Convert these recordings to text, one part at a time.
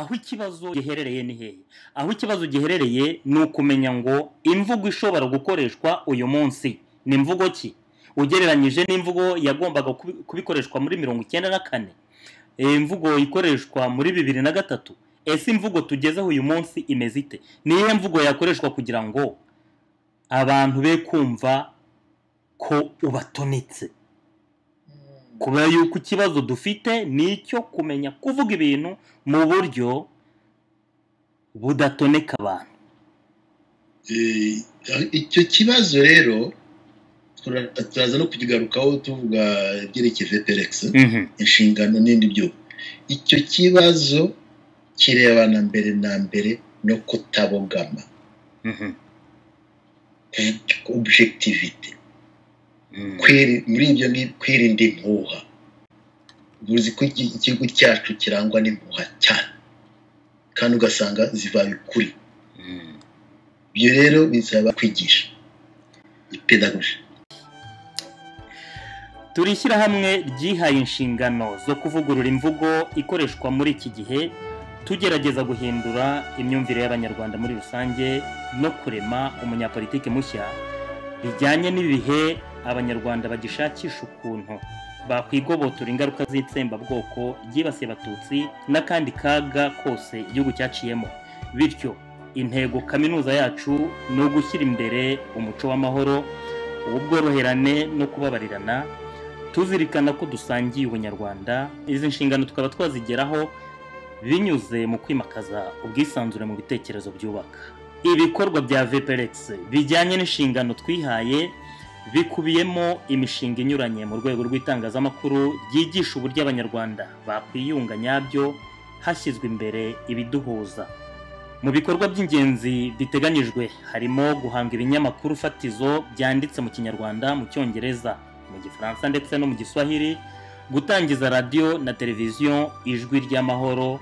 aho ikibazo giherereye ni hehe? Aho ikibazo giherereye ni ukumenya ngo imvugo ishobora gukoreshwa uyu munsi ni imvugo ki, ugereranyije n'imvugo yagombaga kubikoreshwa muri 1994, imvugo ikoreshwa muri 2003. Ese imvugo tugezeho uyu munsi imeze ite? Niye mvugo yakoreshwa kugira ngo abantu be kumva ko ubatonetse? Kubera yuko ikibazo dufite nicyo kumenya kuvuga ibintu mu buryo budatoneka abantu. Icyo kibazo rero turaza no kukigarukaho tuvuga ibyerekeye VPRX, inshingano n'indi byo. Icyo kibazo kirebana mbere na mbere no kutabogama, objectivity, muri ibyo kwirinda impuha. Uzi ko igihugu cyacu kirangwa n'impuha cyane kandi ugasanga zivaye ukuri. Ibyo rero bisaba kwigisha pedagogy. Turishyira hamwe ryihaye inshingano zo kuvugurura imvugo ikoreshwa muri iki gihe, tugerageza guhindura imyumvire y'abanyarwanda muri rusange no kurema umunyapolitike mushya bijyanye n'ibihe abanyarwanda bagishakisha ukuntu bakwigobotora ingaruka z'itsembabwoko ryibasiye abatutsi n'akandi kaga kose igihugu cyaciyemo. Bityo intego kaminuza yacu ni ugushyira imbere umuco w'amahoro, ubworoherane no kubabarirana, tuzirikana ko dusangiye ubunyarwanda. Izi nshingano tukaba twazigeraho binyuze mu kwimakaza ubwisanzure mu bitekerezo byubaka. Ibikorwa bya VPRX bijyanye n'inshingano twihaye bikubiyemo imishinga inyuranye mu rwego rw'itangazamakuru ryigisha uburyo abanyarwanda bakwiyunga nyabyo hashyizwe imbere ibiduhuza. Mu bikorwa by'ingenzi biteganyijwe harimo guhanga ibinyamakuru fatizo byanditse mu Kinyarwanda, mu Cyongereza, mu Gifaransa ndetse no mu Giswahili, gutangiza radio na televiziyo Ijwi ry'Amahoro,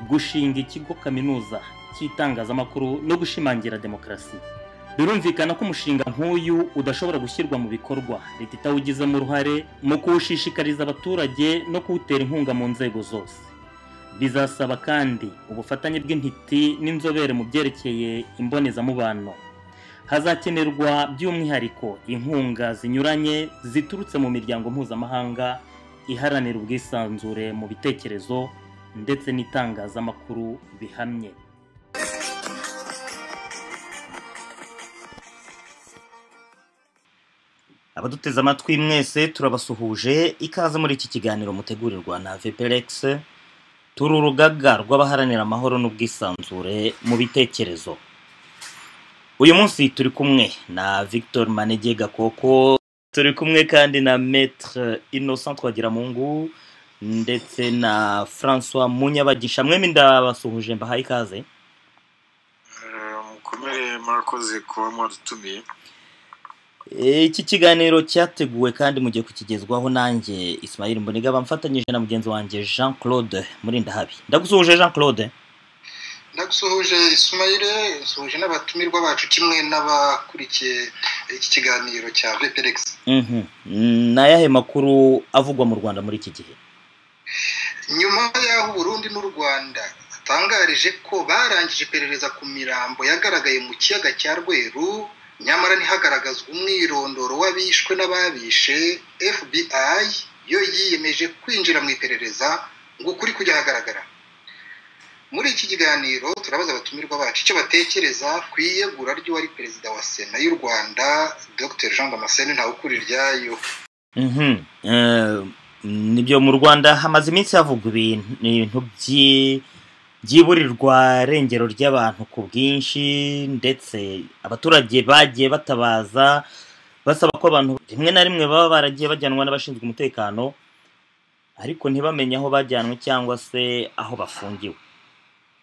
gushinga ikigo kaminuza cy'itangazamakuru no gushimangira demokarasi. Birumvikana ko umushinga nk'uyu udashobora gushyirwa mu bikorwa leta itawugizemo uruhare mu kuwushishikariza abaturage no kuwutera inkunga mu nzego zose. Bizasaba kandi ubufatanye bw'intiti n'inzobere mu byerekeye imbonezamubano. Hazakenerwa by'umwihariko inkunga zinyuranye ziturutse mu miryango mpuzamahanga iharanira ubwisanzure mu bitekerezo ndetse n'itangazamakuru bihamye. Abaduteze amatwi mwese turabasuhuje, ikaze muri iki kiganiro mutegurirwa na VPRX. Turi urugaga rw'abaharanira amahoro n'ubwisanzure mu bitekerezo. Uyu munsi turi kumwe na Victor Manege Gakoko, turi kumwe kandi na Maître Innocent Twagiramungu ndetse na François Munyabagisha. Mwembi ndabasuhuje, mbahaye ikaze. Mukomere, murakoze kuba mwadutumiye. Iki kiganiro cyateguwe kandi mugiye kukigezwaho nanjye Ismail Mboniga, bamfatanyije na mugenzi wanjye Jean Claude Murindahabi. Ndagusuhuje Jean Claude. Ndagusuhuje Ismail, nsuhuje n'abatumirwa bacu kimwe n'abakurikiye iki kiganiro cya VPRX. Nayahe makuru avugwa mu Rwanda muri iki gihe? Nyuma y'aho Burundi n'u Rwanda batangarije ko barangije iperereza ku mirambo yagaragaye mu kiyaga cya Rweru, nyamara ntihagaragazwa umwirondoro w'abishwe n'ababishe, FBI yo yiyemeje kwinjira mu iperereza ngo kuri kujya hagaragara. Muri iki kiganiro turabaza abatumirwa bacu icyo batekereza ku iyegura ry'uwari perezida wa Sena y'u Rwanda Dr Jean Damascene Ntawukuriryayo. Nibyo, mu Rwanda hamaze iminsi havugwa ibintu byiburirwa rengero ry'abantu ku bwinshi, ndetse abaturage bagiye batabaza basaba ko abantu rimwe na rimwe baba baragiye bajyanwa n'abashinzwe umutekano ariko ntibamenye aho bajyanwe cyangwa se aho bafungiwe.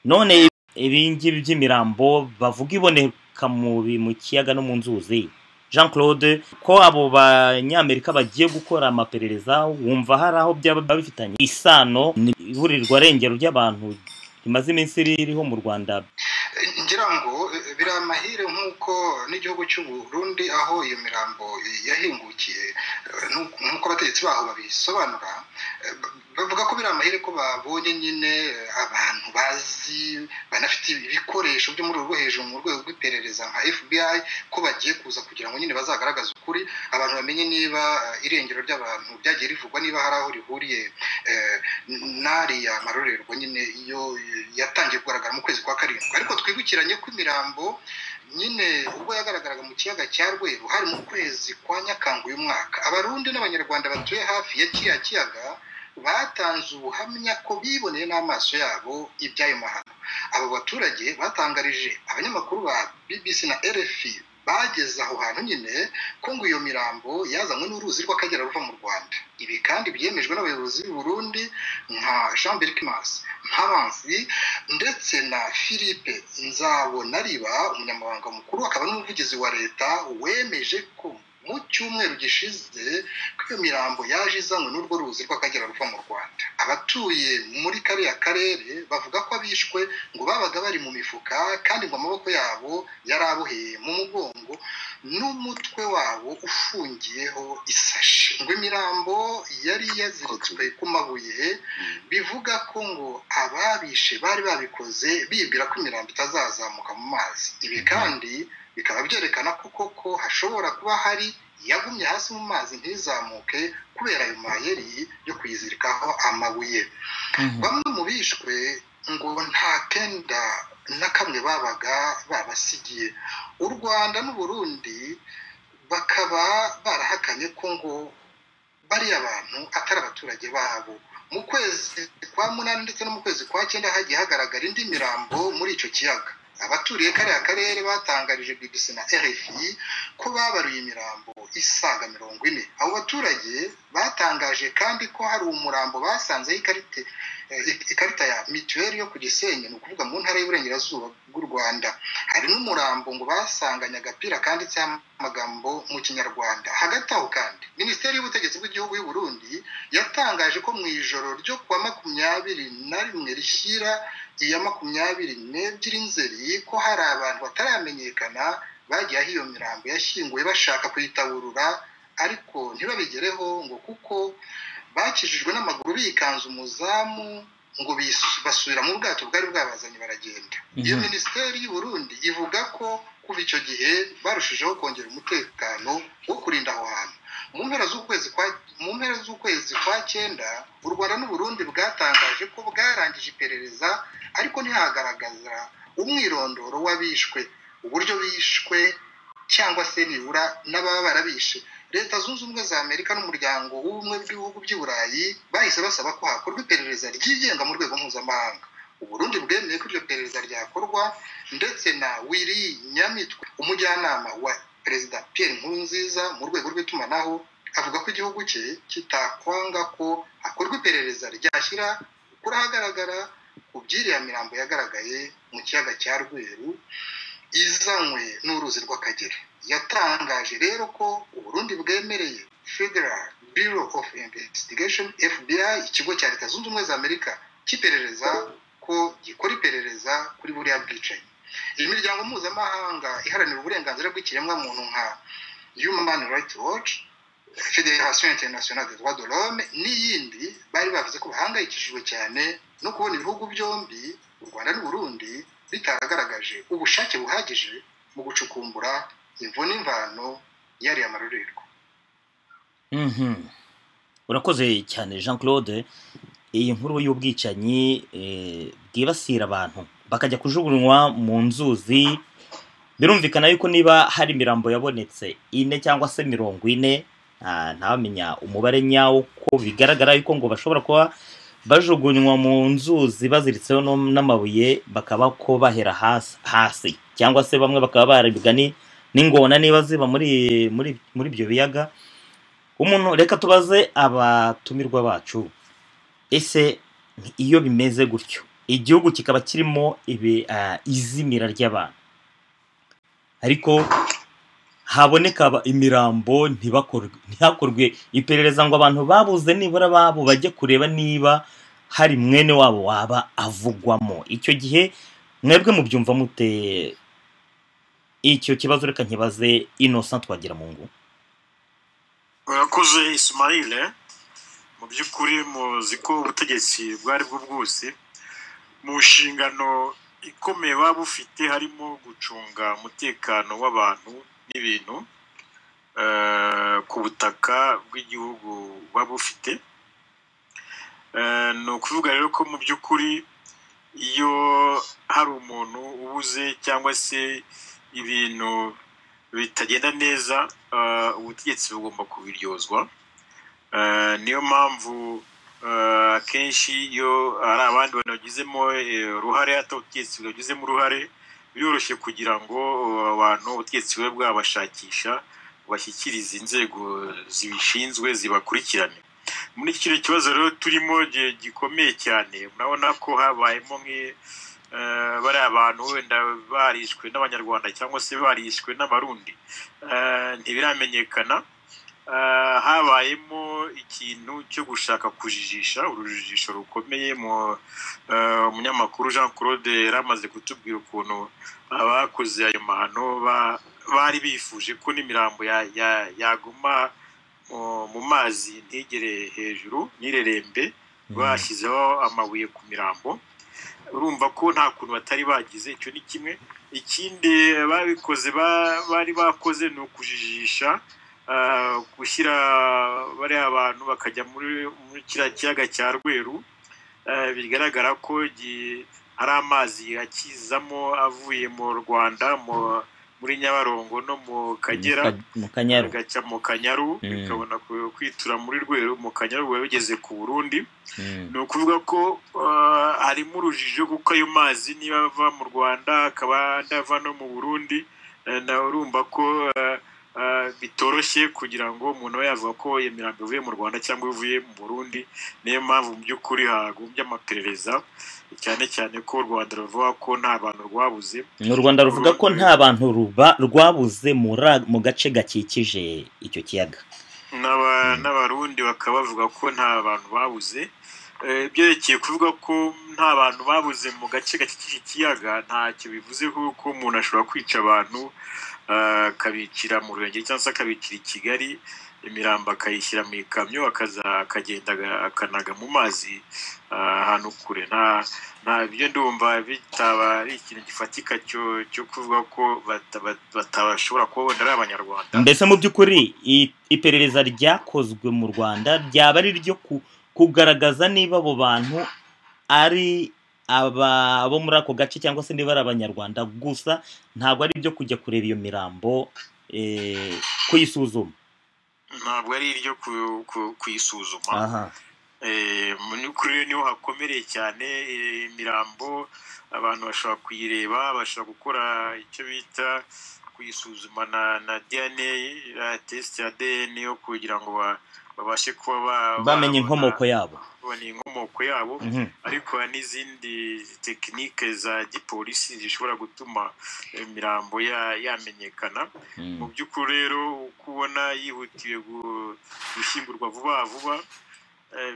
None ibingibi by'imirambo bavuga iboneka mu kiyaga no mu nzuzi. Jean Claude, ko abo banyamerika bagiye gukora amaperereza, wumva hari aho byaba bifitanye isano n'iburirwa rengero ry'abantu imaze iminsi ririho mu Rwanda? Ngira ngo biri amahire nk'uko n'igihugu cy'u Burundi aho iyo mirambo yahingukiye, nk'uko abategetsi baho babisobanura, bavuga ko biri amahire ko babonye nyine abantu bazi banafite ibikoresho byo muri urwo hejuru mu rwego rw'iperereza nka FBI ko bagiye kuza kugira ngo nyine bazagaragaze ukuri abantu bamenye niba irengero ry'abantu byagiye rivugwa niba hari aho rihuriye n'ariya marorerwa nyine iyo yatangiye kugaragara mu kwezi kwa karindwi. Ariko twibukiranye ko imirambo nyine ubwo yagaragaraga mu kiyaga cya Rweru hari mu kwezi kwa Nyakanga uyu mwaka, abarundi n'abanyarwanda batuye hafi ya kiriya kiyaga batanze ubuhamya ko biboneye n'amaso yabo iby'ayo mahano. Abo baturage batangarije abanyamakuru ba BBC na RFI bageze aho hantu nyine ko ngo iyo mirambo yazanywe n'uruzi rw'Akagera ruva mu Rwanda. Ibi kandi byemejwe n'abayobozi b'u Burundi nka Jean Berkimas Mpabanzi ndetse na Philippe Nzabonariba umunyamabanga mukuru akaba n'umuvugizi wa leta wemeje ko mu cyumweru gishize ko iyo mirambo yaje izanywe n'urwo ruzi rw'Akagera ruva mu Rwanda. Abatuye muri kariya karere bavuga ko abishwe ngo babaga bari mu mifuka kandi ngo amaboko yabo yari aboheye mu mugongo n'umutwe wabo ufungiyeho isashi. Ngo imirambo yari yaziritswe ku mabuye bivuga ko ngo ababishe bari babikoze bibwira ko imirambo itazazamuka mu mazi. Ibi kandi bikaba byerekana ko koko hashobora kuba hari yagumye hasi mu mazi ntizamuke kubera ayo mayeri yo kuyizirikaho amabuye. Bamwe mu bishwe ngo nta kenda na kamwe babaga babasigiye. U Rwanda n'u Burundi bakaba barahakanye ko ngo bari abantu atari abaturage babo. Mu kwezi kwa munani ndetse no mu kwezi kwa cyenda hagiye hagaragara indi mirambo muri icyo kiyaga. Abaturiye kariya karere batangarije BBC na RFI ko babaruye imirambo isaga 40. Abo baturage batangaje kandi ko hari umurambo basanzeho ikarita ya mituweli yo ku Gisenyi, ni ukuvuga mu ntara y'Iburengerazuba bw'u Rwanda. Hari n'umurambo ngo basanganye agapira kanditseho amagambo mu Kinyarwanda. Hagati aho kandi Minisiteri y'Ubutegetsi bw'Igihugu y'u Burundi yatangaje ko mu ijoro ryo kuwa 21 rishyira iya 22 Nzeri ko hari abantu bataramenyekana bagiye aho iyo mirambo yashyinguwe bashaka kuyitaburura ariko ntibabigereho ngo kuko bakijijwe n'amaguru bikanze umuzamu ngo basubira mu bwato bwari bwabazanye baragenda. Iyo Minisiteri y'u Burundi ivuga ko kuva icyo gihe barushijeho kongera umutekano wo kurinda aho hantu. Mu mpera z'ukwezi kwa cyenda u Rwanda n'u Burundi bwatangaje ko bwarangije iperereza ariko ntihagaragaza umwirondoro w'abishwe, uburyo bishwe cyangwa se nibura n'ababa barabishe. Leta Zunze Ubumwe za Amerika n'umuryango w'ubumwe bw'ibihugu by'i Burayi bahise basaba ko hakorwa iperereza ryigenga mu rwego mpuzamahanga. U Burundi bwemeye ko iryo perereza ryakorwa ndetse na Willy Nyamitwe umujyanama wa Perezida Pierre Nkurunziza mu rwego rw'itumanaho avuga ko igihugu cye kitakwanga ko hakorwa iperereza ryashyira ukuri ahagaragara ku by'iriya mirambo yagaragaye mu kiyaga cya Rweru izanywe n'uruzi rw'Akagera. Yatangaje rero ko u Burundi bwemereye Federal Bureau of Investigation FBI ikigo cya Leta Zunze Ubumwe za Amerika cy'iperereza ko gikora iperereza kuri buriya bwicanyi. Imiryango mpuzamahanga iharanira uburenganzira bw'ikiremwamuntu nka Human Rights Watch, Fédération Internationale des Droits de l'Homme n'iyindi bari bavuze ko bahangayikishijwe cyane no kubona ibihugu byombi u Rwanda n'u Burundi bitaragaragaje ubushake buhagije mu gucukumbura imvo n'imvano yariya marorerwa. Urakoze cyane Jean Claude. Iyi nkuru y'ubwicanyi bwibasira abantu bakajya kujugunywa mu nzuzi, birumvikana yuko niba hari imirambo yabonetse 4 cyangwa se 40 ntawamenya umubare nyawo, ko bigaragara yuko ngo bashobora kuba bajugunywa mu nzuzi baziritseho n'amabuye bakaba ko bahera hasi cyangwa se bamwe bakaba baribwa n'ingona niba ziba muri ibyo biyaga. Umuntu reka tubaze abatumirwa bacu, ese iyo bimeze gutyo igihugu kikaba kirimo izimira ry'abantu ariko haboneka imirambo ntihakorwe iperereza ngo abantu babuze nibura babo bajye kureba niba hari mwene wabo waba avugwamo, icyo gihe mwebwe mubyumva mute? Icyo kibazo reka nkibaze Innocent Twagiramungu. Urakoze Ismail. mu by'ukuri muzi ko ubutegetsi bwari bwo bwose mu nshingano ikomeye baba bufite harimo gucunga umutekano w'abantu n'ibintu ku butaka bw'igihugu baba bufite. Ni ukuvuga rero ko mu by'ukuri iyo hari umuntu ubuze cyangwa se ibintu bitagenda neza, ubutegetsi bugomba kubiryozwa. Niyo mpamvu akenshi iyo hari abandi bantu bagizemo uruhare atari ubutegetsi bwagizemo uruhare, biroroshye kugira ngo abantu ubutegetsi bube bwabashakisha bashyikirize inzego zibishinzwe zibakurikirane. Muri kino kibazo rero turimo gikomeye cyane, murabona ko habayemo bari abantu wenda barishwe n'abanyarwanda cyangwa se barishwe n'abarundi, ntibiramenyekana. Habayemo ikintu cyo gushaka kujijisha, urujijisho rukomeye. Umunyamakuru Jean Claude yaramaze kutubwira ukuntu abakoze ayo mahano bari bifuje ko n'imirambo yaguma mu mazi ntigere hejuru nirerembe, bashyizeho amabuye ku mirambo. Urumva ko nta kuntu batari bagize. Icyo ni kimwe. Ikindi babikoze bari bakoze ni ukujijisha, gushyira bariya abantu bakajya muri kiriya kiyaga cya Rweru. Bigaragara ko hari amazi akizamo avuye mu Rwanda, muri Nyabarongo no mu Kagera, agaca mu Kanyaru, bikabona kwitura muri Rweru. Mu Kanyaru biba bigeze ku Burundi. Ni ukuvuga ko harimo urujijo kuko ayo mazi niba ava mu Rwanda akaba ava no mu Burundi, nawe urumva ko bitoroshye kugira ngo umuntu we yavuga ko iyo mirambo ivuye mu Rwanda cyangwa ivuye mu Burundi. Niyo mpamvu mu by'ukuri hagombye amaperereza, cyane cyane ko u Rwanda ruvuga ko nta bantu rwabuze. U Rwanda ruvuga ko nta bantu rwabuze mu gace gakikije icyo kiyaga, n'abarundi bakaba bavuga ko nta bantu babuze. Byerekeye kuvuga ko nta bantu babuze mu gace gakikije ikiyaga, ntacyo bivuze kuko umuntu ashobora kwica abantu akabicira mu Ruhengeri cyangwa se akabicira i Kigali, imirambo akayishyira mu ikamyo akagenda akanaga mu mazi ahantu kure. nta byo ndumva bitaba ari ikintu gifatika cyo kuvuga ko batabashobora kuba wenda ari abanyarwanda. Mbese mu by'ukuri iperereza ryakozwe mu Rwanda ryaba ari ryo kugaragaza niba abo bantu ari abo muri ako gace cyangwa se niba ari abanyarwanda gusa, ntabwo ari ibyo kujya kureba iyo mirambo kuyisuzuma. Ntabwo ari iryo kuyisuzuma. Kuri niho hakomereye cyane. Imirambo abantu bashobora kuyireba, bashobora gukora icyo bita kuyisuzuma na DNA, test ya DNA yo kugira ngo babashe kuba bamenye inkomoko yabo. Ariko n'izindi tekinike za gipolisi zishobora gutuma imirambo yamenyekana. Mu by'ukuri rero kubona yihutiye gushyingurwa vuba vuba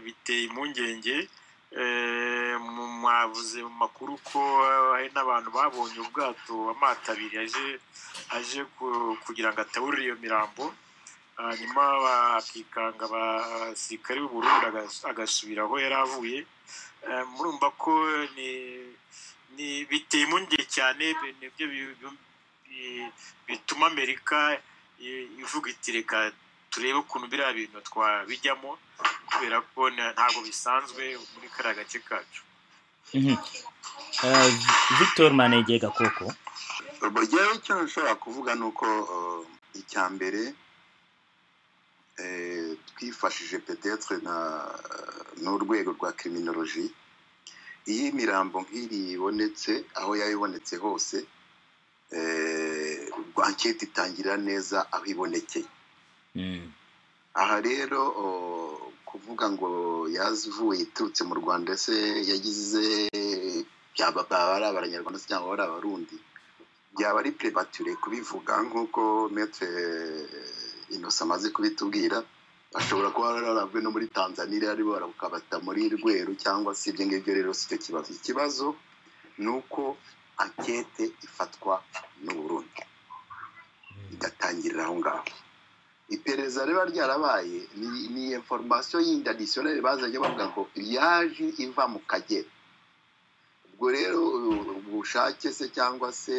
biteye impungenge. Mwavuze mu makuru ko hari n'abantu babonye ubwato, amato abiri aje kugira ngo ataburire iyo mirambo, hanyuma bakikanga abasirikare b'u Burundi agasubira aho yari avuye. Murumva ko biteye impungenge cyane. Nibyo bituma Amerika ivuga iti reka turebe ukuntu biriya bintu twabijyamo, kubera ko ntabwo bisanzwe muri kariya gace kacu. Victor Manege Gakoko, burya icyo nshobora kuvuga ni uko icya mbere twifashije peut-être n'urwego rwa criminologie. Iyi mirambo nk'iri ibonetse aho yayibonetse hose, enquête itangira neza aho ibonekeye. Aha rero kuvuga ngo yavuye iturutse mu Rwanda se yagize byaba ari abanyarwanda cyangwa ari abarundi, byaba ari prématuré kubivuga nk'uko Maître Innocent amaze kubitubwira. Bashobora kuba baravuye no muri Tanzania aribo barakabata muri Rweru cyangwa se ibyo ngibyo. Rero si cyo kibazo. Ikibazo ni uko enquête ifatwa n'u Burundi igatangirira aho ngaho. iperereza riba ryarabaye ni information yindi additionnelle bazanye bavuga ngo yaje iva mu Kagera. Ubwo rero ubushake se cyangwa se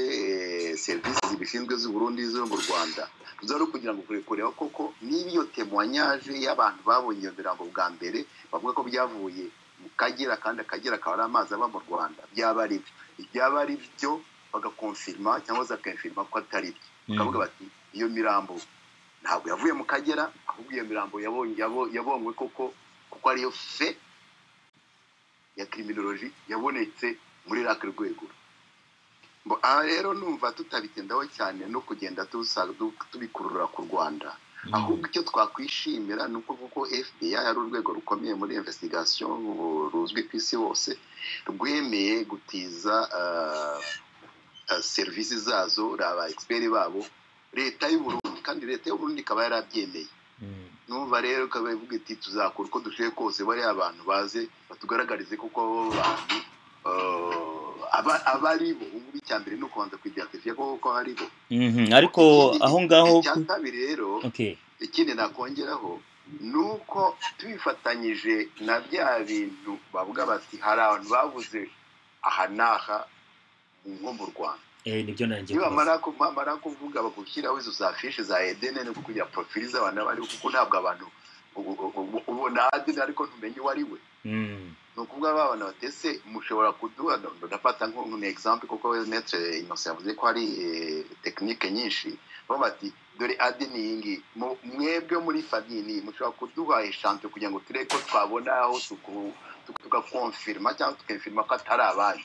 services zibishinzwe z'u Burundi zo mu Rwanda zari kugira ngo kureba koko niba iyo témoignage y'abantu babonye iyo mirambo bwa mbere bavuga ko byavuye mu Kagera kandi Akagera akaba ari amazi aba mu Rwanda, byaba ari byo bagakonfirma cyangwa zakakonfirma ko atari byo. Bakavuga bati iyo mirambo ntabwo yavuye mu Kagera, ahubwo iyo mirambo yabonywe koko ariyo fe ya criminologie yabonetse muri Lac Rwegura. Aha rero numva tutabigendaho cyane no kugenda tubikurura ku Rwanda, ahubwo icyo twakwishimira ni uko kuko FBI ari urwego rukomeye muri investigation ruzwi ku isi hose, rwemeye gutiza services zazo aba expert babo leta y'u Burundi, kandi leta y'u Burundi ikaba yarabyemeye. Numva rero ikaba ivuga iti tuzakora uko dushoboye kose bari abantu baze batugaragarize kuko abantu abari bo ubu cyambere no kubanza kwidentifia ko hari bo. Ariko aho ngaho cyakabiri rero ikindi nakongeraho nuko tubifatanyije na bya bintu bavuga bati hari abantu bavuze aha naha mu Rwanda. Nibyo nanjye niba mara kuvuga bagushyiraho izo za fiche za EDN no kugira profile z'abantu bari kuko ntabwo abantu ubona ADN ariko ntumenye wari we. No kuvuga babana batese mushobora kuduha ndafata nk'un example kuko Maître Innocent yavuze ko hari technique nyinshi bati dore ADN yingi mwebwe muri famille mushobora kuduha eshante kugira ngo tureko twabona aho tukakonfirma cyangwa tukonfirma ko atari abandi.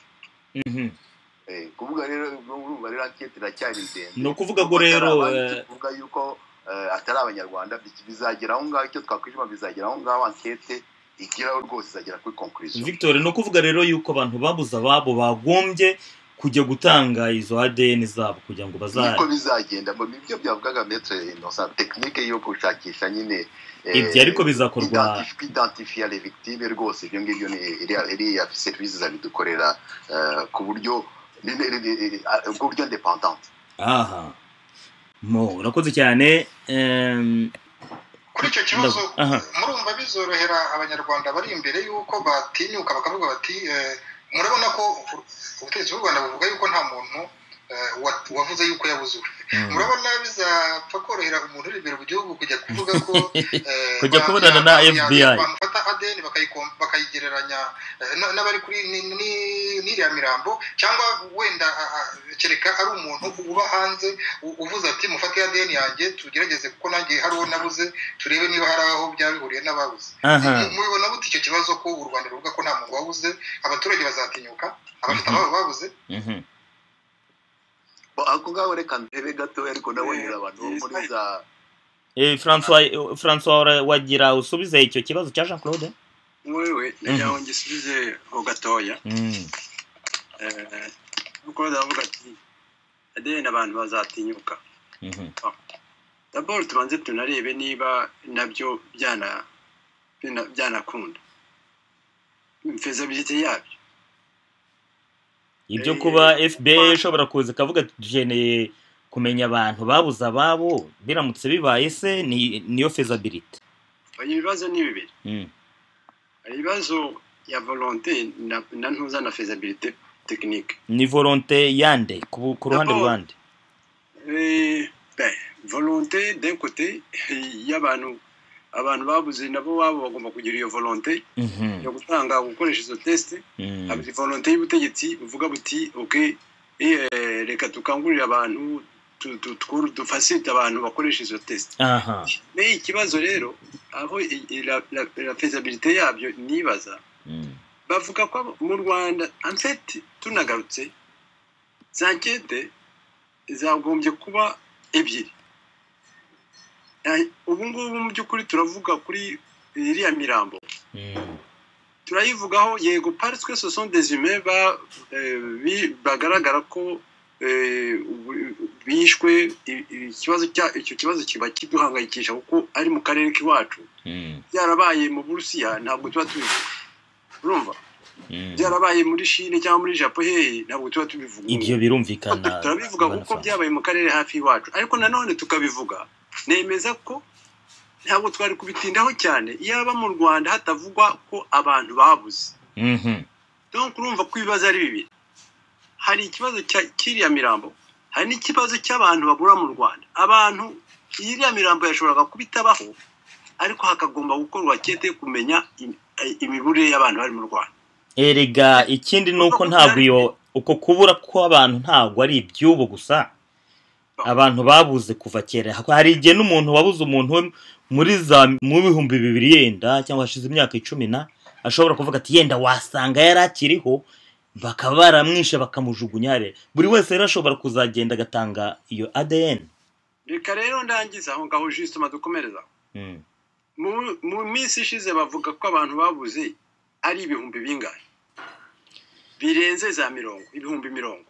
Kuvuga rero urumva rero enquête iracyari ndende. No kuvuga ngo rero kuvuga yuko atari abanyarwanda bizagera aho ngaho icyo twakwishima bizagera aho ngaho enquête ikiraho rwose izagera kuri conclusion. Victor, no kuvuga rero yuko abantu babuza babo bagombye kujya gutanga izo ADN zabo kugira ngo bazari niko bizagenda ngo nibyo byavugaga Maître Innocent technique yo gushakisha nyine ibyo ariko bizakorwa identifier les victimes rwose ibyo ngibyo ni iri ya services abidukorera ku buryo independent. Urakoze cyane. Kuri icyo kibazo murumva bizorohera abanyarwanda bari imbere yuko batinyuka bakavuga bati murabona ko ubutegetsi bw'u Rwanda buvuga yuko nta muntu wavuze yuko yabuze. Murabona bizapfa korohera umuntu uri imbere mu gihugu kujya kuvuga ko kujya kubonana na FBI bamufata ADN bakayigereranya n'abari kuri n'iriya mirambo, cyangwa wenda kereka ari umuntu uba hanze uvuze ati mufate ADN yanjye tugerageze kuko nanjye hari uwo nabuze turebe niba hari aho byabihuriye n'ababuze. Mubibona gute icyo kibazo ko u Rwanda ruvuga ko nta muntu wabuze, abaturage bazatinyuka abafite ababo babuze? Ako ngaho reka ntebe gato ariko nabonera abantu muri za François wagira usubize icyo kibazo cya Jean Claude. Wewe nayo ngisubize ho gatoya. Uko ndavuga ati ADN abantu bazatinyuka. D'abord tubanze tunarebe niba nabyo byanakunda feasibility yabyo. Ibyo kuba FBI ishobora kuza kavuga tugeneye kumenya abantu babuze ababo biramutse bibaye se niyo feasibility. Ibibazo ni bibiri. Ibibazo ya volonté na ntuza na feasibility technique. Ni volonté yande ku ruhande rwande. Volonté d'un côté y'abantu babuze nabo wabo bagomba kugira iyo volonté yo gutanga gukoresha izo test. Abiri volonté y'ubutegetsi buvuga buti okay reka tukangurira abantu dufasite abantu bakoresha izo test. Mais ikibazo rero aho la feasibilité yabyo nibaza bavuga ko mu Rwanda en fait tunagarutse zankete zagombye kuba ebyiri. Ubu ngubu mu by'ukuri turavuga kuri iriya mirambo turayivugaho yego parce que ce sont des humains bagaragara ko bishwe. Icyo kibazo kiba kiduhangayikisha kuko ari mu karere k'iwacu byarabaye mu Burusiya ntabwo tuba tubivuga. Urumva byarabaye muri Chine cyangwa muri Japan ntabwo tuba tubivuga. Ibyo birumvikana turabivuga kuko byabaye mu karere hafi iwacu, ariko nanone tukabivuga nemeza ko ntabwo twari kubitindaho cyane iyaba mu Rwanda hatavugwa ko abantu babuze donc urumva ko ibibazo ari bibiri hari ikibazo kiriya mirambo hari n'ikibazo cy'abantu babura mu Rwanda abantu iriya mirambo yashoboraga kubitabaho ariko hakagomba gukorwa kete kumenya imiburire y'abantu bari mu Rwanda. Erega ikindi nuko ntabwo iyo uko kubura ko abantu ntabwo ari ibyubo gusa abantu babuze kuva kera hari igihe n'umuntu wabuze umuntu muri mu bihumbi 2000 yenda cyangwa hashize imyaka 10 ashobora kuvuga ati yenda wasanga yarakiriho bakaba baramwishe bakamujugunya rero buri wese rero ashobora kuzagenda agatanga iyo ADN. Reka rero ndangiza aho ngaho juste madukomereza mu minsi ishize bavuga ko abantu babuze ari ibihumbi bingahe birenze za 10 ibihumbi 10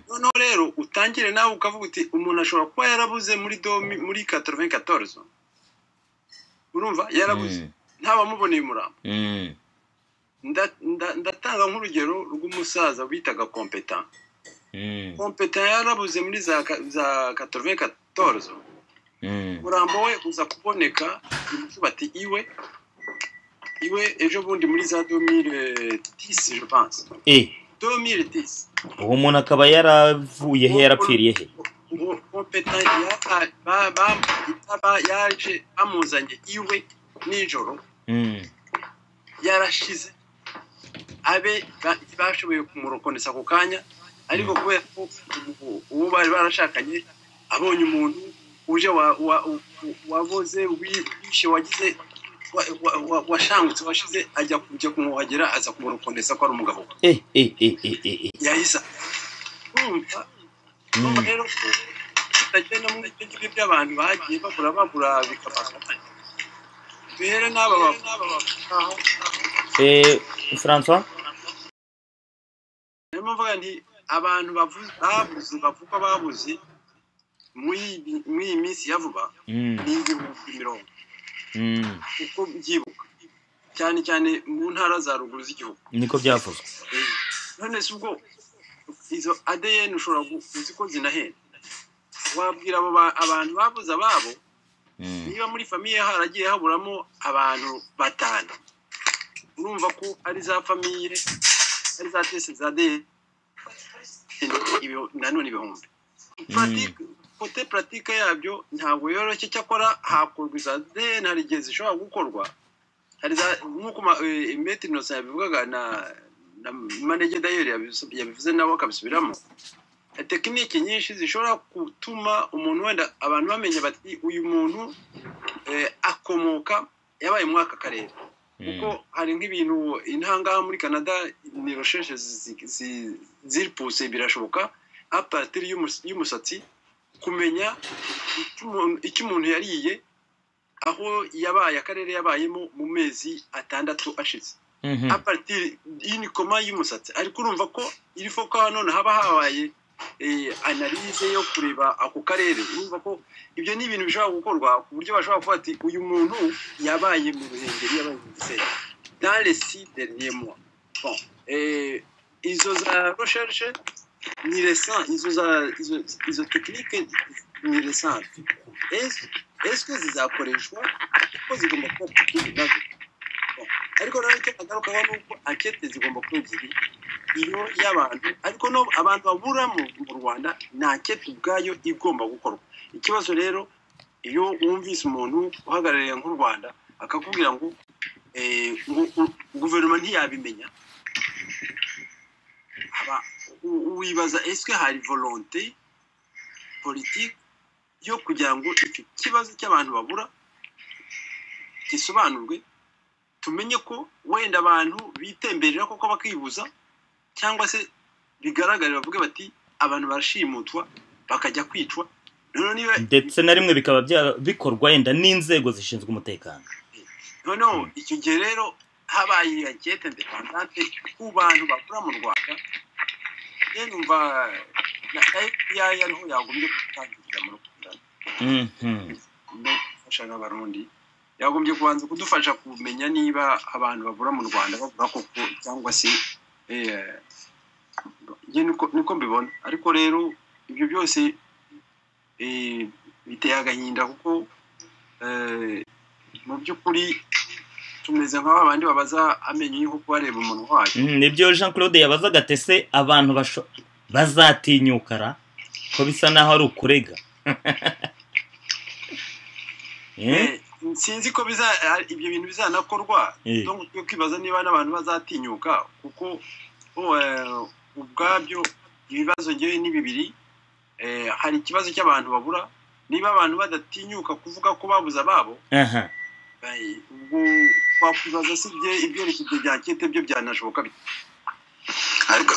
noneho rero utangire nawe ukavuga uti umuntu ashobora kuba yarabuze muri 94 urumva yarabuze ntabamuboneye umurambo ndatanga nk'urugero rw'umusaza bitaga Competent yarabuze muri za 94 umurambo we uza kuboneka bati iwe ejo bundi muri za 2010 je pense 2010 uwo muntu akaba yaravuye he yarapfiriye he Competent yaje amuzanye iwe nijoro yarashize abe bashoboye kumurokonesa ku kanya ariko kubera ko uwo bari barashakanye abonye umuntu uje waboze wishe wagize washangutse washize ajya kujya kumuhagera aza kumurokonesa ko ari umugabo yahisa kumva rero tutagenda mu gihe by'abantu bagiye bagura bikabasha bihere n'aba François mvuga nti abantu babuze muri iyi minsi ya vuba ni ibihumbi 10 uko byibuka cyane cyane mu ntara za ruguru z'igihugu niko byavuzwe none se ubwo izo ADN ushobora uzi ko zinahenda wabwira abo abantu babuze ababo niba muri famiye haragiye haburamo abantu 5 urumva ko ari za famiye ari za tese za ADN nanone ibihumbi kote pratique yabyo ntabwo yoroshye cyakora hakorwa za ADN hari igihe zishobora gukorwa hari nk'uko Maître Innocent yabivugaga na manager d'ailleurs yabivuze nabo akabisubiramo tekinike nyinshi zishobora gutuma umuntu wenda abantu bamenye bati uyu muntu akomoka yabaye mu aka karere kuko hari nk'ibintu intanga muri Canada ni recherche ziripuse birashoboka a partir y'umusatsi kumenya icyo umuntu yariye aho yabaye akarere yabayemo mu mezi 6 ashize a partir y'ikoma y'umusatsi ariko urumva ko iri foka none haba habaye analyse yo kureba ako karere urumva ko ibyo ni ibintu bishobora gukorwa ku buryo bashobora kuvuga ati uyu muntu yabaye mu Ruhengeri yabaye mu Gisenyi dans les 6 derniers mois bon izo za recherche ni récent izo technique ni récent est-ce que zizakoreshwa ko zigomba kuba kuri nazo ariko rero icyo agarukaho nuko enquête zigomba kuba ebyiri iyo y'abantu ariko no abantu babura mu Rwanda na enquête ubwayo igomba gukorwa ikibazo rero iyo wumvise umuntu uhagarariye nk'u Rwanda akakubwira ngo guverinoma ntiyabimenya wibaza est-ce hari volonté politique yo kugira ngo icyo kibazo cy'abantu babura gisobanurwe tumenye ko wenda abantu bitemberera koko bakibuza cyangwa se bigaragarira bavuga bati abantu barashimutwa bakajya kwicwa ndetse na rimwe bikaba bikorwa yenda n'inzego zishinzwe umutekano noneho icyo gihe rero habaye enquête indépendante ku bantu bakura mu Rwanda numva ya niho yagombye gutangirira mu Rwanda ndafasha n'abarundi yagombye kubanza kudufasha kumenya niba abantu babura mu Rwanda babura koko cyangwa se niko mbibona ariko rero ibyo byose biteye agahinda kuko mu by'ukuri tumeze nk'abandi babaza amenyo y'uko bareba umuntu wayo. Nibyo Jean Claude yabazaga tese abantu bazatinyukara ko bisa naho ari ukurega. Sinzi ko ibyo bintu bizanakorwa, donc twe kwibaza niba n'abantu bazatinyuka kuko ubwabyo ibibazo ngewe ni bibiri. Hari ikibazo cy'abantu babura, niba abantu badatinyuka kuvuga ko babuze ababo, ubwo twakwibaza si ibyerekezo bya kete byo byanashoboka bite. Ariko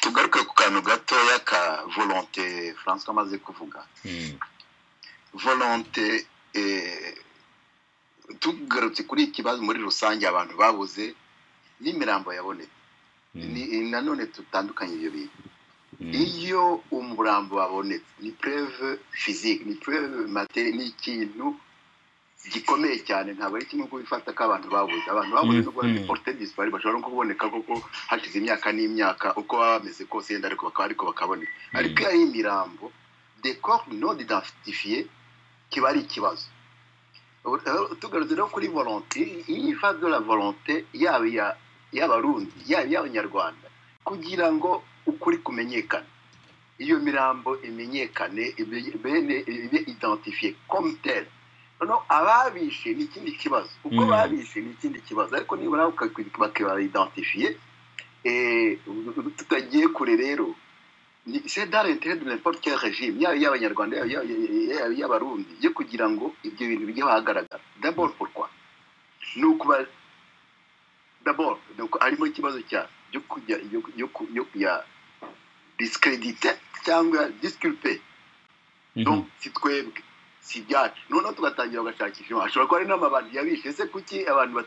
tugaruka ku kantu gatoya ka volonté François amaze kuvuga. Volonté tugarutse kuri ikibazo muri rusange abantu babuze n'imirambo yabonetse. Nanone tutandukanye ibyo bintu. Iyo umurambo wabonetse ni preuve physique, ni preuve matérielle, ni ikintu gikomeye cyane. Ntabwo ari kimwe kubifata ko abantu babuze n'ubwo porté disparu bashobora no kuboneka koko hashize imyaka n'imyaka uko bameze kose yenda ariko bakaboneka. Ariko iyo imirambo des corps non identifiés kiba ari ikibazo. Tugarutse no kuri volonté, iyi phase de la volonté y'abarundi y'abanyarwanda kugira ngo ukuri kumenyekane, iyo mirambo imenyekane ibe identifié comme tel. No ababishe ni ikindi kibazo, uko babishe ni ikindi kibazo, ariko nibura bakaba identifié tutagiye kure rero. C'est dans l'intérêt de n'importe quel régime, y'abanyarwanda y'abarundi yo kugira ngo ibyo bintu bijye bahagaragara. D'abord pourquoi? D'abord harimo ikibazo yo kujya discréditer cyangwa disculper. Donc si twebwe si byacu noneho tugatangira bagashakisha ashobora kuba ari n'amabandi yabishe. Ese kuki abantu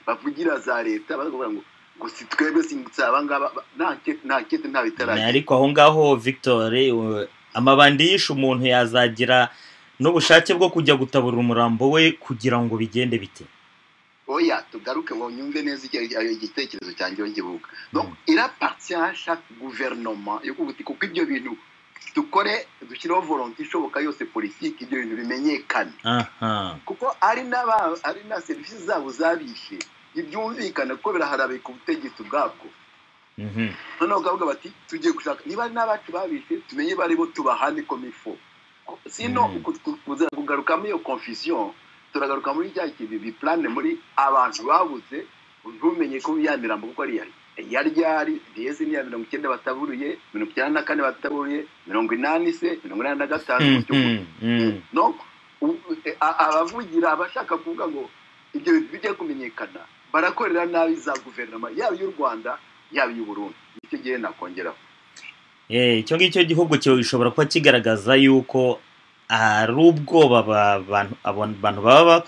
bavugira za leta bavuga ngo si twebwe sinsaba ngaba nta kete nta bitaraje? Ariko aho ngaho Victor, amabandi yishe umuntu yazagira n'ubushake bwo kujya gutabura umurambo we kugira ngo bigende bite? Oya, tugaruke ngo nyumve neza igitekerezo cyanjye ngibuka. Donc il appartient à chaque gouvernement yo kuvuga kuko ibyo bintu dukore dushyiraho volonté ishoboka yose politique ibyo bintu bimenyekane. Kuko ari na service zabo zabishe ibyumvikana ko biraharabe ku butegetsi bwabwo. Noneho ukavuga bati tugiye gushaka niba n'abacu babishe tumenye bari bo tubahane comme il faut. Sinon kugarukamo iyo confusion, turagaruka muri cya kintu biplane muri abantu babuze ntumenye ko yamirambo kuko ari yari ndeze ni 90 bataburuye, 94 bataburuye, 80 se 85. No abavugira abashaka kuvuga ngo ibyo bijye kumenyekana barakorera nabi za guverinoma yaba y'u Rwanda yaba y'u Burundi. Icyo gihe nakongeraho icyo ngicyo gihugu cyo gishobora kuba kigaragaza yuko ari ubwoba abantu baba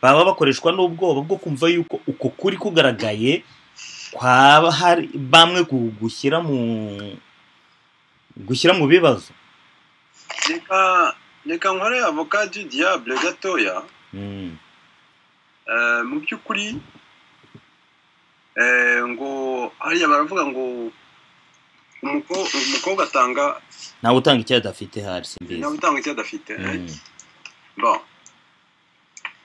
bakoreshwa n'ubwoba bwo kumva yuko uko kuri kugaragaye kwaba hari bamwe gushyira mu bibazo. Reka nkore avocat du diable gatoya. Mu by'ukuri ngo hariya baravuga ngo umukobwa atanga nawe utanga icyo adafite hari simbizi. Nawe utanga icyo adafite. Bon.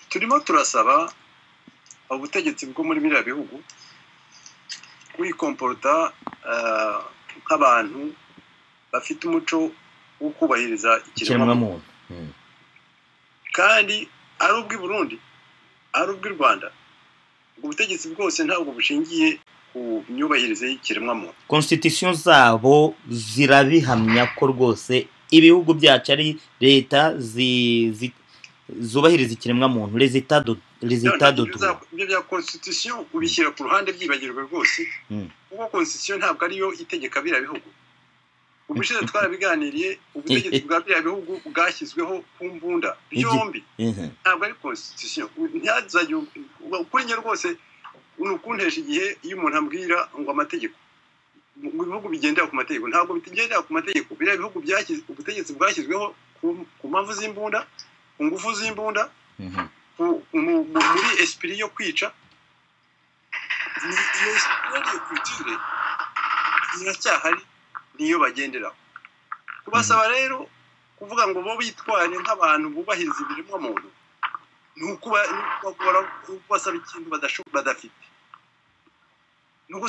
Turimo turasaba ubutegetsi bwo muri biriya bihugu kwikomporta nk'abantu bafite umuco wo kubahiriza ikiremwamuntu. Kandi ari ubw'i Burundi ari ubw'i Rwanda, ubutegetsi bwose ntabwo bushingiye ku myubahirize y'ikiremwamuntu. Constitution zabo zirabihamya ko rwose ibihugu byacu ari leta zubahiriza ikiremwamuntu. Les états de droit. Ibyo bya constitution ubishyira ku ruhande byibagirwa rwose kuko constitution ntabwo ariyo itegeka biriya bihugu. Ubushize twarabiganiriye, ubutegetsi bwa biriya bihugu bwashyizweho ku mbunda byombi, ntabwo ari constitution. Kuri njye rwose unukuntesha igihe iyo umuntu ambwira ngo amategeko mu bihugu bigendera ku mategeko, ntabwo bigendera ku mategeko. Biriya bihugu ubutegetsi bwashyizweho ku mpamvu z'imbunda, ku ngufu z'imbunda, muri esprit yo kwica. Iyo esprit yo kwitire iracyahari, niyo bagenderaho. Kubasaba rero kuvuga ngo bo bitware nk'abantu bubahiriza ibiremwamuntu nuko basaba ikintu badafite nuko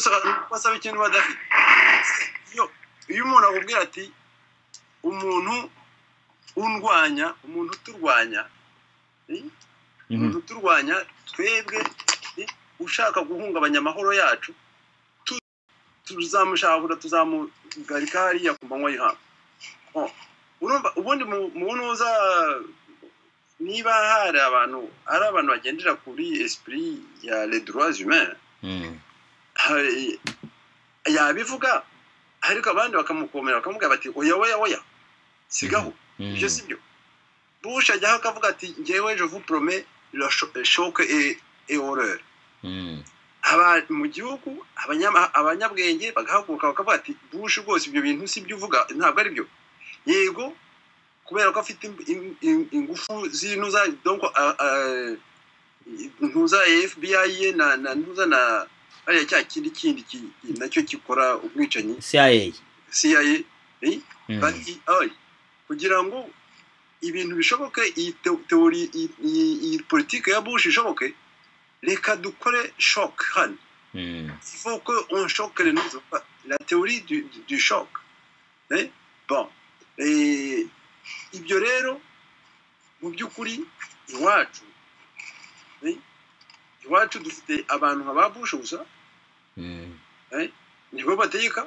basaba ikintu badafite iyo umuntu akubwira ati umuntu undwanya umuntu turwanya twebwe ushaka guhungabanya amahoro yacu tuzamushahura tuzamugarika hariya ku manywa y'ihanga urumva ubundi munuza niba hari abantu bagendera kuri esprit ya les droits humains yabivuga ariko abandi bakamukomera bakamubwira bati oya sigaho ibyo sibyo Bush ajyaho akavuga ati ngewe je vous promets le choc et horreur mu gihugu abanyabwenge bagahaguruka bakavuga ati Bush rwose ibyo bintu sibyo uvuga ntabwo ari byo yego kubera ko afite ingufu z'intuza donc ntuza FBI na ntuza na ari cya kindi nacyo gikora ubwicanyi CIA bati kugira ngo ibintu bishoboke iyi teori iyi politique ya Bush ishoboke reka dukore choc hano il faut que on choque les autres la théorie du choc bon ibyo rero mu by'ukuri iwacu dufite abantu nka ba Bush gusa nibo bategeka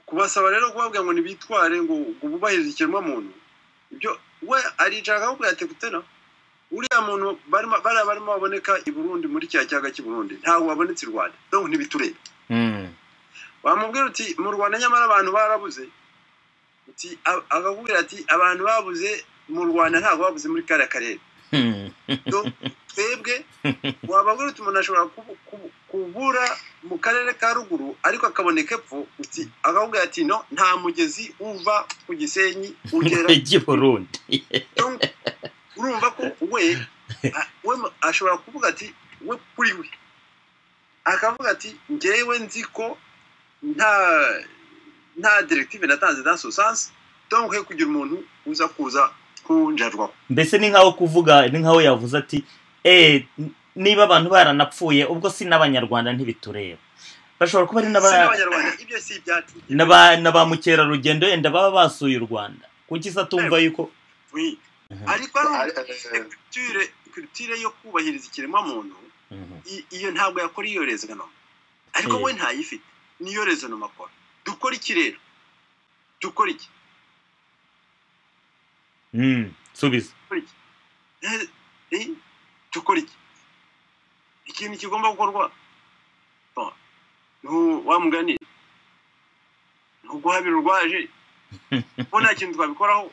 kubasaba rero kubabwira ngo nibitware ngo bubahirize ikiremwamuntu ibyo we aricara akakubwira ati gutena uriya muntu barimo baboneka i Burundi muri cya cyaga cy'i Burundi ntabwo babonetse i Rwanda donc ntibitureba wamubwira uti mu Rwanda nyamara abantu barabuze uti akakubwira ati abantu babuze mu Rwanda ntabwo babuze muri kariya karere donc twebwe wababwira uti umuntu ashobora kubura mu karere ka ruguru ariko akaboneka epfo uti akakubwira ati no nta mugezi uva ku Gisenyi ugera i Burundi urumva ko we ashobora kuvuga ati we kuri we akavuga ati ngewe nzi ko nta directive natanze dans ce sens donc kugira umuntu uza kuza kunjarwa mbese ni nkaho kuvuga ni nkaho yavuze ati niba abantu baranapfuye ubwo si n'abanyarwanda ntibitureba bashobora kuba ari n'abanyarwanda ibyo si ibyacu n'aba mukerarugendo yenda baba basuye u Rwanda kuki se atumva yuko ariko culture yo kubahiriza ikiremwamuntu iyo ntabwo yakora iyo rezano ariko we ntayifite niyo rezano makora dukora iki rero dukora iki subiza dukora iki ikintu kigomba gukorwa wamuganira ntuguhabira urwaje ko nta kintu twabikoraho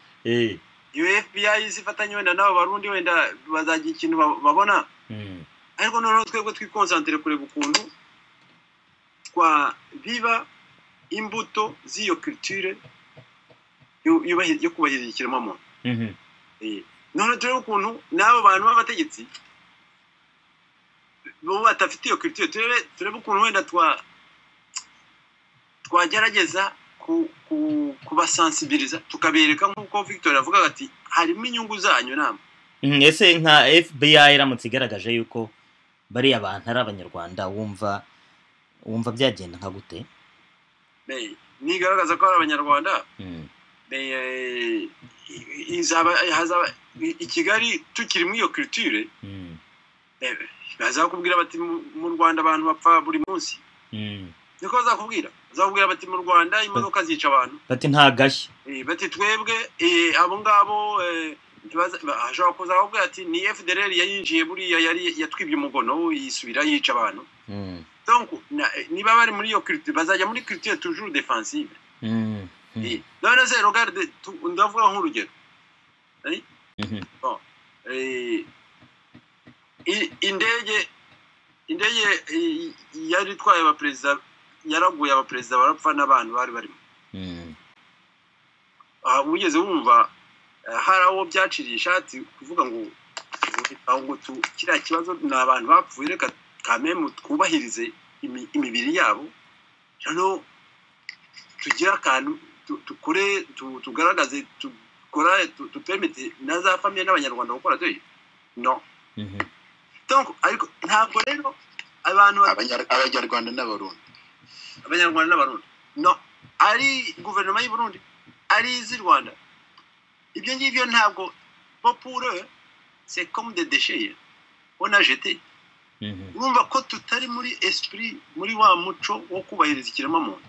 iyo FBI zifatanye wenda nabo barundi wenda bazagira ikintu babona ariko noneho twebwe twikonsantere kureba ukuntu biba imbuto z'iyo culture yo kubahiriza ikiremwamuntu noneho turebe ukuntu n'abo bantu b'abategetsi bo batafite iyo culture turebe ukuntu wenda twagerageza kubasensibiliza tukabereka nk'uko Victor avuga ati harimo inyungu zanyu nama ese nka FBI iramutse igaragaje yuko bari abantu ari abanyarwanda wumva byagenda nka gute nigaragaza ko ari abanyarwanda hazaba i Kigali tukiri muri iyo culture bazakubwira bati mu Rwanda abantu bapfa buri munsi niko bazakubwira bati mu Rwanda imodoka zica abantu bati nta gashya bati twebwe abo ngabo ashobora kuza akubwira ati ni FDLR yayinjiye buriya yari yatwibye umugono yisubira yica abantu donc niba bari muri iyo culture bazajya muri culture toujours défensive none se regarde ndavuga nk'urugero indege yari itwaye abaperezida yaraguye abaperezida barapfa n'abantu bari barimo ugeze wumva hari aho byaciriye ishati kuvuga ngo kiriya kibazo ni abantu bapfuye reka kamemu twubahirize imibiri yabo hano tugira akantu tukore tugaragaze tupermite na za famiye n'abanyarwanda gukora doye no donc ariko ntabwo rero abantu abanyarwanda n'abarundi no ari guverinoma y'u Burundi ari iz'i Rwanda ibyo ngibyo ntabwo pour eux c'est comme des déchets on a jeté urumva ko tutari muri esprit muri wa muco wo kubahiriza ikiremwamuntu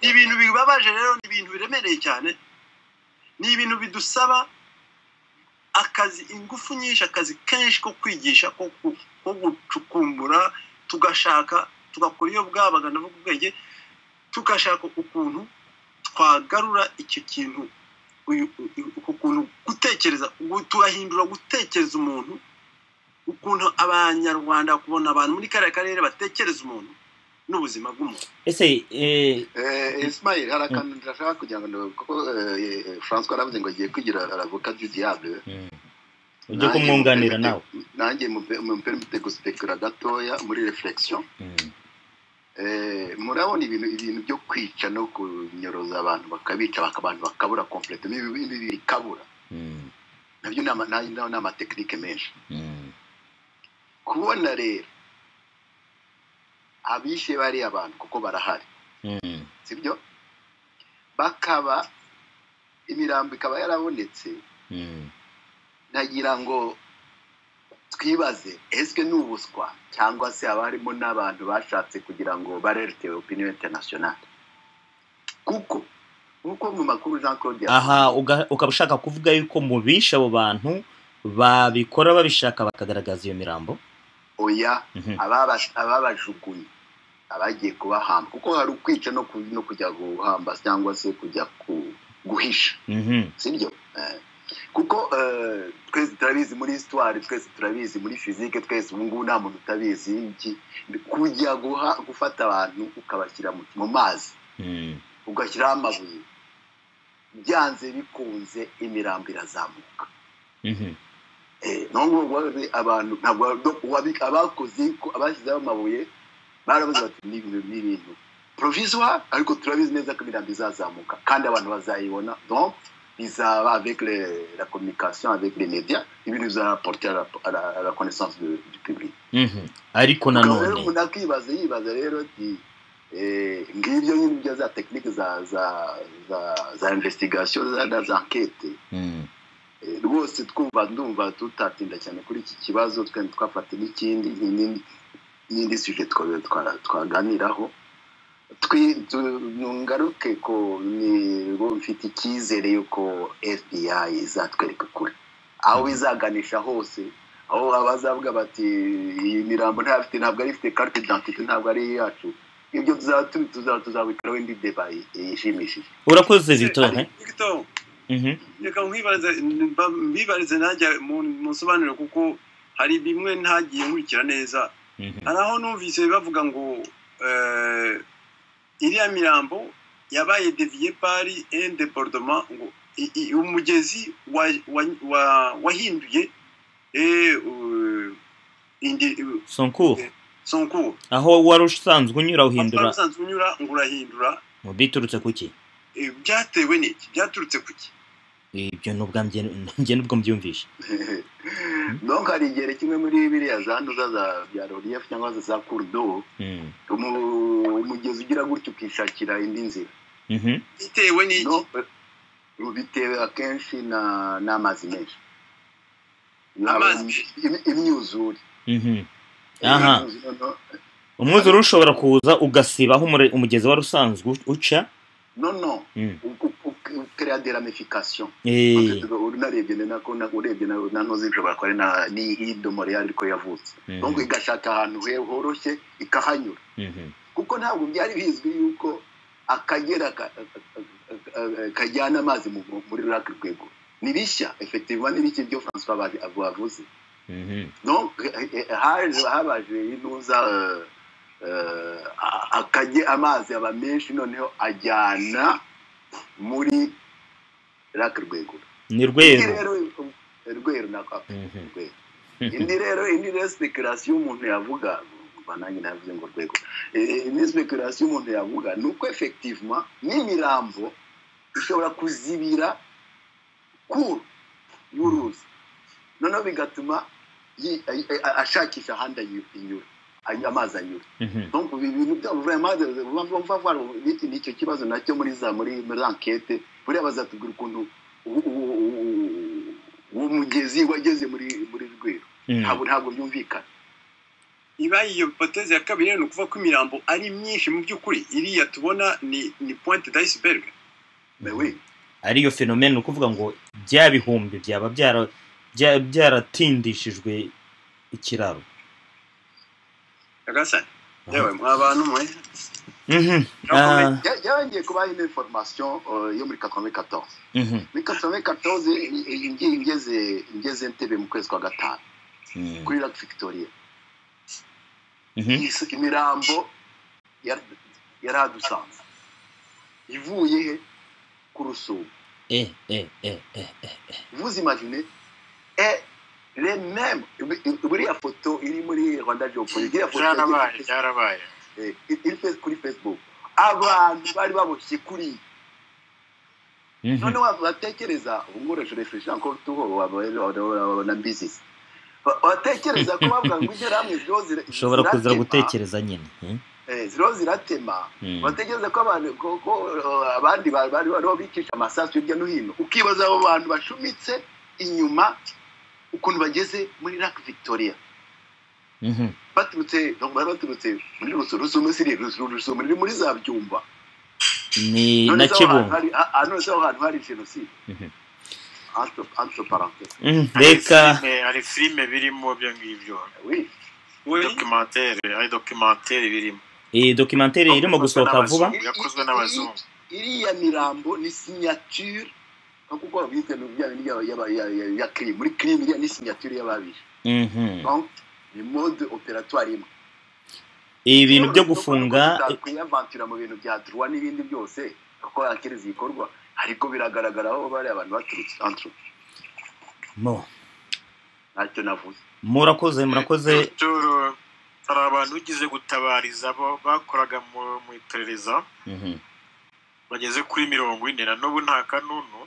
ibintu bibabaje rero ni ibintu biremereye cyane ni ibintu bidusaba akazi ingufu nyinshi akazi kenshi ko kwigisha ko gucukumbura tugashaka tugakora iyo bwabaga ndavuga ubwenge tugashaka ukuntu twagarura icyo kintu ukuntu gutekereza turahindura gutekereza umuntu ukuntu abanyarwanda kubona abantu muri kare karere batekereza umuntu n'ubuzima bw'umuntu ese Ismail harakantu ndashaka kugira ngo kuko François aravuze ngo agiye kwigira avocat du diable ujye kumwunganira nawe nanjye mu permite guspekura gatoya muri reflexion murabona ibintu byo kwica no kunyoroza abantu bakabica abantu bakabura complètement ibintu bikabura nabyo nama technique menshi kubona rero abishe bari abantu kuko barahari sibyo bakaba imirambo ikaba yarabonetse nagira ngo twibaze eske n'ubuswa cyangwa se abarimo n'abantu bashatse kugira ngo barerte opinion internationale kuko mu makuru Jean Claude ukabashaka kuvuga yuko mu bisha abo bantu babikora babishaka bakagaragaza iyo mirambo oya ababajugunye abagiye kubahamba kuko hari ukwica no kujya guhamba cyangwa se kujya guhisha sibyo kuko twese turabizi muri histoire twese turabizi muri physique twese ubu ngubu nta muntu utabizi iki kujya gufata abantu ukabashyira mu mazi ugashyiraho amabuye byanze bikunze imirambo irazamuka nubwo abantu ntabwo abakoze abashyizeho amabuye baravuze bati ni ibintu provisoire ariko turabizi neza ko imirambo izazamuka kandi abantu bazayibona donc bizaba avec la communication avec les médias ibintu bizarapporter à la connaissance du public ariko nanone umuntu yibaza rero ati ngibyo nyine za technique za investigation za enquête rwose ndumva tutatinda cyane kuri iki kibazo twafata n'indi sujet twaganiraho ngaruke ko mfite icyizere yuko FBI izatwereka kure aho bizaganisha hose aho abazavuga bati iyi mirambo ntabwo ari ifite carte d'identité ntabwo ari yacu ibyo tuzabikora windi deba ishimishije urakoze Victor reka mbibarize nanjye mu nsobanuro kuko hari bimwe ntagiye nkurikira neza hari aho numvise bavuga ngo iriya mirambo yabaye deviye pari un débordement ngo umugezi wahinduye son cours aho wari usanzwe unyura uhindura ngo urahindura biturutse kuki byatewe n'iki byaturutse kuki ibyo njye nubwo mbyumvishe donc hari igihe kimwe muri biriya zanduza bya relief cyangwa za cours d'eau umugezi ugira gutyo ukishakira indi nzira bitewe n'iki bitewe akenshi n'amazi menshi imyuzure umwuzure ushobora kuza ugasiba aho umugezi wari usanzwe uca no créer des ramifications unarebye urebye nanoze bishobora kuba ni Ile de Montréal ariko yavutse donc igashaka ahantu horoshye ikahanyura kuko ntabwo byari bizwi yuko akagera kajyana amazi muri lac Rwego ni bishya effectivement ni biki byo François avuze donc habaje inuza akajye amazi aba menshi noneho ajyana muri lac Rwego ni Rwero nako indi rero speculation umuntu yavuga bananye navuze ngo Rwego ni speculation umuntu yavuga nuko effectivement n'imirambo ishobora kuzibira y'uruzi noneho bigatuma ashakisha ahandi inyura amazi anyura donc ibintu byabo vraiment bumva voir biti nicyo kibazo nacyo muri enquête buriya bazatubwira ukuntu uwo mugezi wageze muri Rweru ntabwo byumvikana. Iba iyo hypothèse ya kabiri no kuva ko imirambo ari myinshi mu by'ukuri iriya tubona ni point d'iceberg. Mais oui, ariyo phénomène ukuvuga ngo byabihumbi byaba byaratindishijwe ikiraro. Agasane yewe abantu mwe yarangiye kubaha une information yo muri 94 muri 94 ingeze Entebbe mu kwezi kwa gatanu kuri Lac Victoria imirambo yaradusanze ivuye he ku Rusumo. Vous imaginez les mêmes buriya foto iri muri Rwanda Geopolitique yarabaye il fait kuri Facebook abantu bari baboshye kuri none watekereza ubungoresho refresh encore tuho na business watekereza ko bavuga ngo igera hamwe zirozira ushobora kuzira gutekereza nyine ziratema watekereza ko abandi bari bikisha amasasu hirya no hino ukibaza abo bantu bashumitse inyuma ukuntu bageze muri Lac Victoria baturutse muri Rusumo muri za Byumba ni na Kibungo ano se ahantu hari genocide entre parenthèses reka ari filme birimo byo ngibyo oui documentaire birimo documentaire irimo gusohoka vuba yakozwe n'abazungu. Iriya mirambo ni signature kuko bite no ya crime muri crime iriya ni signature y'ababisha donc ni mode opératoire imwe ibintu byo gufunga kwiyavantura mu bintu bya droit n'ibindi byose kuko yakiriza ikorwa ariko biragaragara aho bari abantu baturutse entre mo ntacyo navuze. murakoze hari abantu ugize gutabariza abo bakoraga mu iperereza bageze kuri 40 na n'ubu nta kanunu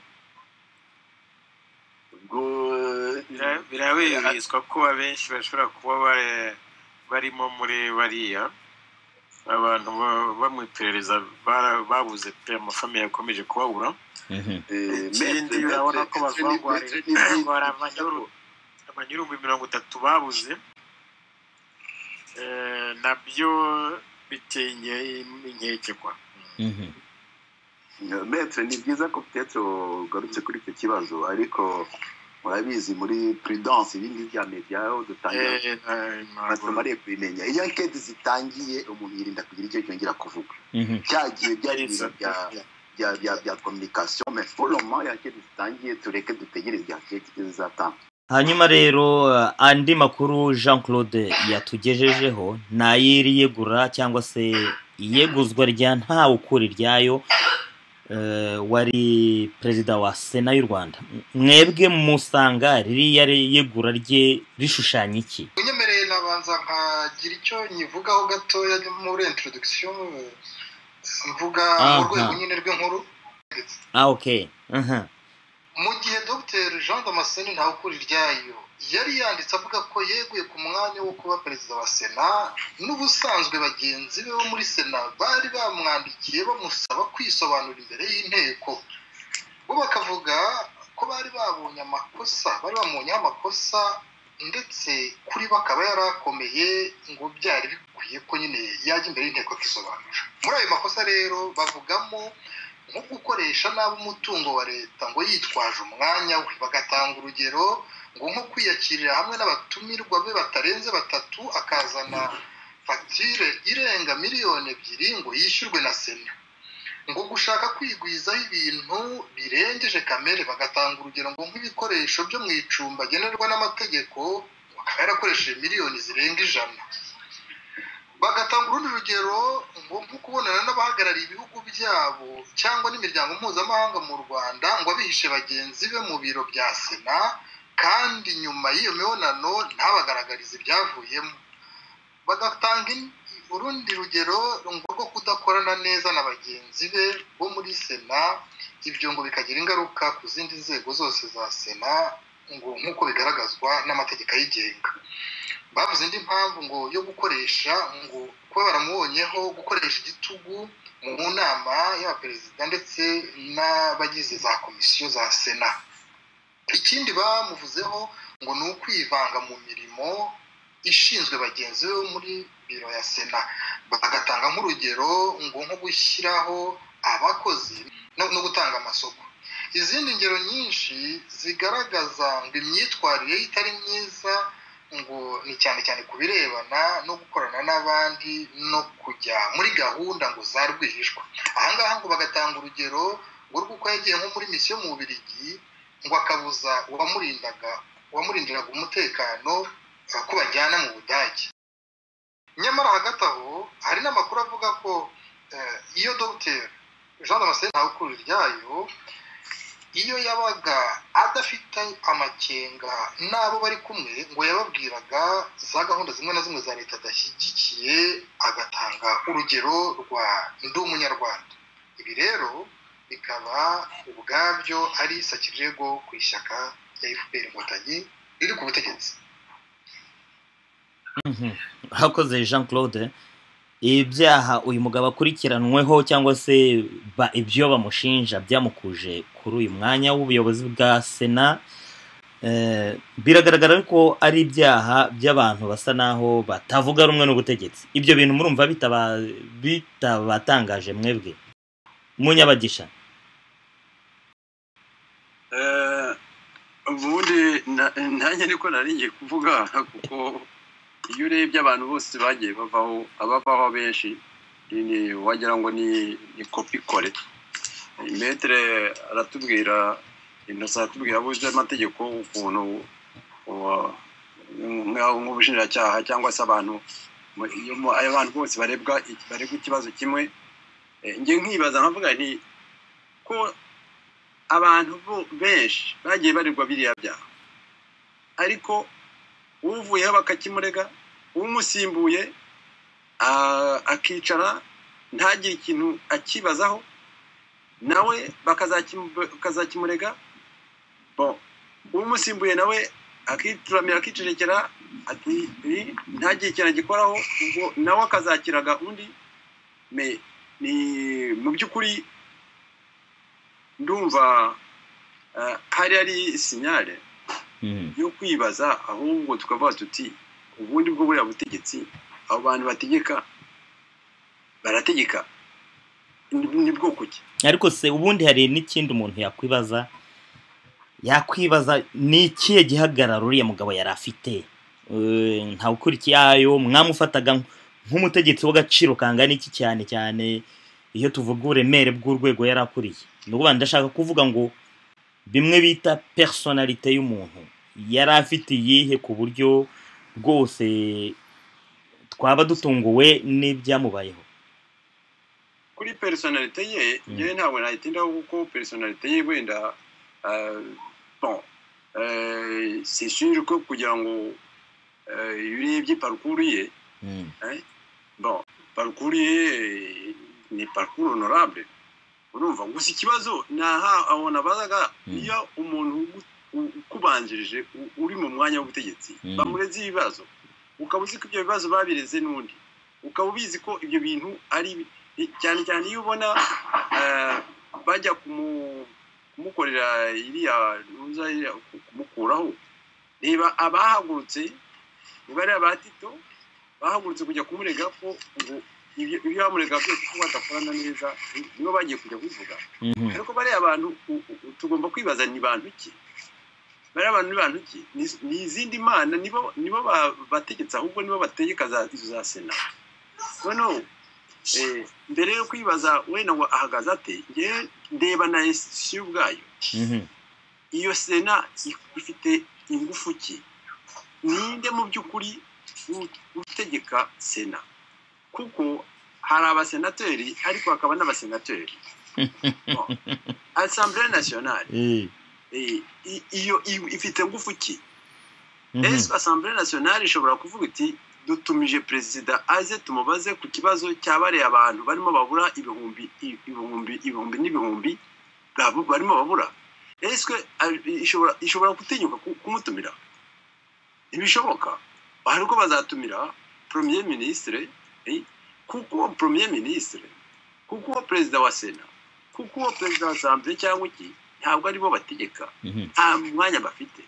biraberizwa ko abenshi bashobora kuba barimo muri bariya abantu bamwiperereza babuze pe amafamiye yakomeje kubabura. Ikindi urabona ko bavangwara amanyuru 30 babuze nabyo biteye inkeke kwa. Maître ni byiza ko peut-être ugarutse kuri icyo kibazo ariko murabizi muri prudence ibindi bya media aho dutangira batumariye kubimenya iyo enquête zitangiye umuntu yirinda kugira icyo cyongera kuvuga cyagiye byari bya communication mais pour le moment enquête zitangiye tureke dutegereze enquête zizatanga. hanyuma rero andi makuru Jean Claude yatugejejeho nayiri yegura cyangwa se iyeguzwa rya ntawe ukuri ryayo wari perezida wa Sena y'u Rwanda. Mwebwe musanga ririya yegura rye rishushanya iki? Unyemereye nabanza nkagira icyo nyivugaho gatoya muri introduction mvuga mu rwego nyine rw'inkuru. Okay. Mu gihe Dr Jean Damascene ntawe ukuri ryayo yari yanditse avuga ko yeguye ku mwanya wo kuba perezida wa Sena n'ubusanzwe bagenzi be bo muri Sena bari bamwandikiye bamusaba kwisobanura imbere y'inteko bo bakavuga ko bari babonye amakosa ndetse kuri bakaba yarakomeye ngo byari bikwiye ko nyine yajya imbere y'inteko akisobanura. Muri ayo makosa rero bavugamo nko gukoresha nabi umutungo wa leta ngo yitwaje umwanya we, bagatanga urugero ngo nko kwiyakirira hamwe n'abatumirwa be batarenze 3 akazana facture irenga miliyoni 2 ngo yishyurwe na Sena, ngo gushaka kwigwizaho ibintu birengeje kamere, bagatanga urugero ngo nk'ibikoresho byo mu icumba generwa n'amategeko akaba yarakoresheje miliyoni zirenga 100. Bagatanga urundi rugero ngo kubonana n'abahagarariye ibihugu byabo cyangwa n'imiryango mpuzamahanga mu Rwanda ngo abihishe bagenzi be mu biro bya Sena kandi nyuma y'iyo mibonano ntabagaragariza ibyavuyemo. Bagatanga urundi rugero ngo rwo kudakorana neza na bagenzi be bo muri Sena, ibyo ngo bikagira ingaruka ku zindi nzego zose za Sena ngo nk'uko bigaragazwa n'amategeko ayigenga. Bavuze indi mpamvu ngo yo gukoresha ngo kuba baramubonyeho gukoresha igitugu mu nama y'abaperezida ndetse n'abagize za komisiyo za sena. Ikindi bamuvuzeho ngo ni ukwivanga mu mirimo ishinzwe bagenzi be muri biro ya sena, bagatanga nk'urugero ngo nko gushyiraho abakozi no gutanga amasoko. Izindi ngero nyinshi zigaragaza ngo imyitwarire itari myiza ngo ni cyane cyane ku birebana no gukorana n'abandi no kujya muri gahunda ngo za rwihishwa. Ahangaha ngo bagatanga urugero ngo rw'uko yagiye nko muri misiyo mu Bubiligi ngo akabuza uwamurindiraga umutekano ko bajyana mu Budage. Nyamara hagati aho hari n'amakuru avuga ko iyo Dr Jean Damascene Ntawukuriryayo iyo yabaga adafite amakenga n'abo bari kumwe ngo yababwiraga za gahunda zimwe na zimwe za leta adashyigikiye, agatanga urugero rwa ndi umunyarwanda. Ibi rero bikaba ubwabyo ari sakirego ku ishyaka rya FPR Inkotanyi riri ku butegetsi. Hakoze Jean Claude, ibyaha uyu mugabo akurikiranweho cyangwa se ibyo bamushinja byamukuje kuri uyu mwanya w'ubuyobozi bwa Sena, biragaragara ko ari ibyaha by'abantu basa naho batavuga rumwe n'ubutegetsi. Ibyo bintu murumva bitabatangaje mwebwe Munyabagisha? ubundi nanjye niko nari ngiye kuvuga, kuko iyo urebye abantu bose bagiye abavaho benshi wagira ngo ni kopi kore. Metere aratubwira aratubwira buje amategeko ukuntu nk'ubushinjacyaha cyangwa se abantu bose barebwa ikibazo kimwe. Njye nkibaza nkavuga nti ko abantu benshi bagiye barirwa biriya byaha, ariko uvuyeho bakakimurega, umusimbuye akicara ntagire ikintu akibazaho, nawe bakazakimurega, umusimbuye nawe akituramira akicerekera ati ntagire ikintu agikoraho, ubwo nawe akazakiraga undi. Ni mu by'ukuri ndumva hari sinyale yo kwibaza, ahubwo tukavuga tuti ubundi bwo buriya butegetsi abo bantu barategeka ni bwo kuki. Ariko se ubundi hari n'ikindi umuntu yakwibaza ni ikihe gihagararo uriya mugabo yari afite? Ntawukurikiyayo mwamufataga nk'umutegetsi w'agaciro kangana iki cyane cyane iyo tuvuga uburemere bw'urwego yari akuriye? N'ubu ndashaka kuvuga ngo bimwe bita personalite y'umuntu yari afite iyihe ku buryo bwose twaba dutunguwe n'ibyamubayeho? Kuri personalite ye njyewe ntabwo nayitindaho, kuko personalite ye wenda c'est sûr ko kugira ngo urebye parcours ye parcours ye ni parcours honorable. Urumva gusa ikibazo aho nabazaga iyo umuntu ukubanjirije uri mu mwanya w'ubutegetsi bamureze ibibazo, ukaba uzi ko ibyo bibazo babireze n'undi, ukaba ubizi ko ibyo bintu ari cyane cyane iyo ubona bajya kumukorera iriya kumukuraho. Reba abahagurutse, niba ari abatito bahagurutse kujya kumurega ko ngo ibyo bamurega byose ko badakorana neza, nibo bagiye kujya kuvuga. Ariko bariya abantu tugomba kwibaza ni bantu ki? Bariya abantu ni bantu ki? Ni izindi mana nibo bategetse, ahubwo nibo bategeka izo za Sena. Noneho mbere yo kwibaza wenda ngo ahagaze ate, ngewe ndeba na esi ubwayo. Iyo Sena ifite ingufu ki? Ninde mu by'ukuri utegeka Sena? Kuko hari abasenateri ariko hakaba n'abasenateri. Assemblée nationale iyo ifite ngufu ki? Ese Assemblée nationale ishobora kuvuga iti dutumije perezida aze tumubaze ku kibazo cyabareye abantu barimo babura ibihumbi n'ibihumbi barimo babura? est-ce que ishobora gutinyuka kumutumira? Ibishoboka ariko bazatumira premier ministre kuko premier ministre kuko perezida wa Sena kuko perezida wa Assemblée cyangwa iki ntabwo aribo bategeka nta mwanya bafite.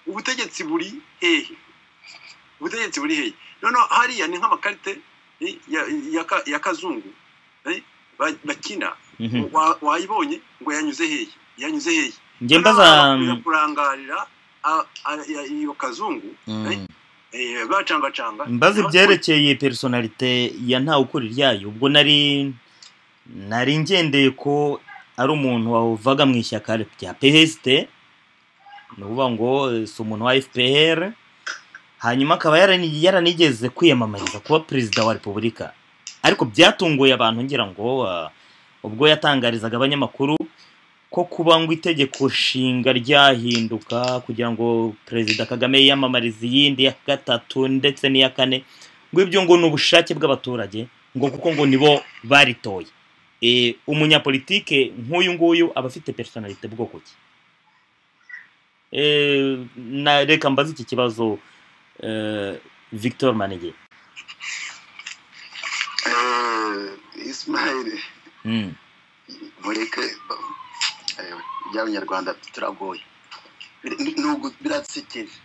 Ubutegetsi buri hehe none hariya ni nk'amakarite ya kazungu bakina wayibonye ngo yanyuze hehe nge mbaza kurangarira iyo kazungu bacangacanga mbaza ibyerekeye personalite ya ntawe ukuri ryayo. Ubwo nari ngendeye ko ari umuntu wavaga mu ishyaka rya PST, ni ukuvuga ngo si umuntu wa FPR, hanyuma akaba yaranigeze kwiyamamariza kuba perezida wa repubulika. Ariko byatunguye abantu ngira ngo ubwo yatangarizaga abanyamakuru ko kuba ngo itegeko nshinga ryahinduka kugira ngo perezida Kagame yiyamamarize iyindi ya gatatu ndetse n'iya kane, ngo ibyo ngo ni ubushake bw'abaturage, ngo kuko ngo nibo baritoye. Umunyapolitike nk'uyu nguyu aba afite personalite bwoko ki? Reka mbaze iki kibazo Victor Manege. Ismail mureke y'abanyarwanda turagoye, nubwo biratsekeje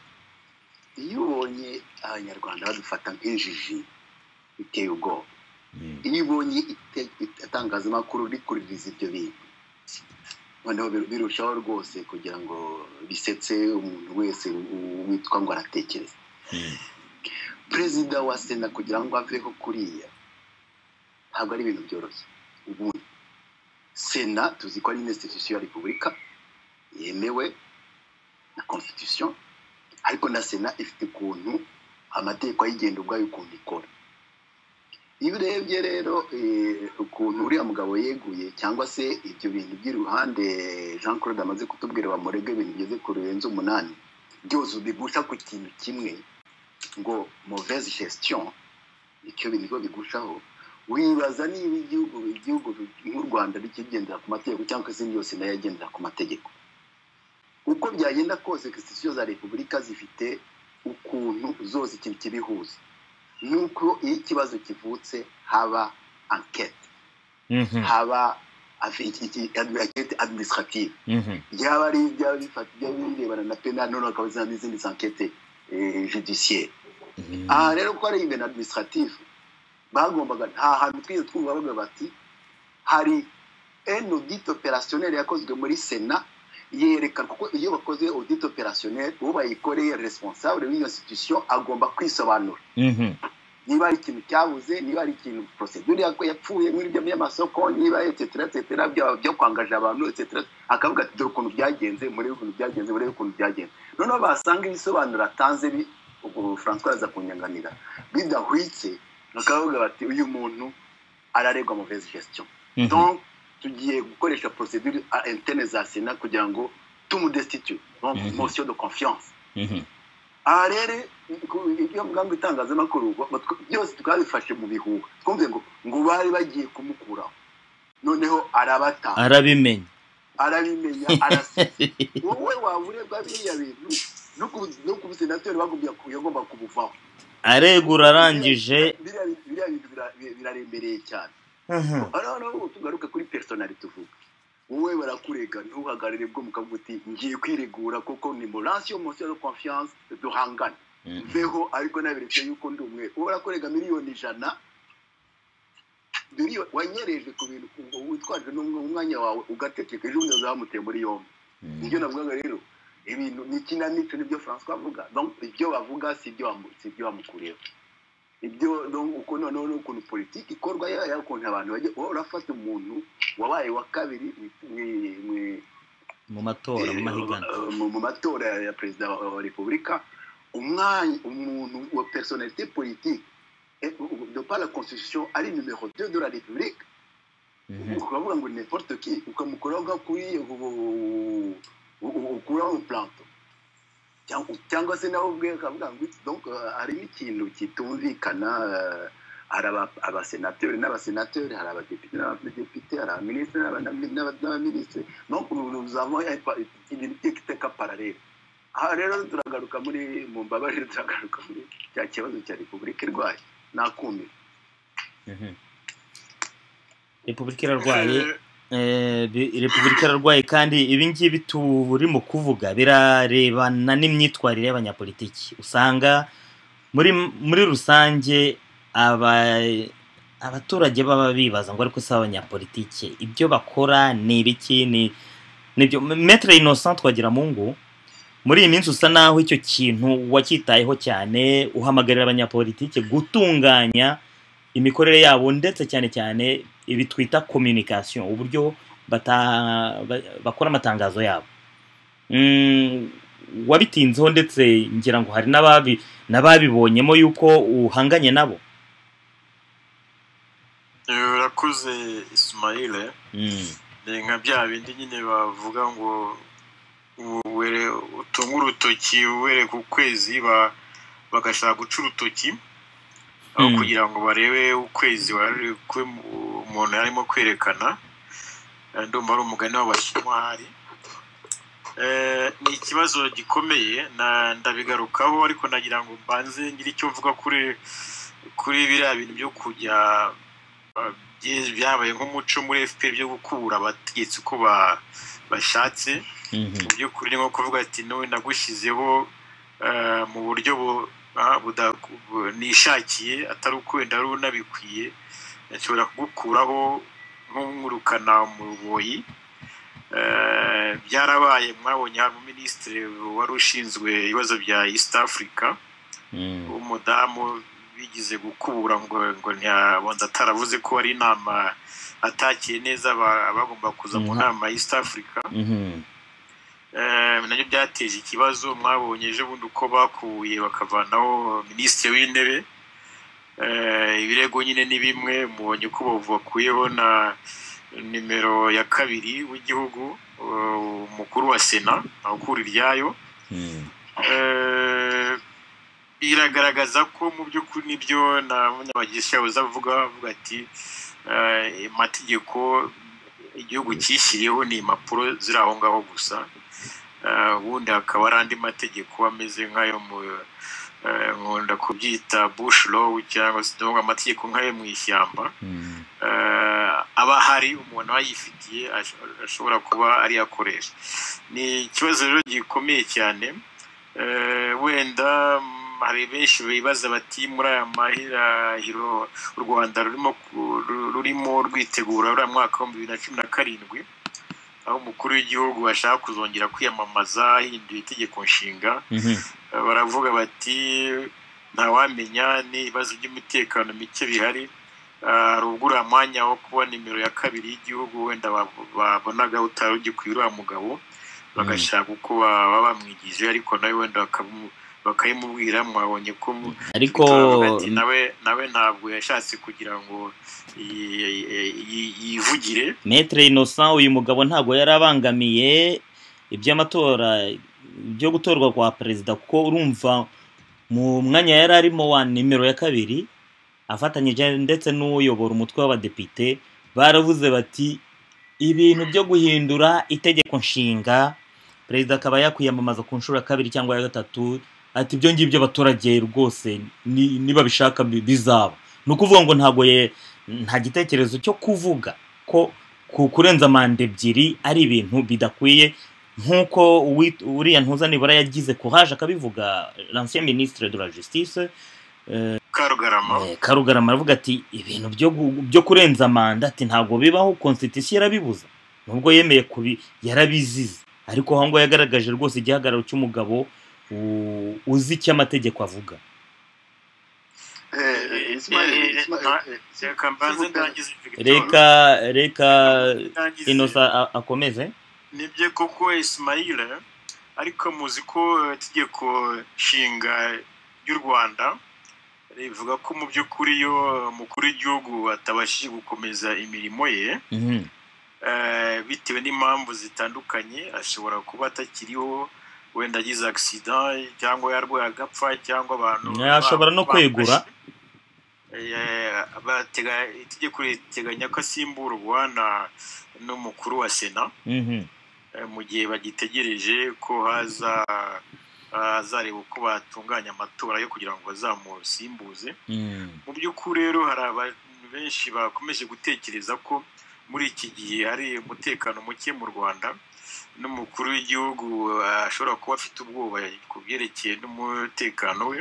iyo ubonye abanyarwanda badufata nk'injiji biteye ubwoba. Iyo ubonye itangazamakuru rikuririza ibyo bintu noneho birushaho rwose kugira ngo bisetse umuntu wese witwa ngo aratekereza. Perezida wa Sena kugira ngo aveho kuriya ntabwo ari ibintu byoroshye. Ubundi Sena tuzi ko ari institution ya repubulika yemewe na constitution, ariko na Sena ifite ukuntu amategeko ayigenda ubwayo ukuntu ikora. Iyo urebye rero ukuntu uriya mugabo yeguye cyangwa se ibyo bintu by'iruhande Jean Claude amaze kutubwira bamurega ibintu bigeze ku ruyenzo 8 byose bigusha ku kintu kimwe ngo mauvaise gestion, icyo bintu bigushaho. Wibaza niba igihugu nk'u Rwanda rikigendera ku mategeko cyangwa se yose nayo yagendera ku mategeko. Uko byagenda kose institution za repubulika zifite ukuntu zose ikintu kibihuza. Nuko iyo ikibazo kivutse haba enquête, haba enquête administrative, byaba ari birebana na penal, none akabaza n'izindi enquêtes judiciaires. Rero ko ari ibintu administrative bagombaga nta hantu twize twumva bavuga bati hari un audit opérationnel yakozwe muri Sena yerekana kuko iyo bakoze audit opérationnel uwo bayikoreye responsable w'iyo institution agomba kwisobanura niba ari ikintu cyabuze, niba ari ikintu procedure yapfuye muri ibyo by'amasoko, niba etc byo kwangaje abantu etc, akavuga ati dore ukuntu byagenze muri ukuntu byagenze noneho basanga ibisobanura atanze ubwo François aza kunyanganira bidahwitse, bakavuga bati uyu muntu araregwa mauvaise gestion. Donc tugiye gukoresha procedure interne za Sena kugira ngo tumudestitue, donc motion de confiance. Rero iyo muganga itangazamakuru byose tukabifashe mu bihuha, twumve ngo bari bagiye kumukuraho, noneho arabimenya arasize. Wowe waburebwa biriya bintu no ku senateri bagomba kubuvaho, aregura arangije biriya bintu birarembereye cyane. Noneho tugaruka kuri personality tuvuga, wowe barakurega ntuhagarire bwo mukavuga uti ngiye kwiregura kuko ni motion de confiance duhangana mveho, ariko naberetse yuko ndi umwe. Wowe barakurega miliyoni 100 wanyereje ku bintu witwaje n'umwanya wawe ugatekeka ejo bundi uzamuteye muri yombi. Nibyo navugaga rero, ibintu ni kinamico nibyo François avuga. Donc ibyo bavuga si byo bamukureho. Ibyo donc uko noneho ukuntu politique ikorwa y'ukuntu abantu bajye urafata umuntu wabaye wa kabiri mu matora mu matora ya perezida wa repubulika, umuntu wa personnalité politique de par la constitution ari numéro 2 de la république, ukavuga ngo n'importe qui ukamukuraho kuri ukuraho plante cyangwa se nawe ubwe akavuga ngo donc hari ikintu kitumvikana. Hari abasenateri n'abasenateri, hari abadepite n'abadepite, hari abaminisitiri n'abaminisitiri. Donc nous avons ibintu by'iteka paralele. Aha rero turagaruka muri mu mbabarire, turagaruka muri cya kibazo cya repubulika irwaye nakumira. Repubulika irarwaye kandi ibi ngibi turimo kuvuga birarebana n'imyitwarire y'abanyapolitiki. Usanga muri rusange abaturage baba bibaza ngo ariko se abanyapolitiki ibyo bakora ni ibiki? Nibyo Maître Innocent Twagiramungu muri iyi minsi usa naho icyo kintu wacyitayeho cyane, uhamagarira abanyapolitiki gutunganya imikorere yabo ndetse cyane cyane ibi twita communication, uburyo bakora amatangazo yabo. Wabitinzeho ndetse ngira ngo hari n'ababibonyemo yuko uhanganye nabo. Urakoze Ismail. Nka bya bindi nyine bavuga ngo utunga urutoki were ku kwezi bagashaka guca urutoki aho kugira ngo barebe ukwezi umuntu arimo kwerekana. Ndumva ari umugani w'Abashinwa hari. Ni ikibazo gikomeye ndabigarukaho, ariko nagira ngo mbanze ngira icyo mvuga kuri biriya bintu byo kujya byabaye nk'umuco muri FPR byo gukura abategetsi uko bashatse. Mu by'ukuri ni nko kuvuga ati nowe nagushyizeho mu buryo nishakiye, atari uko wenda ari unabikwiye, nshobora kugukuraho nk'umwirukana mu ruboyi. Byarabaye, mwabonye hari umuminisitiri wari ushinzwe ibibazo bya East Africa umudamu bigize gukubura ngo ntiyabonza ataravuze ko ari inama atakiye neza bagomba kuza mu nama ya East Africa. Nabyo byateje ikibazo. Mwabonye ejo bundi uko bakuye bakavanaho minisitiri w'intebe. Ibirego nyine ni bimwe, mubonye ko bakuyeho na nimero ya 2 w'igihugu, umukuru wa Sena akura iryayo. Iragaragaza ko mu by'ukuri nibyo n'abanyabagisha bazavuga ati amategeko igihugu cyishyiriyeho ni impapuro ziri aho ngaho gusa. Ubundi hakaba ari andi mategeko ameze nk'ayo nkunda kubyita bush law, cyangwa se amategeko nk'ayo mu ishyamba. Aba hari umuntu ayifitiye ashobora kuba ari akoresha. Ni ikibazo rero gikomeye cyane. Wenda hari benshi bibaza bati muri aya mahirahiro u Rwanda rurimo rwitegura uriya mwaka wa 2017, aho umukuru w'igihugu ashaka kuzongera kwiyamamaza hinduye itegeko nshinga. Baravuga bati ntawamenya n'ibibazo by'umutekano mike bihari. Hari uriya mwanya wo kuba nimero ya 2 y'igihugu wenda babonaga utari ugikwiye uriya mugabo, bagashaka uko baba bamwigije, ariko nawe wenda bakayimubwira. Mwabonye ko ariko nawe ntabwo yashatse kugira ngo yivugire. Maître Innocent uyu mugabo ntabwo yarabangamiye iby'amatora byo gutorwa kwa perezida, kuko urumva mu mwanya yari arimo wa nimero ya 2 afatanyije ndetse n'uyobora umutwe w'abadepite, baravuze bati ibintu byo guhindura itegeko nshinga perezida akaba yakwiyamamaza ku nshuro ya 2 cyangwa ya 3, ati ibyo ngibyo abaturage rwose niba bishaka bizaba. Ni ukuvuga ngo nta gitekerezo cyo kuvuga ko kurenza manda 2 ari ibintu bidakwiye, nk'uko uriya ntuza nibura yagize courage akabivuga, l'ancien ministre de la justice Karugarama aravuga ati ibintu byo kurenza manda ati ntabwo bibaho, constitution yarabibuza, nubwo yemeye yarabizize. Ariko aho ngo yagaragaje rwose igihagararo cy'umugabo uzi icyo amategeko avuga. Reka Innocent akomeze. Nibyo koko Ismail, ariko muzi ko itegeko nshinga y'u Rwanda rivuga ko mu by'ukuri iyo umukuru w'igihugu atabashije gukomeza imirimo ye bitewe n'impamvu zitandukanye, ashobora kuba atakiriho, wenda agize accident cyangwa yarwaye agapfa, cyangwa abantu ashobora no kwegura. Itegeko riteganya ko asimburwa n'umukuru wa Sena. mu gihe bagitegereje ko hazareba uko batunganya amatora yo kugira ngo bazamusimbuze. Mu by'ukuri rero hari abantu benshi bakomeje gutekereza ko muri iki gihe hari umutekano muke mu Rwanda, n'umukuru w'igihugu ashobora kuba afite ubwoba ku byerekeye n'umutekano we,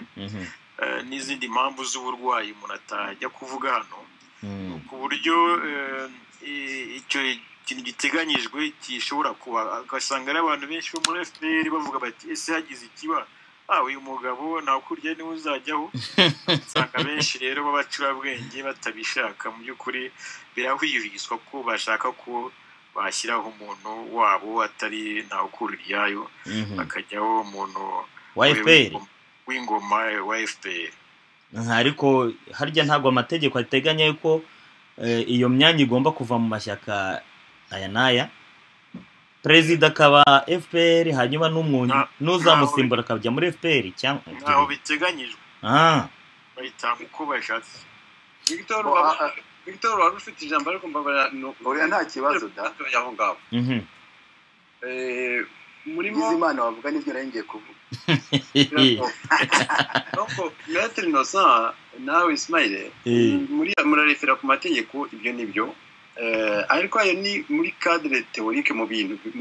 n'izindi mpamvu z'uburwayi umuntu atajya kuvuga hano, ku buryo icyo kintu giteganyijwe gishobora kuba, ugasanga ari abantu benshi bo muri FPR bavuga bati ese hagize ikiba uyu mugabo ntawe kurya niwe uzajyaho. Usanga benshi rero b'abacurabwenge batabishaka, mu by'ukuri birahwihwiswa ko bashaka ko bashyiraho umuntu wabo atari ntawe kuryayo, bakajyaho umuntu wa FPR w'ingoma wa FPR. Ariko harya ntabwo amategeko ateganya ko iyo myanya igomba kuva mu mashyaka aya n'aya, perezida akaba FPR hanyuma n'uzamusimbura akajya muri FPR cyangwa ntaho biteganyijwe, bahitamo uko bashatse. Victor wari ufite ijambo ariko mbabara oya nta kibazo da yaho ngaho murimo Bizimana wavuga n'ibyo ngiye kuvuga. Nuko Maître Innocent nawe Ismail murarefera ku mategeko, ibyo nibyo, ariko ayo ni muri cadre théorique mu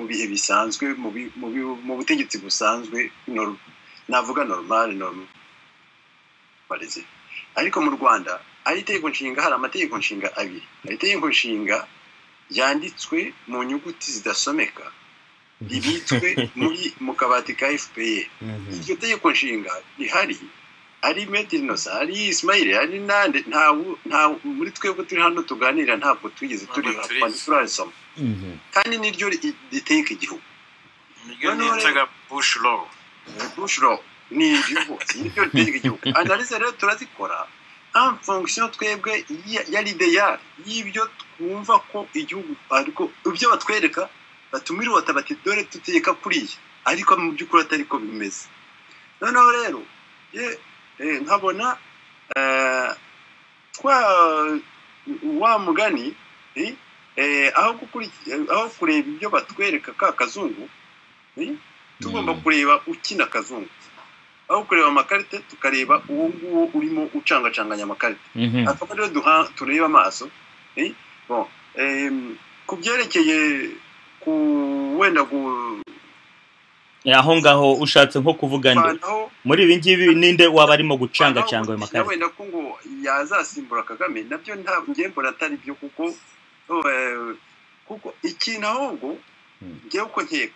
bihe bisanzwe mu butegetsi busanzwe navuga normal barize. Ariko mu Rwanda ari itegeko nshinga, hari amategeko nshinga abiri. Hari itegeko nshinga yanditswe mu nyuguti zidasomeka ribitswe mu kabati ka FPR. Iryo tegeko nshinga rihari ari Maître Innocent, ari Ismail, ari nande, nta muri twebwe turi hano tuganira ntabwo twigeze turi turasoma, kandi niryo riteka igihugu. Niryo nitaga Bush law ni niryo riteka igihugu. Analyse rero turazikora en fonction twebwe ya l'idéal y'ibyo twumva ko igihugu, ariko ibyo batwereka batumira batabati dore tutegeka kuriya, ariko mu by'ukuri atari ko bimeze. Noneho rero nkabona wa mugani aho kureba ibyo batwereka ka kazungu, tugomba kureba ukina kazungu. Aho kureba amakarite tukareba uwo nguwo urimo ucangacanganya amakarite, akaba rero tureba amaso. Ku byerekeye wenda aho ngaho ushatse nko kuvuga nde muri ibi ngibi ninde waba arimo gucangacanga ayo makarita, wenda ko ngo yazasimbura Kagame, nabyo nta mbona atari byo, kuko ikintu ahubwo ngewe uko nkeka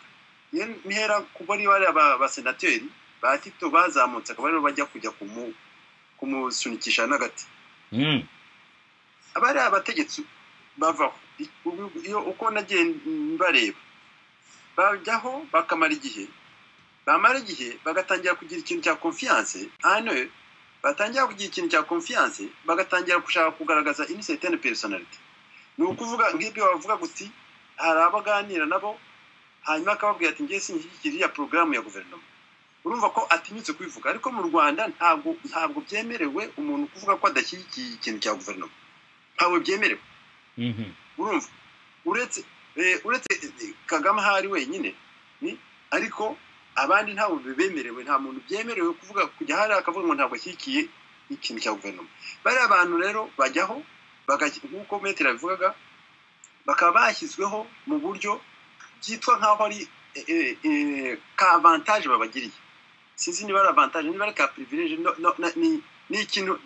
ntihera kuba ari bari abasenateri ba Tito bazamutse akaba rero bajya kujya kumusunikisha n'agati. Abari abategetsi bavaho iyo uko nagiye bareba bajyaho bakamara igihe, bamara igihe bagatangira kugira ikintu cya confiance, batangira kugira ikintu cya confiance, bagatangira gushaka kugaragaza une certaine personnalité. Ni ukuvuga nk'ibyo bavuga guti hari abaganira nabo hanyuma akababwira ati ngiye sinshyigikira programme ya guverinoma. Urumva ko atinyutse kwivuga, ariko mu Rwanda ntabwo byemerewe umuntu kuvuga ko adashyigikiye ikintu cya guverinoma, ntabwo byemerewe. Urumva uretse Kagame hari wenyine, ariko abandi ntabwo bemerewe, nta muntu byemerewe kuvuga kujya hari akavuga ngo ntabwo ashyigikiye ikintu cya guverinoma. Bari abantu rero bajyaho nk'uko Maître yabivugaga, bakaba bashyizweho mu buryo byitwa nk'aho ari ka avantage babagiriye. Sinzi niba ari avantage niba ari ka privilege, ni ikintu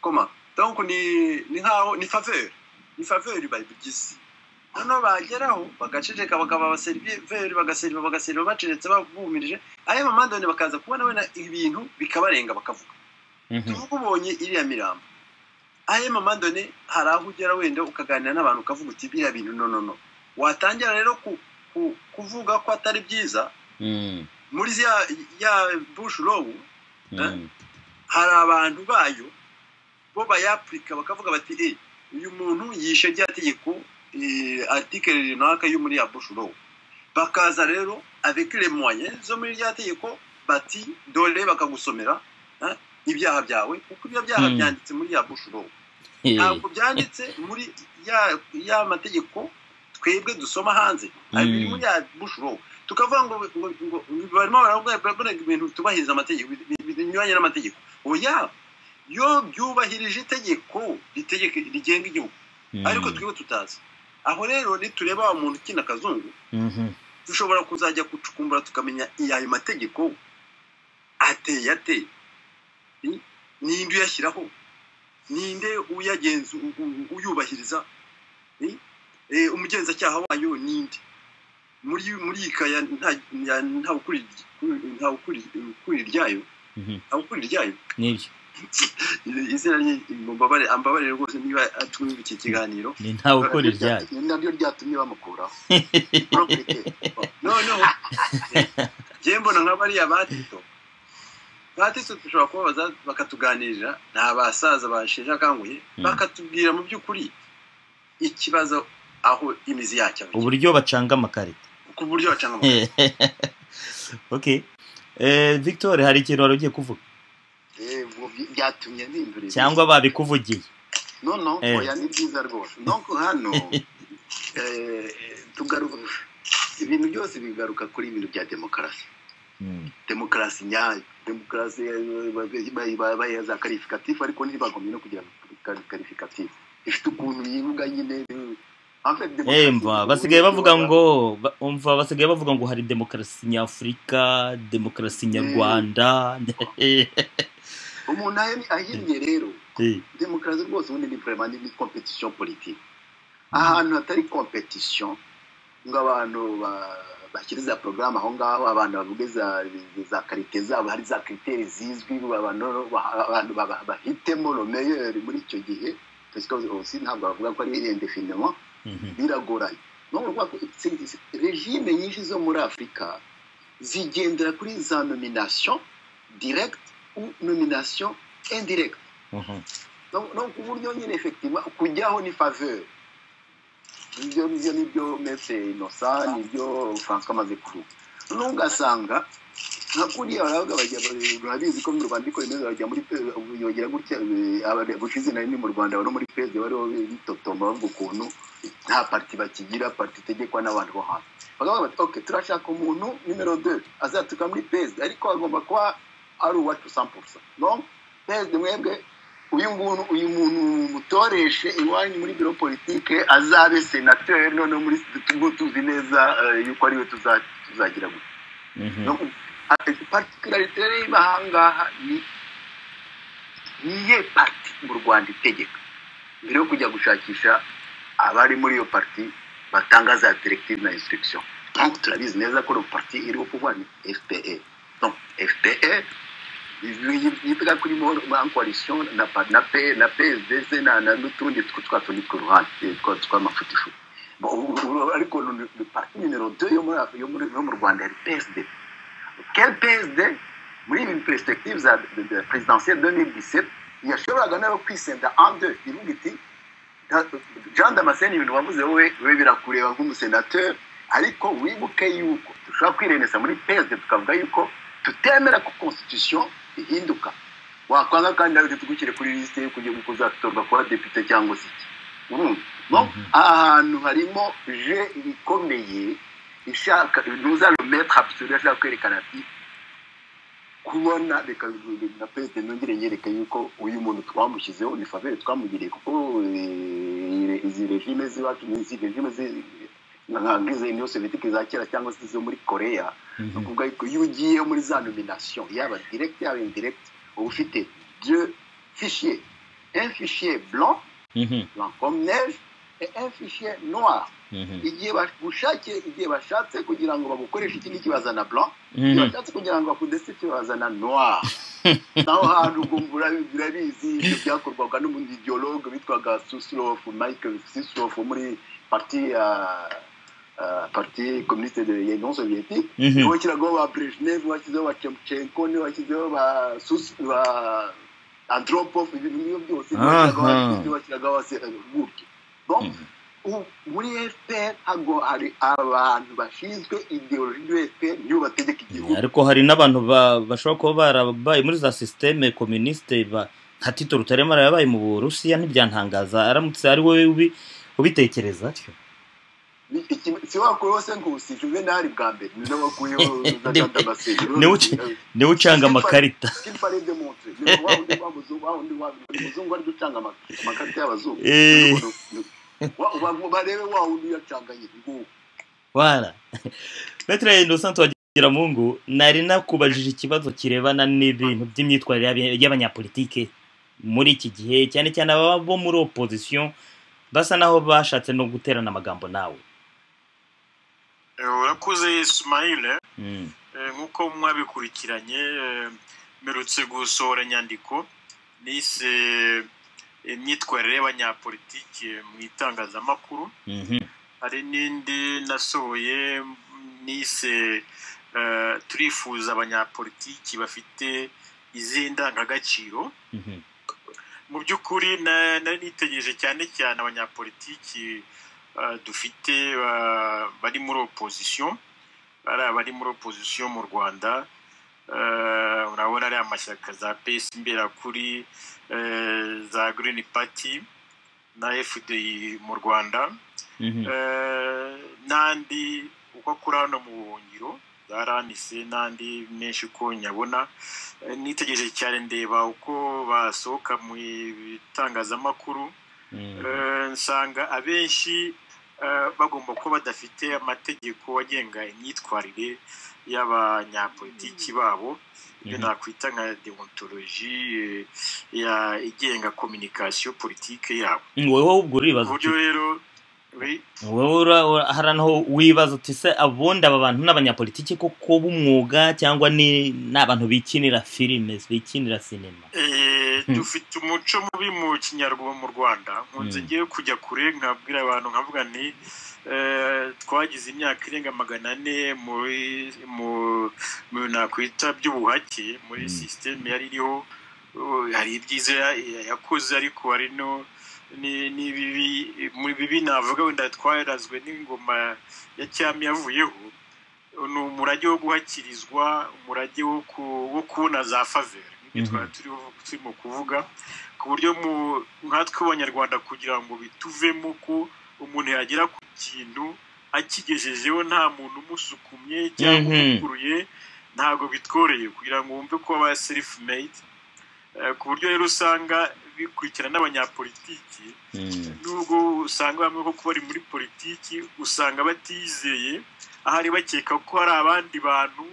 comment donc ni nk'aho ni faveur bayigize. Noneho bageraho bagaceceka, bakaba abaseriveri bagaseriva bacecetse babumirije, ayo mamandone bakaza kubona wenda ibintu bikabarenga bakavuga. Tuvuga ubonye iriya mirambo, ayo mamandone hari aho ugera wenda ukaganira n'abantu ukavuga uti biriya bintu no watangira rero kuvuga ko atari byiza. Muri ya Bush law hari abantu bayo bo bayapurika bakavuga bati uyu muntu yishe rya tegeko article runaka yo muri ya Bush law, bakaza rero avec les moyens zo muri rya tegeko bati dole bakagusomera ibyaha byawe, kuko ibyo byaha byanditse muri ya Bush law, ntabwo byanditse muri ya mategeko twebwe dusoma hanze biri muri ya bushro tukavuga ngo barimo baravuga ibintu tubahiriza amategeko binyuranye n'amategeko oya yo byubahirije itegeko rigenga igihugu ariko twebwe tutazi aho rero nitureba umuntu ukina kazungu dushobora kuzajya gucukumbura tukamenya ayo mategeko ateye ninde uyashyiraho ninde uyagenza uyubahiriza umugenzacyaha wayo ninde muri ikaya nta ukuri ryayo nibyo izina ambabare rwose niba atumva iki kiganiro ni nta ukuri ryayo nabyo ryatumye bamukuraho no je mbona nk'abariya batito dushobora kubabaza bakatuganirira nta basaza basheje akanguye bakatubwira mu by'ukuri ikibazo aho imizi yacyo uburyo bacanga amakarita ku buryo bacanga amakarita okay Victor hari ikintu wari ugiye kuvuga byatumye nindura cyangwa babikuvugiye no oya ni byiza rwose donc hano tugaruka ibintu byose bigaruka kuri ibintu bya demokarasi demokarasi nyayo demokarasi bayaza qualificatif ariko ntibagomye no kugira qualificatif ifite ukuntu yivuga nyine basigaye bavuga ngo hari demokarasi nyafurika demokarasi nyarwanda umuntu ahinnye rero demokarasi rwose ubundi ni vraiment ni competition politique ahantu hatari competition ngo abantu bashyiriza programme aho ngaho abantu bavuge za karite zabo hari za critères zizwi abantu bahitemo le meilleur muri icyo gihe parce que aussi ntabwo bavuga ko ari indéfiniment biragoranye no régime nyinshi zo muri Afrika zigendera kuri za nomination directe ou nomination indirecte donc uburyo nyine effectivement kujyaho ni faveur nibyo metse Innocent nibyo François amaze kuvuga n'ugasanga nka kuriya baravuga barabizi ko mu Rwanda iko imeze bajya muri yogera gutya gushize nari mu Rwanda bari muri peze bari bitotoma bavuga ukuntu nta parti bakigira parti tegekwa n'abantu bo hanze bagavuga bati okay turashaka umuntu numero 2 azatuka muri peze ariko agomba kuba ari uwacu 100% no peze mwebwe uyu muntu mutoreshe iwanyu muri biro politique azabe senateur none muri tuzi neza yuko ari we tuzagira gute particularité y'ibahanga niye parti mu Rwanda itegeka mbere yo kujya gushakisha abari muri iyo parti batangaza directive na instruction donc turabizi neza ko le parti iri au pouvoir ni FPE donc FPE yivuga kuri mu coalition na PSD na n'utundi twatundi ku ruhande tw'amafutifu ariko le parti numéro 2 yo mu Rwanda ari PSD quel PSD muri une perspective de présidentielle 2017 yashoboraga no kwisenda en deux ivuga iti Jean Damascene ibintu wavuze wowe birakureba nk'umusenateur ariko wibuke yuko dushobora kwirenesa muri PSD tukavuga yuko tutemera ko constitution ihinduka wakwanga kandi nawe tugukire kuri liste yo kujya kuzatorwa kwa député cyangwa se no ahantu harimo je ikomeye ishaka nous allons mettre absolument ashaka kwerekana ati kubona reka na PSD nongere nyereka yuko uyu muntu twamushyizeho ni faveur twamugiriye kuko izi regime ziwacu n'izi regime nkangize Union Soviétique za kera cyangwa se zo muri Korea kuvuga yuko iyo ugiye muri za nomination yaba direct yaba indirect ufite deux fichiers un fichier blanc comme neige et un fichier noir igihe bashatse kugira ngo bagukoreshe iki kibazana blanc bashatse kugira ngo bakudese kibazana noir naho hantu gumbura birabizi ibyo byakorwaga n'umundi ideologue bitwaga Suslov Michael Suslov muri parti communiste de l'Union soviétique wakirago ba Brezhnev wakizeho ba Chemchenko ne wakizeho ba Andropov ibintu byose wakiraga wase gutyo donc muri FPR hago hari abantu bashinzwe ideologie ya FPR niyo bategeka igihugu ariko hari n'abantu bashobora kuba barabaye muri za systeme communiste nka Tito Rutaremara yabaye mu Burusiya ntibyantangaza aramutse ari wowe ubitekereza atyo si wakuyeho se nkusi Juvenal bwa mbere ni nawe wakuyeho Jean Damascene ne ucanga amakarita qu'il fallait démontrer umuzungu ari gucanga amakarita y'abazungu barebe wa undi yacanganye ngo wala Maître Innocent Twagiramungu nari nakubajije ikibazo kirebana n'ibintu by'imyitwarire y'abanyapolitike muri iki gihe cyane cyane abo muri opposition basa naho bashatse no guterana amagambo nawe. Urakoze Ismail nkuko mwabikurikiranye merutse gusohora nyandiko nise imyitwarire y'abanyapolitike mu itangazamakuru. Hari n'indi nasohoye nise turifuza abanyapolitiki bafite izindangagaciro. Mu by'ukuri nari nitegereje cyane cyane abanyapolitiki dufite bari muri opposition mu Rwanda. Urabona ari amashyaka za PS Imberakuri, za Green Party na FDI mu Rwanda, n'andi uko akora hano mu buhungiro zaranise n'andi menshi ko nyabona. Nitegereje cyane ndeba uko basohoka mu bitangazamakuru, nsanga abenshi bagomba kuba badafite amategeko agenga imyitwarire y'abanyapolitiki babo, ibyo nakwita nka deontologie igenga communication politique yabo. Wowe ubwo uribaza uburyo rero wowe haranaho wibaza uti se abundi aba bantu n'abanyapolitiki koko b'umwuga cyangwa n'abantu bikinira filime bikinira sinema? Dufite umuco mubi mu Kinyarwanda mu Rwanda. Nkunze ngiye kujya kure nkabwira abantu nkavuga nti twagize imyaka irenga 400 mu nakwita by'ubuhake muri system yari iriho. Hari ibyiza yakoze ariko hari no ni bibi. Muri bibi navuga wenda twarazwe n'ingoma ya cyami yavuyeho, ni umurage wo guhakirizwa, umurage wo kubona za faveur turimo kuvuga, ku buryo nkatwe abanyarwanda kugira ngo bituvemo ko umuntu yagera ku kintu akigejejeho nta muntu umusukumye cyangwa umukuruye, ntabwo bitworeye kugira ngo wumve ko aba self made. Ku buryo rero usanga bikurikirana n'abanyapolitiki, nubwo usanga bamwe ko bari muri politiki usanga batizeye, ahari bakeka ko hari abandi bantu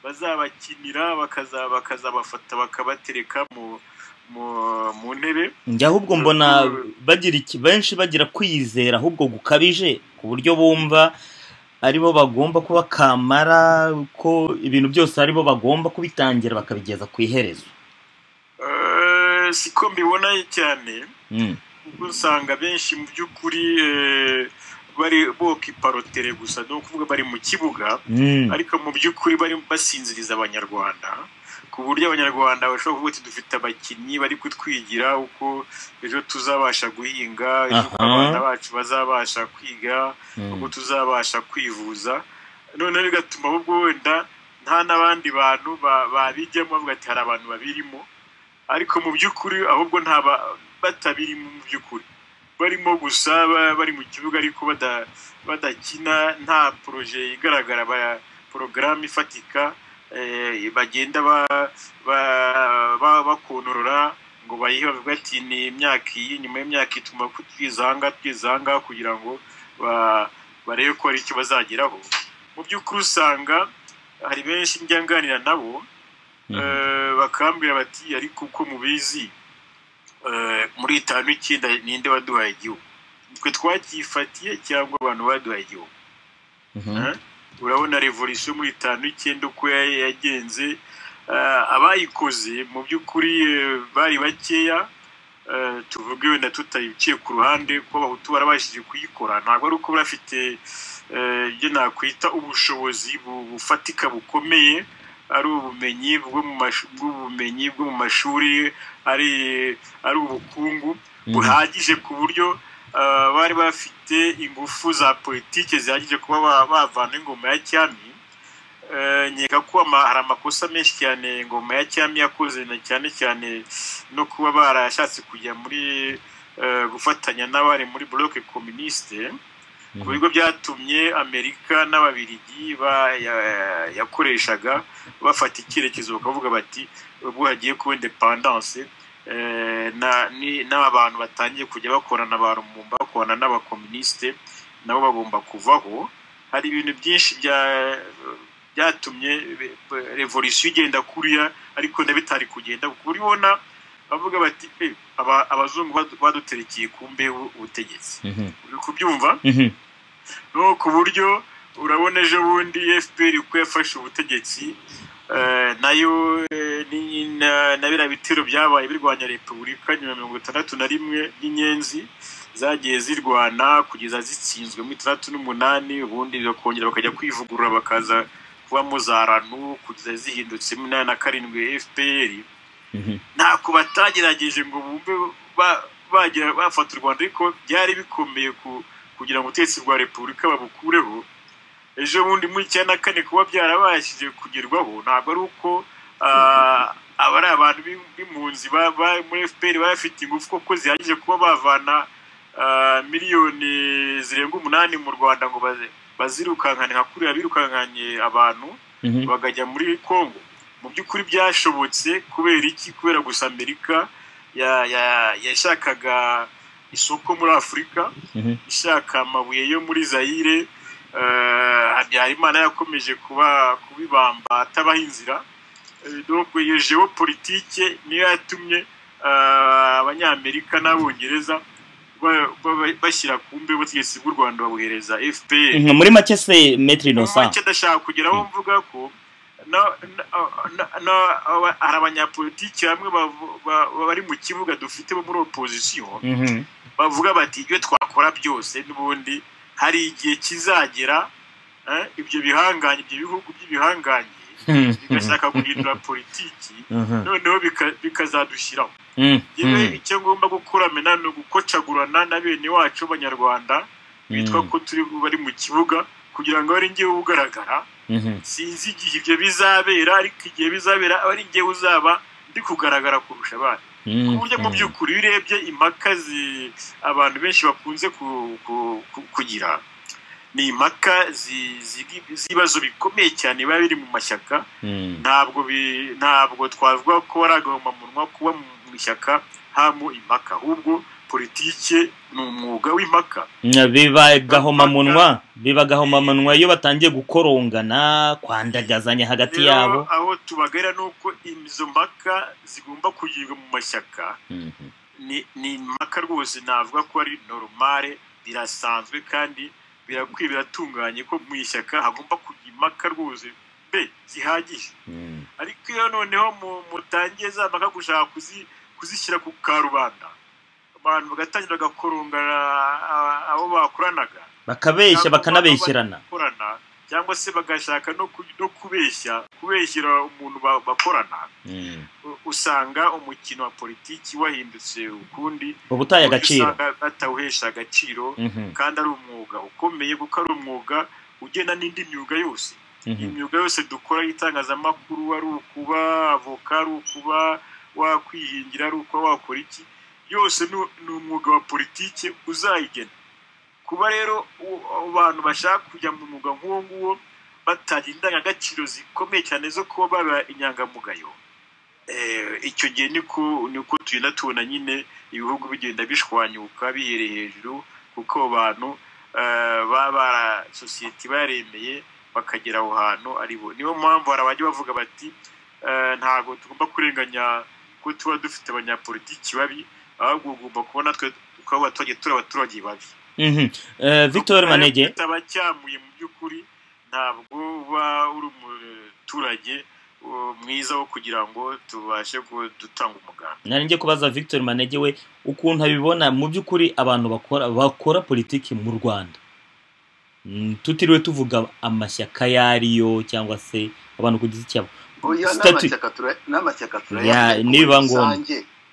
bazabakinira bakazabafata bakabatereka mu ntebe. Njye ahubwo mbona benshi bagira kwizera ahubwo gukabije ku buryo bumva aribo bagomba kuba kamara, ko ibintu byose aribo bagomba kubitangira bakabigeza ku iherezo. Siko mbibona cyane, usanga benshi mu by'ukuri bari bokiparotere gusa, no kuvuga bari mu kibuga, ariko mu by'ukuri bari basinziriza abanyarwanda, ku buryo abanyarwanda bashobora kuvuga ati dufite abakinnyi bari kutwigira uko ejo tuzabasha guhinga, ejo abana bacu bazabasha kwiga, uko tuzabasha kwivuza. None bigatuma ahubwo wenda nta n'abandi bantu babijyamo bavuga ati hari abantu babirimo, ariko mu by'ukuri ahubwo batabirimo mu by'ukuri, barimo gusa bari mu kibuga ariko badakina, nta projet igaragara, porogaramu ifatika bagenda bakonorora ngo bayihe bavuga ati ni imyaka iyi, nyuma y'imyaka ituma twizanga kugira ngo barebe ko hari icyo bazageraho. Mu by'ukuri usanga hari benshi njyanganira nabo bakambwira bati ariko uko mubizi muri 5-9 ninde waduhaye igihugu? Twe twakifatiye cyangwa abantu baduhaye igihugu? Urabona revolution muri 5-9 uko yagenze, abayikoze mu by'ukuri bari bakeya. Tuvuge wenda tutayiciye ku ruhande ko abahutu barabashije kuyikora, ntabwo ari uko bafite ibyo nakwita ubushobozi bufatika bukomeye, ari ubumenyi bwo mu mashuri, ari ubukungu buhagije ku buryo bari bafite ingufu za politike zihagije kuba bavana ingoma ya cyami. Nkeka ko hari amakosa menshi cyane ingoma ya cyami yakoze, cyane cyane no kuba barashatse kujya muri gufatanya n'abari muri bloc communiste, ku bigo byatumye Amerika n'Ababiligi yakoreshaga bafata icyerekezo bakavuga bati ubwo hagiye kuba independence n'abantu batangiye kujya bakorana bakorana n'abakomuniste nabo bagomba kuvaho. Hari ibintu byinshi byatumye revolution igenda kuriya ariko ndabitari kugenda kubibona bavuga bati abazungu baduterekeye kumbe ubutegetsi uri kubyumva no ku buryo urabona ejo bundi FPR uko yafashe ubutegetsi nayo nabira bitero byabaye birwanya Repubulika 61 y'inyenzi zagiye zirwana kugeza zitsinzwe mu 38 ubundi bakongera bakajya kwivugurura bakaza kuba muzaranu kugeza zihindutse mu 87 FPR ntako batagerageje ngo bumve bagira bafata u Rwanda ariko byari bikomeye kugira ngo ubutegetsi bwa Repubulika babukureho. Ejo bundi muri 94 kuba byarabashije kugerwaho ntabwo ari uko abari abantu b'impunzi muri FPR bafite ingufu koko zihagije kuba bavana miliyoni zirenga 8 mu Rwanda ngo bazirukankane hakuriya birukankanye abantu bagajya muri Kongo. Mu by'ukuri byashobotse kubera iki? Kubera gusa Amerika yashakaga isoko muri Afurika, ishaka amabuye yo muri Zaire. Habyarimana yakomeje kubibamba atabaha inzira. Donc iyo geopolitique niyo yatumye abanyamerika n'abongereza bashyira kumbe ubutegetsi bw'u Rwanda babuhereza FPR. Muri make se Maître Innocent make ndashaka kugeraho mvuga ko hari abanyapolitiki bamwe bari mu kibuga dufite muri opposition bavuga bati ibyo twakora byose n'ubundi hari igihe kizagera ibyo bihugu by'ibihanganye bigashaka guhindura politiki noneho bikazadushyiraho. Icyo ngomba gukora mena no gukocagurana na bene wacu b'Abanyarwanda bitwa ko bari mu kibuga kugira ngo ari ngiye ugaragara. Sinzi igihe ibyo bizabera ariko igihe bizabera ari ngiye uzaba ndi kugaragara kurusha abandi. Ku buryo mu by'ukuri urebye impaka abantu benshi bakunze kugira ni impaka z'ibibazo bikomeye cyane biba biri mu mashyaka. Ntabwo twavuga ko ari agahomamunwa kuba mu ishyaka hamu impaka, ahubwo politike ni umwuga w'impaka. biba gahomamunwa iyo batangiye gukorongana kwandagazanya hagati yabo. Aho tubagera nuko izo mpaka zigomba kugirwa mu mashyaka ni impaka rwose navuga ko ari normale, birasanzwe kandi biratunganye ko mu ishyaka hagomba kugira impaka rwose zihagije. Ariko iyo noneho mutangiye za mpaka gushaka kuzishyira ku karubanda abantu bagatangira bagakorongana abo bakoranaga bakabeshya bakanabeshyerana cyangwa se bagashaka no kubeshyira umuntu bakorana. Usanga umukino wa politiki wahindutse ukundi ubutaye agaciro, atawuhesha agaciro kandi ari umwuga ukomeye kuko ari umwuga ugena n'indi myuga yose. Imyuga yose dukora itangazamakuru, ari ukuba avoka, ari ukuba wakwihingira, ari ukuba wakora iki, yose ni umwuga wa politiki uzayigena. Kuba rero abantu bashaka kujya mu mwuga nk'uwo nguwo batagira indangagaciro zikomeye cyane zo kuba baba inyangamugayo, icyo gihe niko tugenda tubona nyine ibihugu bigenda bishwanyuka bihereye hejuru, kuko abantu baba sosiyete baremeye bakagera aho hantu aribo. Niyo mpamvu hari abajya bavuga bati ntabwo tugomba kurenganya ko tuba dufite abanyapolitiki babi, ahubwo ugomba kubona twe tukaba turi abaturage babi. Victor Manege tabacyamuye mu by'ukuri ntabwo uba uri umuturage mwiza wo kugira ngo tubashe gutanga umuganda. Nari ngiye kubaza Victor Manege we ukuntu abibona mu by'ukuri abantu bakora politiki mu Rwanda, tutiriwe tuvuga amashyaka yariyo cyangwa se abantu ku giti cyabo. n'amashyaka turayafite niba ngombwa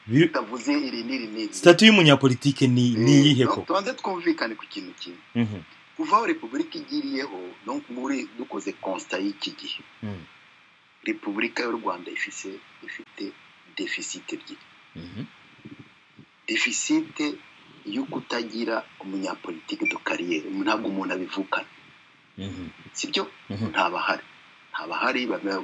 bitavuze iri n'iri. Statut y'umunyapolitike ni iyihe ko? Tubanze twumvikane ku kintu kimwe. Kuva aho Repubulika igiriyeho, donc muri dukoze constat y'iki gihe, Repubulika y'u Rwanda ifite deficit ebyiri. Deficit yo kutagira umunyapolitike de carrière ntabwo umuntu abivukana sibyo ntabahari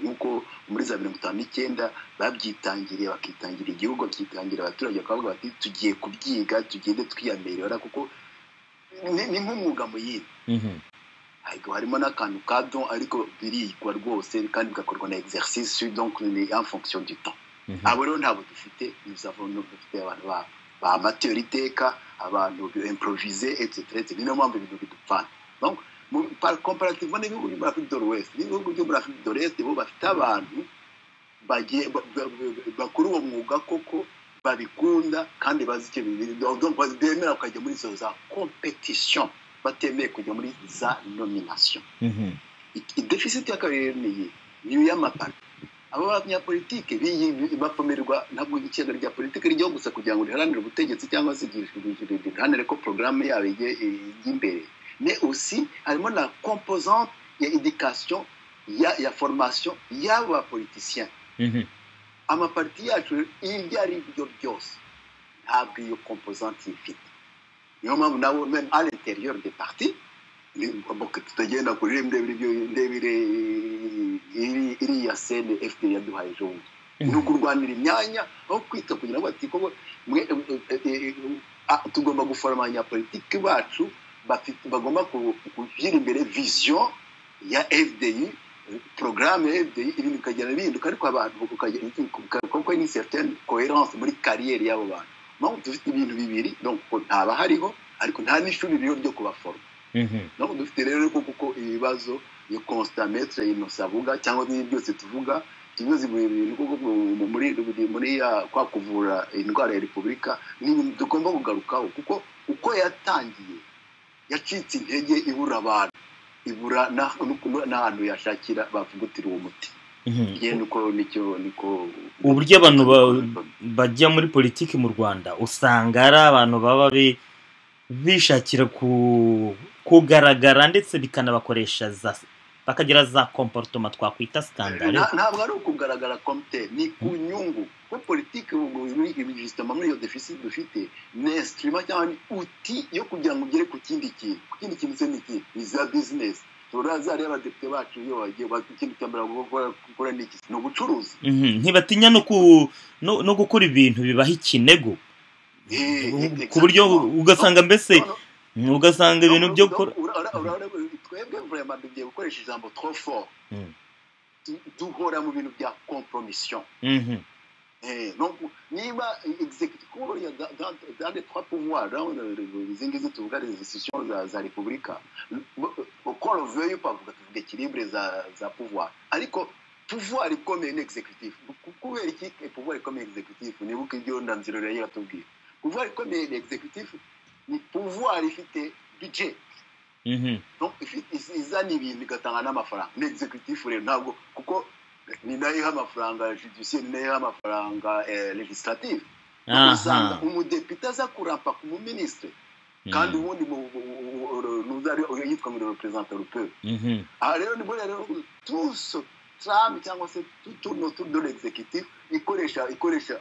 nk'uko muri za 59 babyitangiriye bakitangira igihugu bakitangira abaturage bakavuga bati tugiye kubyiga tugende twiyamerera kuko ni nk'umwuga mu yindi harimo n'akantu kadon ariko birigwa rwose kandi bigakorwa na exercice donc ni en fonction du temps abo rero ntabwo dufite dufite abantu ba amateur iteka abantu improviser etc ni no mpamvu ibintu bidupfana donc par comparativement n'ibihugu byo muri Afrique de l'Ouest n'ibihugu byo muri Afrique de l'Est bo bafite abantu bagiye bakuru uwo mwuga koko babikunda kandi bazi icyo bibiri donc bemera kujya muri izo za competition batemeye kujya muri za nomination deficit ya carrière ni y'amaparti abo banyapolitike bapomerwa ntabwo icyenda rya politike ryo gusa kugira ngo riharanire ubutegetsi cyangwa se riharanire ko programme yawe y'imbere mais aussi harimo la composante ya éducation ya formation y'aba politiciens amaparti yacu iyo ari byo byose ntabwo iyo composante ifite niyo mpamvu nabo même à l'intérieur des partis tutagenda kuri ndebire iri ya scène FPR yaduhaye ejo ni ukurwanira imyanya aho kwita kugira ngo ati koko tugomba guforma abanyapolitike bacu bagomba kugira imbere vision ya FDI programme FDI ibintu kagera bihinduka ariko abantu kuko ni certaine cohérence muri carrière yabo bantu no dufite ibintu bibiri donc ntaba hariho ariko nta n'ishuri ryo kubaforma no dufite rero kuko ibibazo yo constant maître inosavuga cyangwa byose tuvuga tubizi muri kwa kuvura indwara ya Republika ni tugomba kugarukaho kuko uko yatangiye yacitse intege ibura abantu ibura n'ahantu yashakira bavugutira uwo muti niko uburyo abantu bajya muri politiki mu Rwanda usanga ari abantu baba bishakira kugaragara ndetse bikanabakoresha bakagira za comportement twakwita scandale ntabwo ari ukugaragara komite ni ku nyungu ko politiki justement muri iyo deficit dufite ni instrument cyangwa ni outil yo kugira ngo ugere ku kindi kintu se niki ni za business turaza ari abadepite bacu iyo bagiye bakindi cyambara gukora niki no bucuruzi ntibatinya no gukora ibintu bibaha ikinego ku buryo ugasanga mbese ugasanga ibintu byo gukora twebwe vraiment bigiye gukoresha ijambo trop fort duhora mu bintu bya compromission donc niba executive cour ya dans les trois pouvoirs les ingizi tuvuga les institutions za Republika uko veut pas vuga tuvuga équilibre za pouvoir ariko pouvoir ikomeye n'executive kubera iki pouvoir ikomeye executive nibuka ibyo ndanziro rero yatubwiye pouvoir ikomeye n'executive ni pouvoir ifite budget donc izana ibintu igatanga n'amafaranga n'executive rero ntabwo kuko ni nayo amafaranga judiciaire ni nayo amafaranga legislative usanga umudepite aza kurampa ku ministre kandi ubundi nuzari yitwa ngo representer le peuple rero ni rero tous tram cyangwa se tout de l'exécutif ikoresha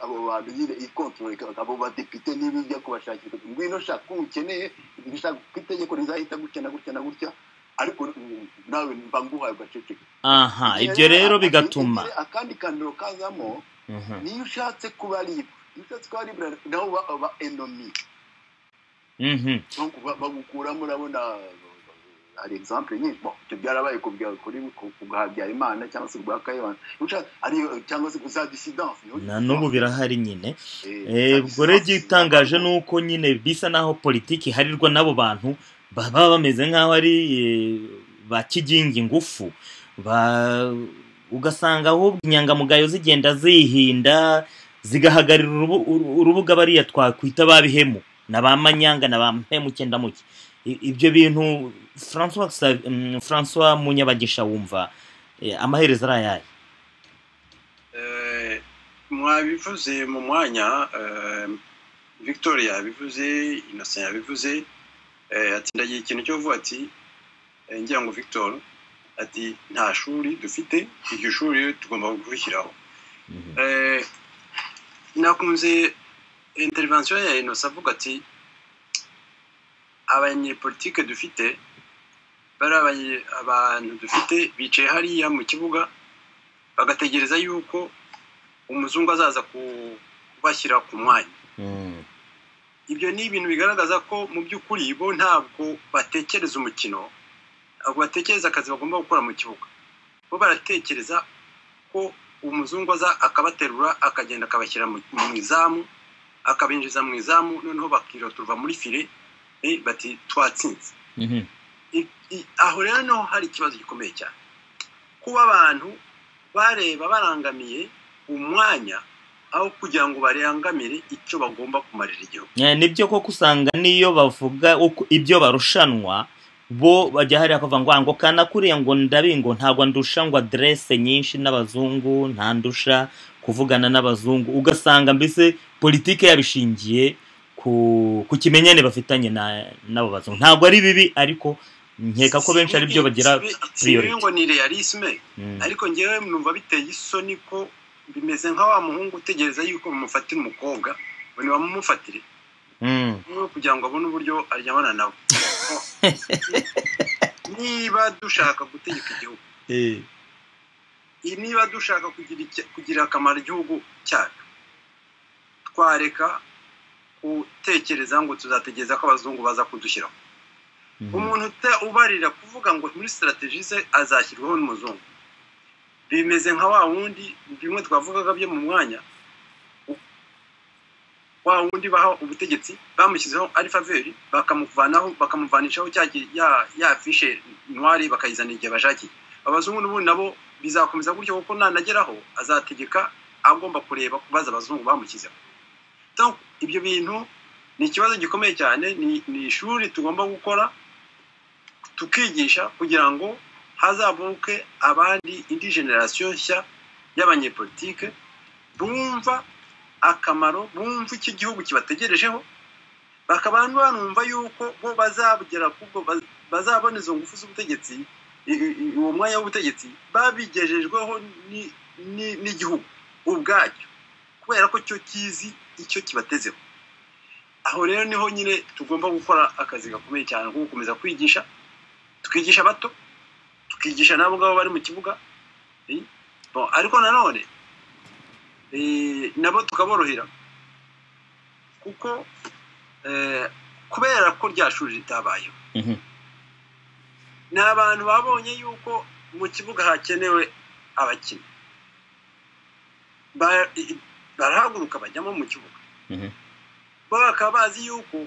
abo bantu nyine ikontrole abo badepite n'ibijya kubashakira ngwino shaka ukeneye bishaka kwitegeko rizahita gutya ariko nawe mbanguhaye ugaceceka ibyo rero bigatuma akandi kandiro kazamo niyo ushatse kuba libre naho ba ennemi donc bagukuramo urabona hari exemple nyinshi cyo byarabaye kuri Habyarimana cyangwa se rwa Kayibanda cyangwa se za dissidence na n'ubu birahari nyine ubwo rero igitangaje nuko nyine bisa naho politiki harirwa n'abo bantu baba bameze nk'aho ari ba kigingi ngufu ugasanga ahubwo inyangamugayo zigenda zihinda zigahagarira urubuga bariya twakwita babihemu n'abamanyanga n'abahemu cyenda muke ibyo bintu François Munyabagisha wumva amaherezo arayaye mwabivuze mu mwanya Victoria bivuze Innocent yabivuze ati ndagiye ikintu cyo vuga ati ngira ngo Victor ati nta shuri dufite iryo shuri tugomba gushyiraho nakunze intervention ya Innocent avuga ati abanyepolitike dufite bari abantu dufite bicaye hariya mu kibuga bagategereza yuko umuzungu azaza kubashyira ku mwanya. Ibyo ni ibintu bigaragaza ko mu by'ukuri bo ntabwo batekereza umukino, ahubwo batekereza akazi bagomba gukora mu kibuga. Bo baratekereza ko umuzungu aza akabaterura akagenda akabashyira mu izamu, akabinjiza mu izamu, noneho bakiroturwa muri file bati twatsinze. Aho rero niho hari ikibazo gikomeye cyane, kuba abantu bareba barangamiye umwanya aho kugira ngo barangamire icyo bagomba kumarira igihugu. Nibyo koko usanga niyo bavuga ibyo barushanwa bo bajya hariya akavuga ngo kana kuriya ngo ndabingo ntabwo ndusha ngo adresse nyinshi n'abazungu, nta ndusha kuvugana n'abazungu, ugasanga mbese politike yabishingiye ku kimenyane bafitanye n'abo bazungu. Ntabwo ari bibi, ariko nkeka ko benshi ari byo bagira priority. Ngo ni realisme, ariko ngewe numva biteye isoni ko bimeze nka wa muhungu utegereza yuko bamufatira umukobwa ngo bamumufatire kugira ngo abone uburyo aryamana nawe. Niba dushaka gutegeka igihugu, niba dushaka kugira akamaro igihugu cyacu, twareka gutekereza ngo tuzategereza ko abazungu baza kudushyiraho. Umuntu ubarira kuvuga ngo muri strategy ze azashyirwaho n'umuzungu, bimeze nka wa wundi bimwe twavugaga byo mu mwanya, wa wundi baha ubutegetsi bamushyizeho ari faveri bakamuvanishaho ya fishe noire bakayizana igihe bashakiye. Abazungu n'ubundi nabo bizakomeza gutyo, kuko nanageraho azategeka agomba kureba kubaza abazungu bamushyizeho. Donc ibyo bintu ni ikibazo gikomeye cyane, ni ishuri tugomba gukora tukigisha kugira ngo hazavuke abandi indi generation nshya y'abanyepolitike bumva akamaro, bumva iki gihugu kibategerejeho, bakabantu banumva yuko bo bazabugera kubwo bazabona izo ngufu z'ubutegetsi, uwo mwanya w'ubutegetsi babigejejweho n'igihugu ubwacyo, kubera ko cyo kizi icyo kibatezeho. Aho rero niho nyine tugomba gukora akazi gakomeye cyane ko gukomeza kwigisha, tukigisha bato, tukigisha nabo ngabo bari mu kibuga, ariko nanone nabo tukaborohera, kuko kubera ko rya shuri ritabayeho, ni abantu babonye yuko mu kibuga hakenewe abakinnyi, barahaguruka bajyamo mu kibuga. Bo bakaba bazi yuko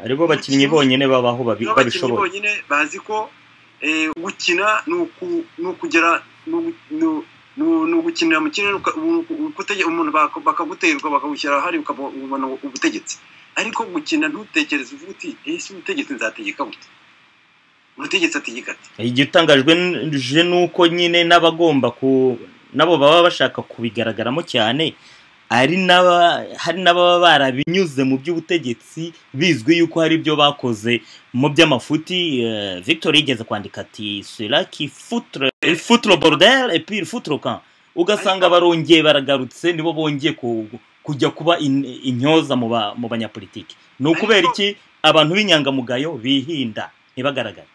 aribo bakinnyi bonyine babaho babishoboye, bazi ko gukina ni ukugera ni ugukinira mu kirere, umuntu bakaguterwa bakagushyira hari ukabona ubutegetsi. Ariko gukina ntutekereze uvuga uti ese ubutegetsi nzategeka gute, umutegetsi ategeka ati. Igitangajwe nuko nyine n'abagomba nabo baba bashaka kubigaragaramo cyane, hari n'ababa barabinyuze mu by'ubutegetsi bizwi yuko hari ibyo bakoze mu by'amafuti. Victor yigeze kwandika ati cela qui foutre le bordel et puis foutre le camp, ugasanga barongeye baragarutse, nibo bongeye kujya kuba intyoza mu banyapolitiki. Ni ukubera iki abantu b'inyangamugayo bihinda ntibagaragare?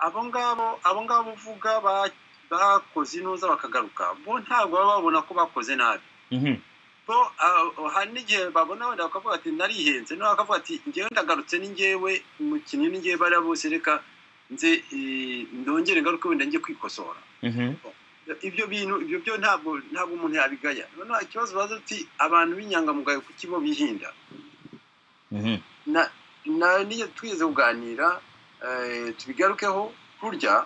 Abo ngabo uvuga bakoze inoza bakagaruka, bo ntabwo baba babona ko bakoze nabi. Bo hari n'igihe babona wenda bakavuga ati narihenze, no bakavuga ati ngewe ndagarutse, ni ngewe umukinnyi, ni ngewe bari bose, reka nze ndongere ngaruke wenda njye kwikosora. Ibyo bintu byo ntabwo umuntu yabigaya. Noneho ikibazo baza uti abantu b'inyangamugayo kuki bo bihinda. Niyo twigeze kuganira tubigarukeho, burya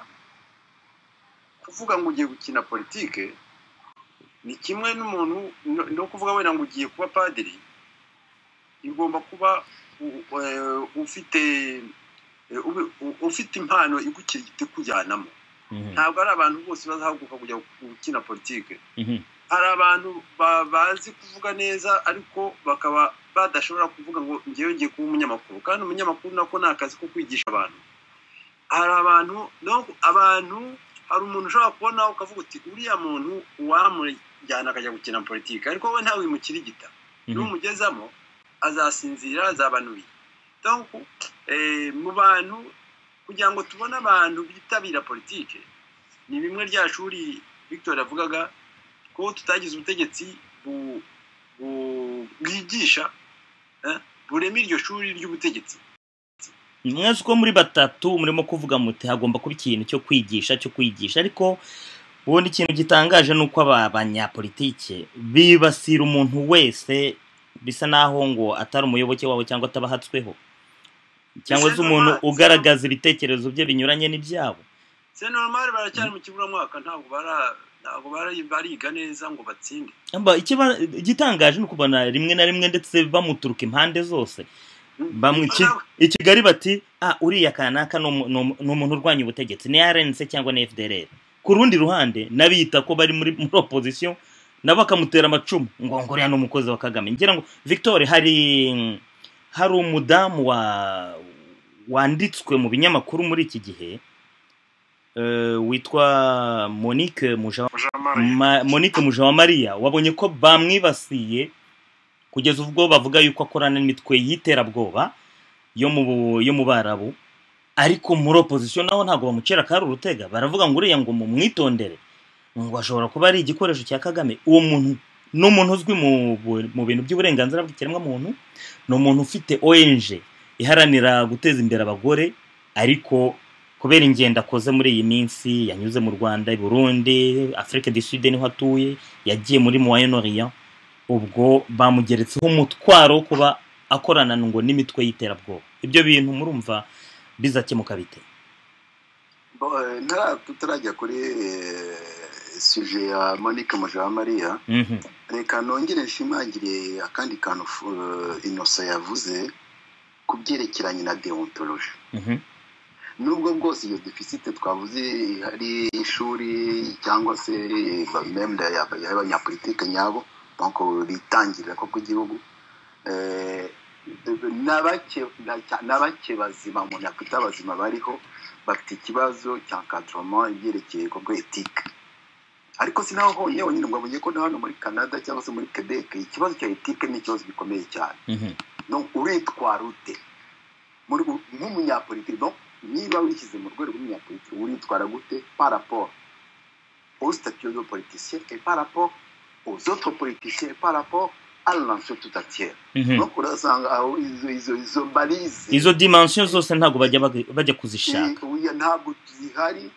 kuvuga ngo ugiye gukina politike ni kimwe n'umuntu no kuvuga wenda ngo ugiye kuba padiri. Igomba kuba ufite impano ikujyanamo. Ntabwo ari abantu bose bazahaguruka kujya gukina politike. Hari abantu bazi kuvuga neza ariko bakaba badashobora kuvuga ngo ngewe ngiye kuba umunyamakuru, kandi umunyamakuru nako ni akazi ko kwigisha abantu. Hari abantu hari umuntu ushobora kubona ukavuga uti uriya muntu wamujyana akajya gukina politike, ariko we ntawimukirigita, n'umugezamo azasinzira, azabanuye. Donc mu bantu kugira ngo tubone abantu bitabira politike ni bimwe rya shuri Victor avugaga ko tutagize ubutegetsi bwigisha burema iryo shuri ry'ubutegetsi. Mwese uko muri batatu murimo kuvuga muti hagomba kuba ikintu cyo kwigisha ariko ubundi ikintu gitangaje nuko abanyapolitike bibasira umuntu wese bisa naho ngo atari umuyoboke wabo cyangwa atabahatsweho cyangwa se umuntu ugaragaza ibitekerezo bye binyuranye n'ibyabo. C'est normal baracyari mu kiburamwaka ntabwo bariga neza ngo batsinde. Igitangaje nuko kubona rimwe na rimwe ndetse bamuturuka impande zose. Bamwe i Kigali bati uriya kanaka no umuntu urwanya ubutegetsi ni RNC cyangwa ni FDLR. Ku rundi ruhande nabita ko bari muri opposition nabo bakamutera amacumu ngo ngoriya no mukozi wa Kagame. Ngira ngo Victor hari umudamu wanditswe mu binyamakuru muri iki gihe witwa Monique Mujawamariya wabonye ko bamwibasiye kugeza ubwo bavuga yuko akorana n'imitwe y'iterabwoba yo mu Barabu ariko muri opposition naho ntago bamucera kari urutega baravuga ngo uriya ngo mumwitondere ngo ashobora kuba ari igikoresho cya Kagame. Uwo muntu no muntu uzwi mu bintu by'uburenganzira bw'ikiremwa muntu no muntu ufite ONG iharanira guteza imbere abagore ariko kubera ingenda akoze muri iyi minsi yanyuze mu Rwanda, i Burundi, Afrique du Sud niho atuye, yagiye muri Moyen-Orient, ubwo bamugeretseho umutwaro kuba akorana ngo n'imitwe y'iterabwoba. Ibyo bintu murumva bizakemuka bite? Tutarajya kuri sujet ya Monique Mujawamariya, reka nongere nshimangire akandi kantu Innocent yavuze kubyerekeranye na deontologie. Nubwo bwose iyo deficit twavuze hari ishuri cyangwa se même y'abanyapolitike nyabo donc bitangirira ko ku gihugu nabake bazima mu nakwita bazima bariho bafite ikibazo cya encadrement ibyerekeye ko ethique. Ariko sinaho honyine ngo abonye ko hano muri Canada cyangwa se muri Quebec ikibazo cya ethique ni ikibazo gikomeye cyane. Donc uritwara ute muri nk'umunyapolitike donc niba wishyize mu rwego rw'umunyapolitike uritwara gute par rapport au statut de politicien et par rapport aux autres politiciens par rapport à la nation tout entière. Donc urasanga aho izo balize izo dimension zose ntago bajya kuzishaka. Ntabwo zihari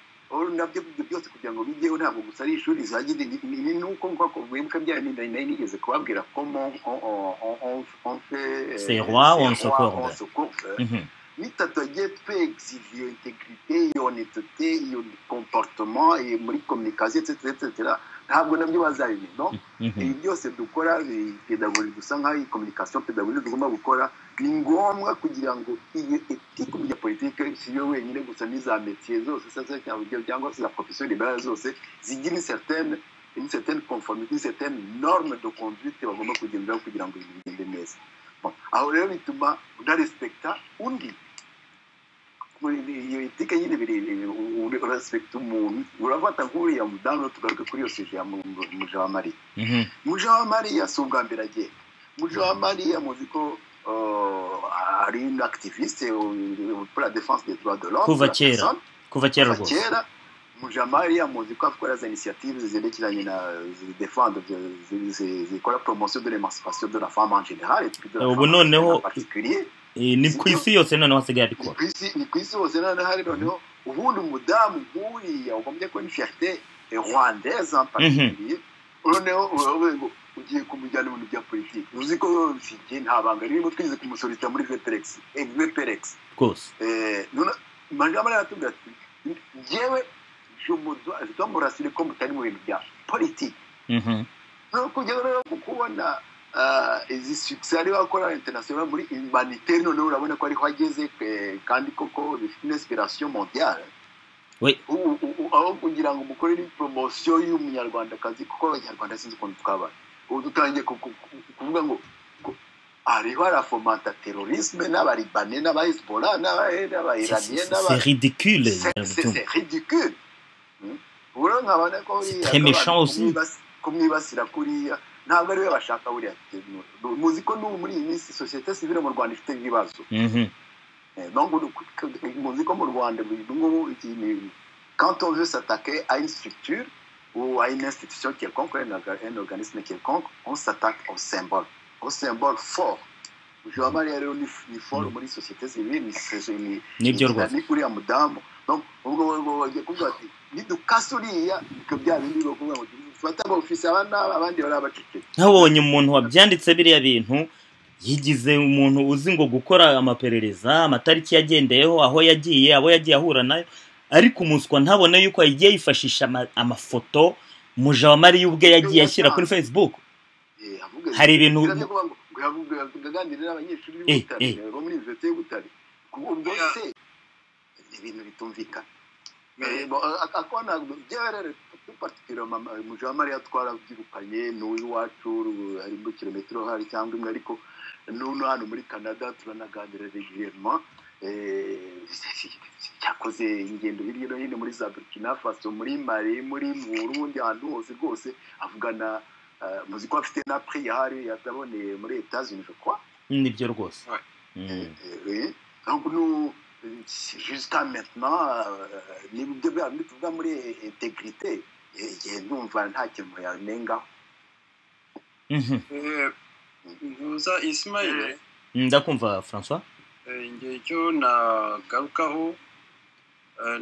nabyo byose kugira ngo bijyeho ntabwo gusa ari ishuri zagiye ni nuko ngako bwibuka bya nigeze kubabwira comment on fait c'est roi on se corde. Nitatagiye twexivio integrité honnêteté iyo comportement et muri communication etc. ntabwo nabyo bazabimenya no ibi byose dukora pedagogie dusa nka communication pedagogie tugomba gukora ni ngombwa kugira ngo iyo ethique ya politique siyo wenyine gusa niza métier zose sasa cyangwa se la profession libérale zose zigira une certaine conformité, une certaine norme de conduite bagomba kugendera kugira ngo bigende neza. Aho rero bituma udarespecta undi iyo ethique nyine urespecta umuntu urafata nk'uriya mudamu tugaruka kuri iyo sujet ya Mujawamariya. Mujawamariya si ubwa mbere agiye. Mujawamariya muzi ko ari un activiste pour la défense des droits de l'homme kuva kera rwose. Mujawamariya muzi ko akora za initiatives zerekeranye na défendre zikora promotion de l'émancipation de la femme en général et puis de la femme en particulier. Ni ku isi yose noneho hasigaye abikora. Ni ku isi yose noneho ubundi umudamu nk'uriya ugombye ko ni fierté rwandaise en particulier noneho ugiye kumujyana mu bintu bya politiki uzi ko mfite nta banga ririmo twize kumusorita muri VPRX rwose. Mujawamariya aratubwira ati njyewe je dois me rassurer ko mutari mu bintu bya politiki. No kugeza rero kubona izi succès ari bakora international muri humanitaire none urabona ko ari hageze kandi koko bifite une inspiration mondiale. Oui. Aho kugira ngo mukore ni promotion y'umunyarwanda kazi kuko abanyarwanda sinzi ukuntu twabana. Ubu dutangiye kuvuga ngo ariho arafomata terrorisme n'abaribane n'abahisbola n'abairaniens c'est ridicule. C'est ridicule. Uro nkabana ko très méchant aussi. Kumwibasira kuriya ntabwo ari we bashaka buriya muzi ko n'ubu muri iyi minsi société civile mu Rwanda ifite ibibazo. donc muzi ko mu Rwanda quand on veut s'attaquer à une structure ou à une institution quelconque, un organisme quelconque, on s'attaque au symbole fort. Mujawamari rero ni fort muri société civile, ni kuriya mudamu. Donc ubwo bagiye kuvuga ati nidukasuriya ko bya bindi byo kuvuga ngo fata ba office abandi bari abacike. Nabonye umuntu wabyanditse biriya bintu yigize umuntu uzi ngo gukora amaperereza, amatariki yagendeyeho, aho yagiye, abo yagiye ahura nayo, ariko umuswa ntabone yuko yagiye yifashisha amafoto Mujawamari ubwe yagiye ashyira kuri Facebook. Hari ibintu gaganirira abanyeshuri b'Ubutare bo muri université y'Ubutare kubwo se ibintu bitumvikana. Akona byarere particulièrement Mujawamari atwara byirukanye n'uyu wacu ari mu kilometero hari cyangwa imwe, ariko n'uno hano muri Canada turanaganira régulièrement. Yakoze ingendo hirya no hino muri za Burkina Faso, muri Mali, muri Burundi, ahantu hose rwose avugana. Muzi ko afite na prix yahari yataboneye muri États-Unis, je crois. Nibyo rwose. Donc nous jusqu'à maintenant nibyo byandi tuvuga muri intégrité ndumva nta kintu yanenga. Ntuza Ismail. Ndakumva François. Ngiye cyo nagarukaho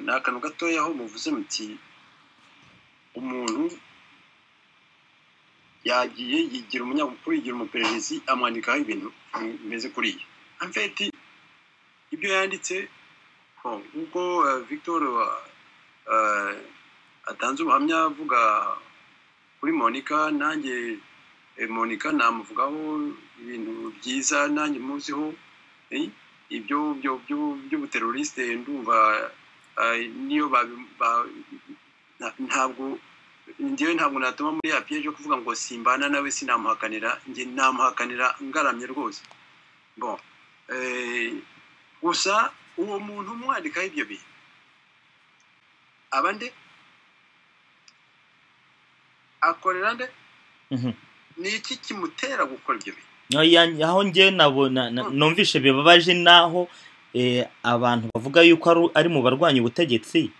n'akantu gatoya aho muvuze muti umuntu yagiye yigira umunyamakuru, yigira umupererezi, amwandikaho ibintu bimeze kuriya. En fait ibyo yanditse ubwo Victor atanze ubuhamya avuga kuri Monica, nanjye Monica namuvugaho ibintu byiza nanjye muziho, ibyo by'ubuteroriste ndumva niyo ntabwo njyewe ntabwo natuma muri ya piège yo kuvuga ngo simbana nawe sinamuhakanira, njye namuhakanira ngaramye rwose. Bon gusa uwo muntu umwandikaho ibyo bintu abande akorera nde? Ni iki kimutera gukora ibyo bintu? Aho njye nabona numvishe bibabaje naho abantu bavuga yuko ari mu barwanya ubutegetsi,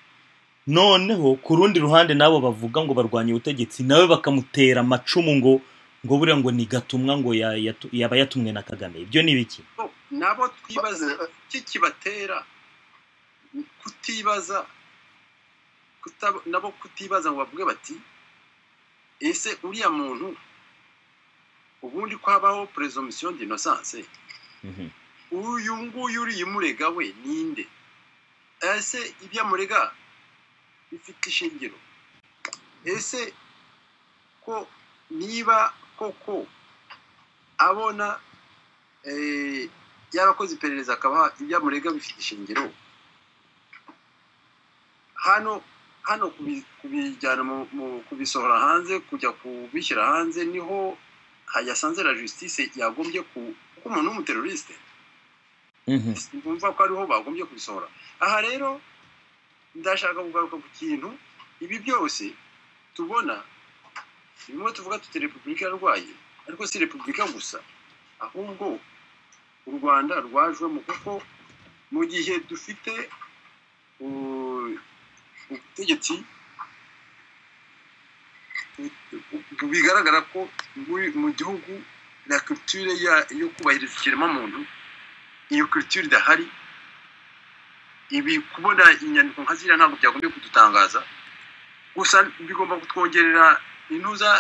noneho ku rundi ruhande nabo bavuga ngo barwanya ubutegetsi nawe bakamutera amacumu ngo buriya ngo ni gatumwa ngo yaba yatumwe na Kagame. Ibyo ni biki? Nabo twibaza iki kibatera kutibaza, nabo kutibaza ngo bavuge bati ese uriya muntu ubundi ko habaho presomption d'innocence, uyu nguyu uri imurega we ninde? Ese ibya murega bifite ishingiro? Ese ko niba koko abona yarakoze iperereza akaba ibya murega bifite ishingiro, hano kubijyana mu kubisohora hanze, kujya kubishyira hanze, niho yasanze la justice yagombye ko umuntu w'umuteroriste. Bumva ko ariho bagombye kubisohora. Aha rero ndashaka kugaruka ku kintu, ibi byose tubona bimwe tuvuga tuti Repubulika yarwaye, ariko si Repubulika gusa, ahubwo u Rwanda rwajwemo, kuko mu gihe dufite ubutegetsi bigaragara ko mu gihugu la culture yo kubahiriza ikiremwamuntu, iyo culture idahari, ibi kubona inyandiko nka ziriya ntabwo byagombye kudutangaza, gusa bigomba kutwongerera intuza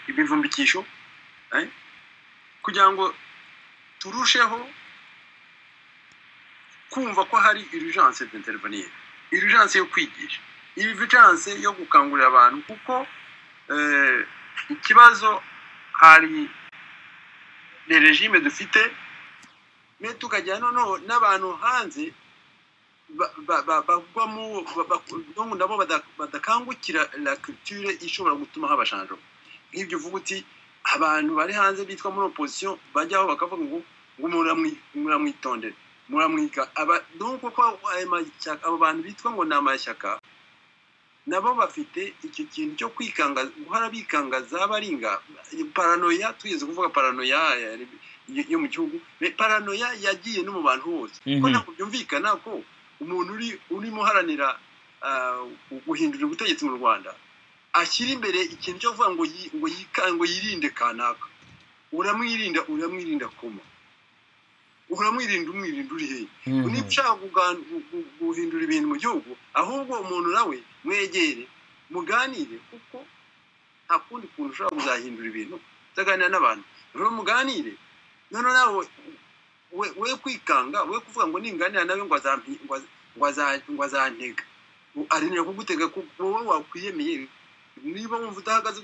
ibivumbikisho kugira ngo turusheho kumva ko hari urgence d'intervenir, urgence yo kwigisha, urgence yo gukangurira abantu, kuko ikibazo hari les régimes dufite, mais tukajya noneho n'abantu hanze bagwamo nabo badakangukira la culture ishobora gutuma haba changement. Nk'ibyo uvuga uti abantu bari hanze bitwa muri opposition bajyaho bakavuga ngo muramwitondere, muramwika donc ko abo bantu bitwa ngo namashyaka nabo bafite icyo kintu cyo kwikanga, guhara bikangaza baringa paranoia. Tugeze kuvuga paranoia yo mu gihugu paranoia yagiye no mu bantu bose ko ntabwo byumvikana ko umuntu urimo haranira guhindura ubutegetsi mu Rwanda ashyira imbere ikintu cyo kuvuga ngo yirinde kanaka uramwirinda koma umwirinda uri he niba ushaka guhindura ibintu mu gihugu ahubwo umuntu nawe mwegere muganire kuko nta kundi kuntu ushobora kuzahindura ibintu utaganira n'abantu rero muganire none nawe we kwikanga we kuvuga ngo ninganira nawe ngo azantega arinira kugutega wowe wakwiyemeye niba wumva udahagaze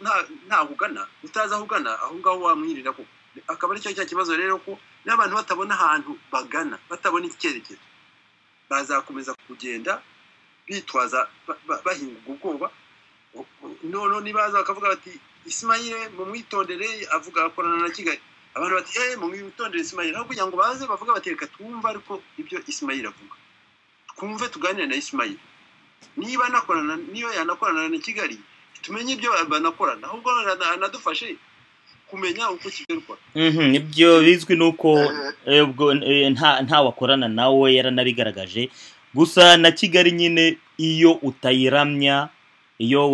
ntahugana utaza ahugana aho ngaho wamwirira ko akaba ari cyo kibazo rero ko n'abantu batabona ahantu bagana batabona icyerekezo bazakomeza kugenda bitwaza bahinga ubwoba none nibaza bakavuga bati Ismail mu mwitondere avuga akorana na Kigali abantu bati mu mwitondere Ismail aho kugira ngo baze bavuga bati reka twumva ariko ibyo Ismail avuga twumve tuganire na Ismail niba yanakorana na Kigali tumenye ibyo banakorana ahubwo anadufashe kumenya uko Kigali ikora ibyo bizwi nuko nta wakorana nawe yaranabigaragaje gusa na Kigali nyine iyo utayiramya iyo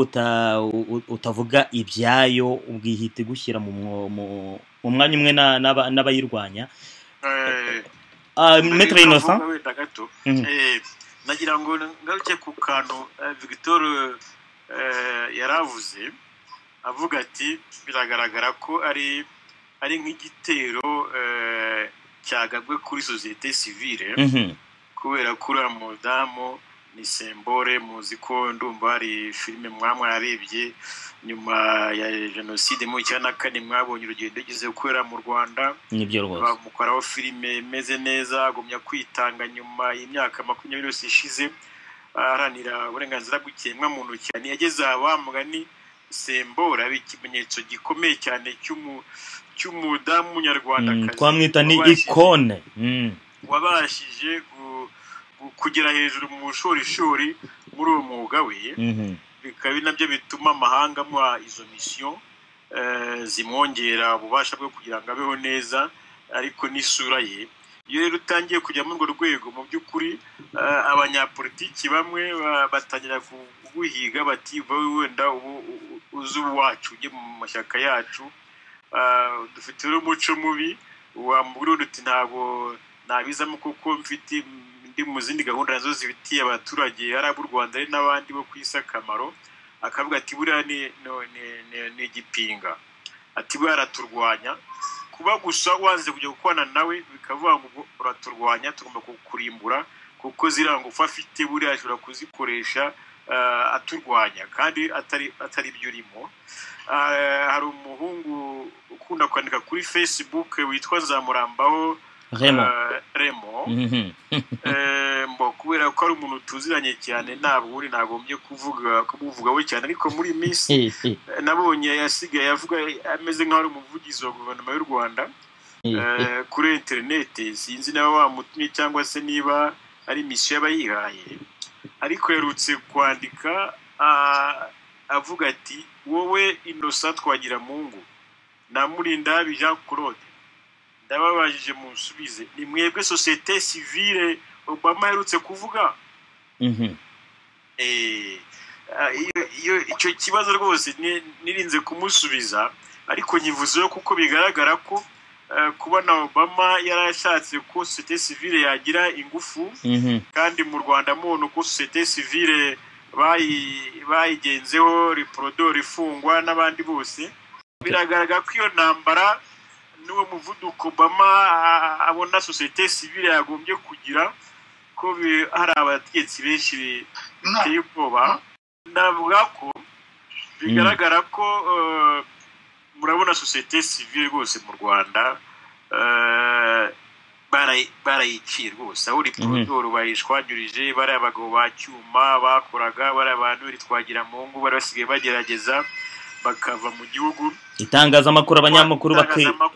utavuga ibyayo ubwihite gushyira mu mwanya umwe n'abayirwanya Maître Innocent nagira ngo ngaruke ku kantu Victor yaravuze avuga ati biragaragara ko ari nk'igitero cyagabwe kuri société civile kubera kuri umudamu ni Sembore muzi ko ndumva ari filime mwararebye nyuma ya genocide mu 1994 mwabonye urugendo gize gukorera mu Rwanda nibyo rwose bamukoraho filime imeze neza agumya kwitanga nyuma y'imyaka 20 yose ishize aranira uburenganzira bw'ikiremwa muntu cyane yageze abamugani Sembora ikimenyetso gikomeye cyane cy'umudamu munyarwanda twamwita ni icone wabashije kugera hejuru mu bushorishori muri uwo mwuga we bikaba nabyo bituma amahanga mu izo mission zimwongera ububasha bwo kugira ngo abeho neza ariko n'isura ye iyo rero utangiye kujya muri urwo rwego mu by'ukuri abanyapolitiki bamwe batangira kuguhiga bati wenda uzu wacu ujye mu mashyaka yacu dufite umuco mubi wambura uti ntabwo nabizamo kuko mfite mu zindi gahunda nazo zibitiye abaturage arabu Rwanda ari n'abandi bo kwisakamaro akavuga ati buriya ni igipinga ati baraturwanya kuba gusa wanze kujya gukwana nawe bikavuga ngo uraturwanya tugomba kukurimbura kuko zirangufa afite buriya ashobora kuzikoresha aturwanya kandi atari byo urimo hari umuhungu ukunda kwandika kuri Facebook witwa Zamurambaho Remo kubera ko ari umuntu tuziranye cyane ntabwo uri nagombye kuvuga we cyane ariko muri minsi nabonye yasigaye avuga ameze nk'aho ari umuvugizi wa guverinoma y'u Rwanda kuri internet sinzi niba wamutumye cyangwa se niba ari mission y'abayihaye ariko yarutse kwandika avuga ati wowe Innocent Twagiramungu na Murindahabi Jean Claude ndababajije musubize ni mwebwe société civile Obama yarutse kuvuga icyo kibazo rwose nirinze kumusubiza ariko nyivuze kuko bigaragara ko kubona Obama yarashatse ko société civile yagira ingufu kandi mu Rwanda muntu ko société civile bayigenzeho Reprodor ifungwa n'abandi bose biragaragara ko iyo ntambara n'uwo muvuduko Obama abona société civile yagombye kugira ko hari abategetsi benshi biteye ubwoba ndavuga ko bigaragara ko murabona société civile rwose mu Rwanda barayiciye rwose aho Reprodor bayishwanyurije bari abagabo bacyuma bakoraga bari abantu Twagiramungu bari basigaye bagerageza bakava mu gihugu itangazamakuru abanyamakuru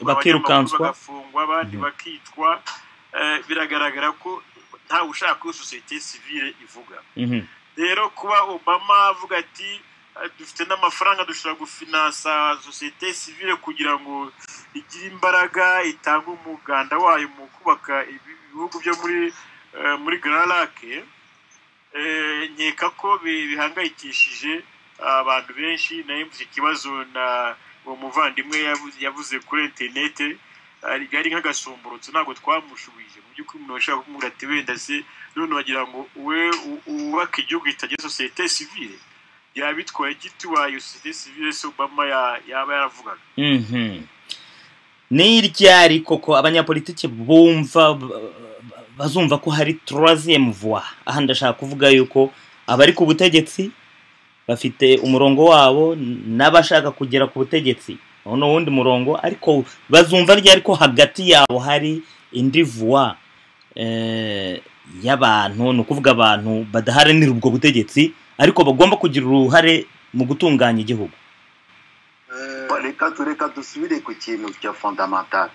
bakirukanswa bagafungwa abandi bakicwa biragaragara ko nta ushaka ko société civile ivuga rero kuba Obama avuga ati dufite n'amafaranga dushobora gufinansa sosiyete sivile kugira ngo igire imbaraga itange umuganda wayo mu kubaka ibihugu byo muri Grand Lac. Nkeka ko bihangayikishije abantu benshi. Nayo mfite ikibazo na uwo muvandimwe yavuze kuri interinete ari nk'agasumburutso, ntabwo twamushubije mu by'ukuri. Umuntu ashaka kumubwira ati wenda se none wagira ngo we ubaka igihugu itagira sosiyete sivile, yabitwaye giti wayo sosiyete sivile se Obama yaba yaravugaga. Ni iryari koko abanyapolitiki bumva bazumva ko hari troisième voie? Aha ndashaka kuvuga yuko abari ku butegetsi bafite umurongo wabo n'abashaka kugera ku butegetsi no wundi murongo, ariko bazumva ryari ko hagati yabo hari indi voie y'abantu, no kuvuga abantu badaharanira ubwo butegetsi ariko bagomba kugira uruhare mu gutunganya igihugu. Reka dusubire ku kintu cya fondamental,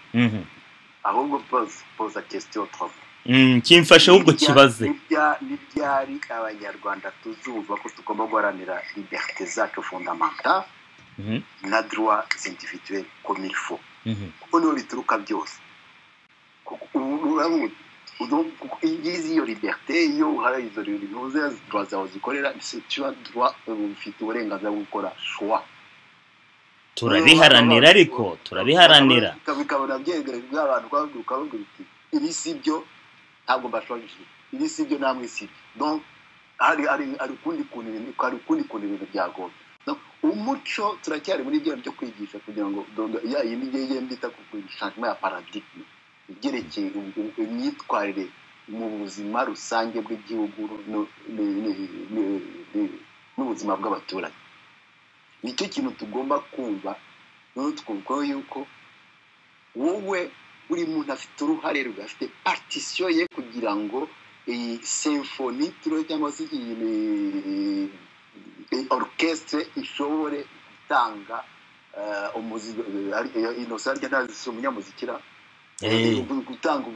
ahubwo poza question trop kimfashe ubwo kibaze. N'ibyari abanyarwanda tuzumva ko tugomba guharanira liberté zacu fondamental na droit individuel comme il faut, kuko niho bituruka byose. Iyo liberté, iyo uhara izo bintu droit zawe zikorera, tu as droit, ufite uburenganzira bwo gukora choix. Turabiharanira, ariko turabiharanira bikabona byegere bw'abantu kwavuga biti ibi sibyo ntabwo bashobora, ibi sibyo namwe sibyo. Donc ari ukundi kuntu ibintu byagomba. Umuco turacyari muri byo byo kwigisha kugira ngo ya yindi giye mbita ku changement ya paradigme igerekeye imyitwarire mu buzima rusange bw'igihugu n'ubuzima bw'abaturage. Nicyo kintu tugomba kumva, no twumva yuko wowe buri muntu afite uruhare rugafite partition ye kugira ngo iyi symphony cyangwa se iyi orchestre ishobore gutanga umuziki. Innocent ntazi umunyamuzikira gutanga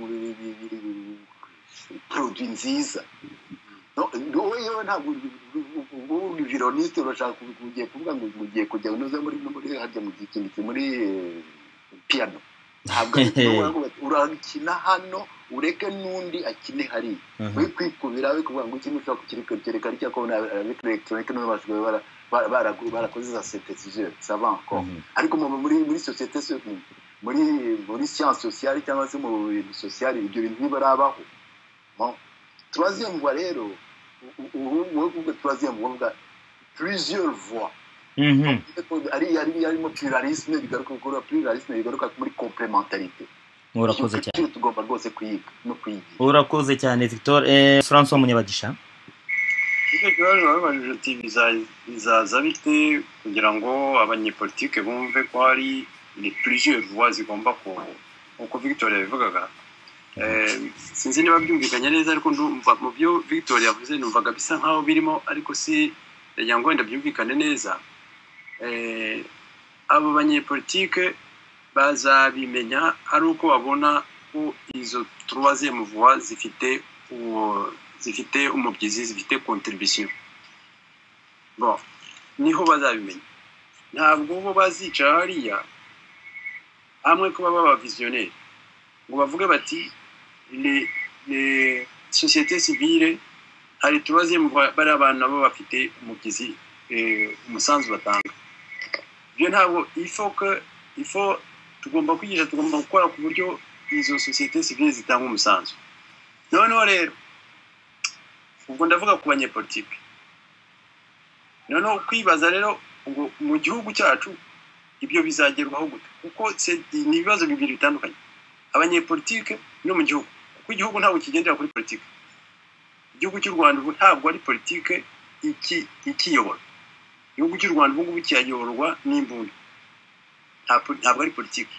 produit nziza. No yo ntabwo uri violoniste urashaka kugiye kuvuga ngo ugiye kujya unoze muri harya mu gikindi muri piano. Ntabwo urakina hano ureke n'undi akine hari we kwikubira we kuvuga ngo ikintu ushaka kukireka ari cyako na electronic no bashobora barakoze za synthétiseur ça va encore. Ariko muri société muri science sociale cyangwa se mu bintu sociale ibyo bintu bibarabaho. Troisième voie rero, troisième voie, plusieurs voies. Harimo pluralisme, bigaruka pluralisme bigaruka muri complémentarité. Urakoze cyane. Tugomba rwose kwiga no kwigira. Urakoze cyane Victor. François Munyabagisha. Bizaza bite kugira ngo abanyepolitike bumve ko hari plusieurs voies zigomba uko Victor yabivugaga. Sinzi niba byumvikanye neza, ariko ndumva mu byo Victor yavuze numvaga bisa nkaho birimo, ariko si ndagira ngo wenda byumvikane neza. Abo banyepolitike bazabimenya ari uko babona ko izo troisième voie zifite umubyizi, zifite contribution. Bon, niho bazabimenya. Ntabwo bo bazicara hariya hamwe ko baba visionnaire ngo bavuge bati les sociétés civiles hari troisième voie, bari abantu nabo bafite umubyizi umusanzu batanga. Byo ntabwo il faut tugomba kwigisha, tugomba gukora ku buryo izo sociétés civiles zitanga umusanzu. Noneho rero ubwo ndavuga ku banyepolitike, noneho kwibaza rero ngo mu gihugu cyacu ibyo bizagerwaho gute, kuko ni ibibazo bibiri bitandukanye, abanyepolitike no mu gihugu, kuko igihugu ntabwo kigendera kuri politike. Igihugu cy'u Rwanda ntabwo ari politike ikiyobora. Igihugu cy'u Rwanda ubu ngubu kiyayoborwa n'imbunda, ntabwo ari politike.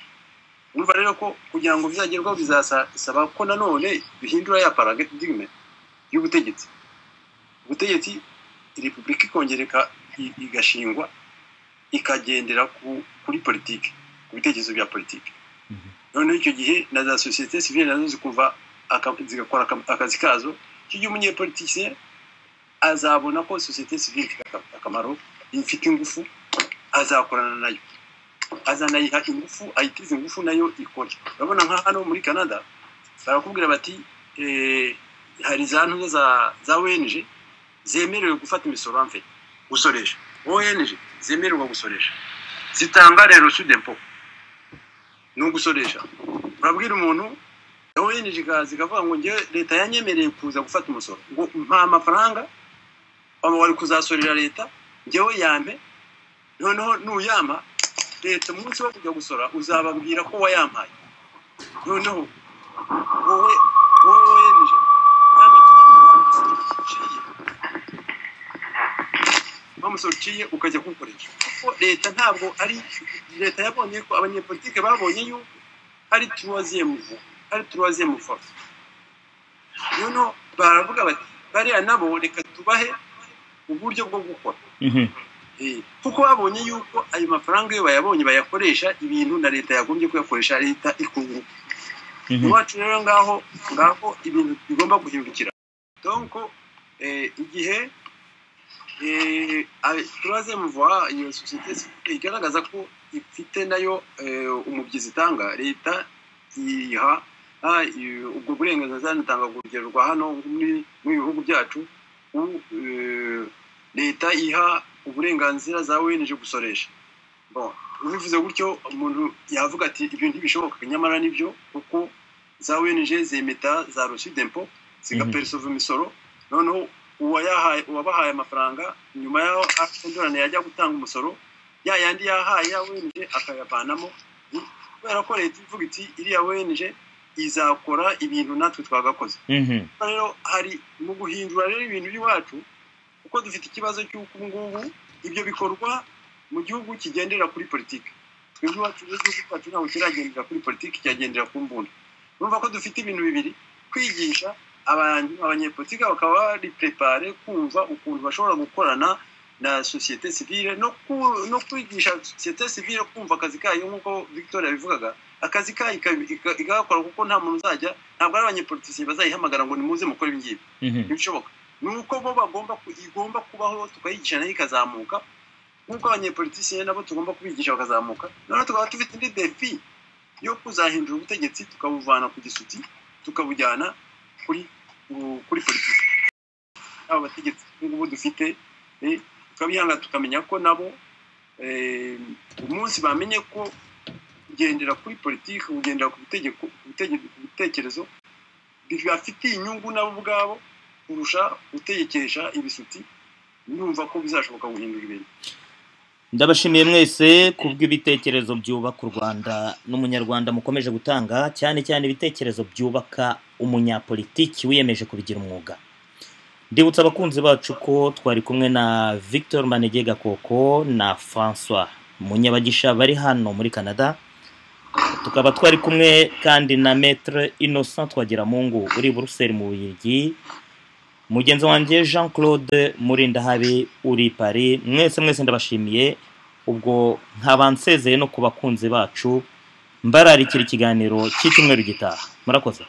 Urumva rero ko kugira ngo bizagerwaho bizasaba ko nanone bihindura ya paradigme y'ubutegetsi. Ubutegetsi repubulika ikongereka igashingwa ikagendera kuri politike, ku bitekerezo bya politike. Noneho icyo gihe na za société civile nazo zikumva zigakora akazi kazo. Icyo gihe umunyepolitike azabona ko société civile ifite akamaro ifite ingufu azakorana nayo azanayiha ingufu ayitize ingufu nayo ikora. Urabona nka hano muri Canada barakubwira bati hari za ntuza za ONG zemerewe gufata imisoro amfe gusoresha. ONG zemererwa gusoresha zitanga rero sudempo no gusoresha. Urabwira umuntu ONG zikavuga ngo nge leta yanyemereye kuza gufata umusoro ngo mpa amafaranga abo wari kuzasorera leta ngewe yampe, noneho nuyampa leta umunsi wo kujya gusora uzababwira ko wayampaye, noneho wowe ONG bamusokiye ukajya kukoresha. Kuko leta ntabwo ari leta yabonye ko abanyepolitike babonye yuko ari troisième force. Noneho baravuga bati bariya nabo reka tubahe uburyo bwo gukora. Kuko babonye yuko ayo mafaranga yo bayabonye bayakoresha ibintu na leta yagombye kuyakoresha, leta ikunguka. Iwacu rero ngaho ibintu bigomba guhindukira. Donc igihe troisième voie iyo société igaragaza ko ifite nayo umubyizi itanga, leta iha ubwo burenganzira natanga urugero rwa hano muri bihugu byacu, leta iha uburenganzira za ONG gusoresha. Bon, ubivuze gutyo umuntu yavuga ati ibyo ntibishoboka, nyamara nibyo kuko za ONG zemeta za reçu d'impôt zigapercevoir imisoro, noneho uwabahaye amafaranga nyuma yaho akondorane yajya gutanga umusoro ya yandi yahaye ya ONG akayavanamo, kubera ko leta ivuga iti iriya ONG izakora ibintu natwe twagakoze. Rero hari mu guhindura rero ibintu by'iwacu kuko dufite ikibazo cy'uko ngubu ibyo bikorwa mu gihugu kigendera kuri politiki. Twebwe iwacu n'igihugu cyacu ntabwo kiragendera kuri politiki, cyagendera ku mbunda. Urumva ko dufite ibintu bibiri: kwigisha abanyepolitiki bakaba bari prepare kumva ukuntu bashobora gukorana na société civile no kwigisha société civile kumva akazi kayo nk'uko Victoria bivugaga, akazi kayo igakora, kuko nta muntu uzajya, ntabwo ari abanyepolitiki bazayihamagara ngo nimuze mukora ibingibi. Ntibishoboka. Nuko bo igomba kubaho tukayigisha nayo ikazamuka, nk'uko abanyepolitiki nabo tugomba kubigisha bakazamuka. Noneho tukaba dufite indi defi yo kuzahindura ubutegetsi tukabuvana ku gisuti tukabujyana kuri politiki. Abo bategetsi ngubu dufite tukabihanga tukamenya ko nabo umunsi bamenye ko kugendera kuri politiki, kugendera ku bitekerezo bifitiye inyungu nabo ubwabo kurusha gutegekesha ibisuti, numva ko bizashoboka guhindura ibintu. Ndabashimiye mwese kubw'ibitekerezo byubaka u Rwanda n'umunyarwanda mukomeje gutanga, cyane cyane ibitekerezo byubaka umunyapolitiki wiyemeje kubigira umwuga. Ndibutsa abakunzi bacu ko twari kumwe na Victor Manege Gakoko na François Munyabagisha bari hano muri Canada. Tukaba twari kumwe kandi na Maître Innocent Twagiramungu uri Bruxelles mu Bubiligi, mugenzi wanjye Jean Claude Murindahabi uri Paris. Mwese ndabashimiye. Ubwo nkabansezeye no kubakunzi bacu mbararikira ikiganiro cy'icyumweru gitaha. Murakoze.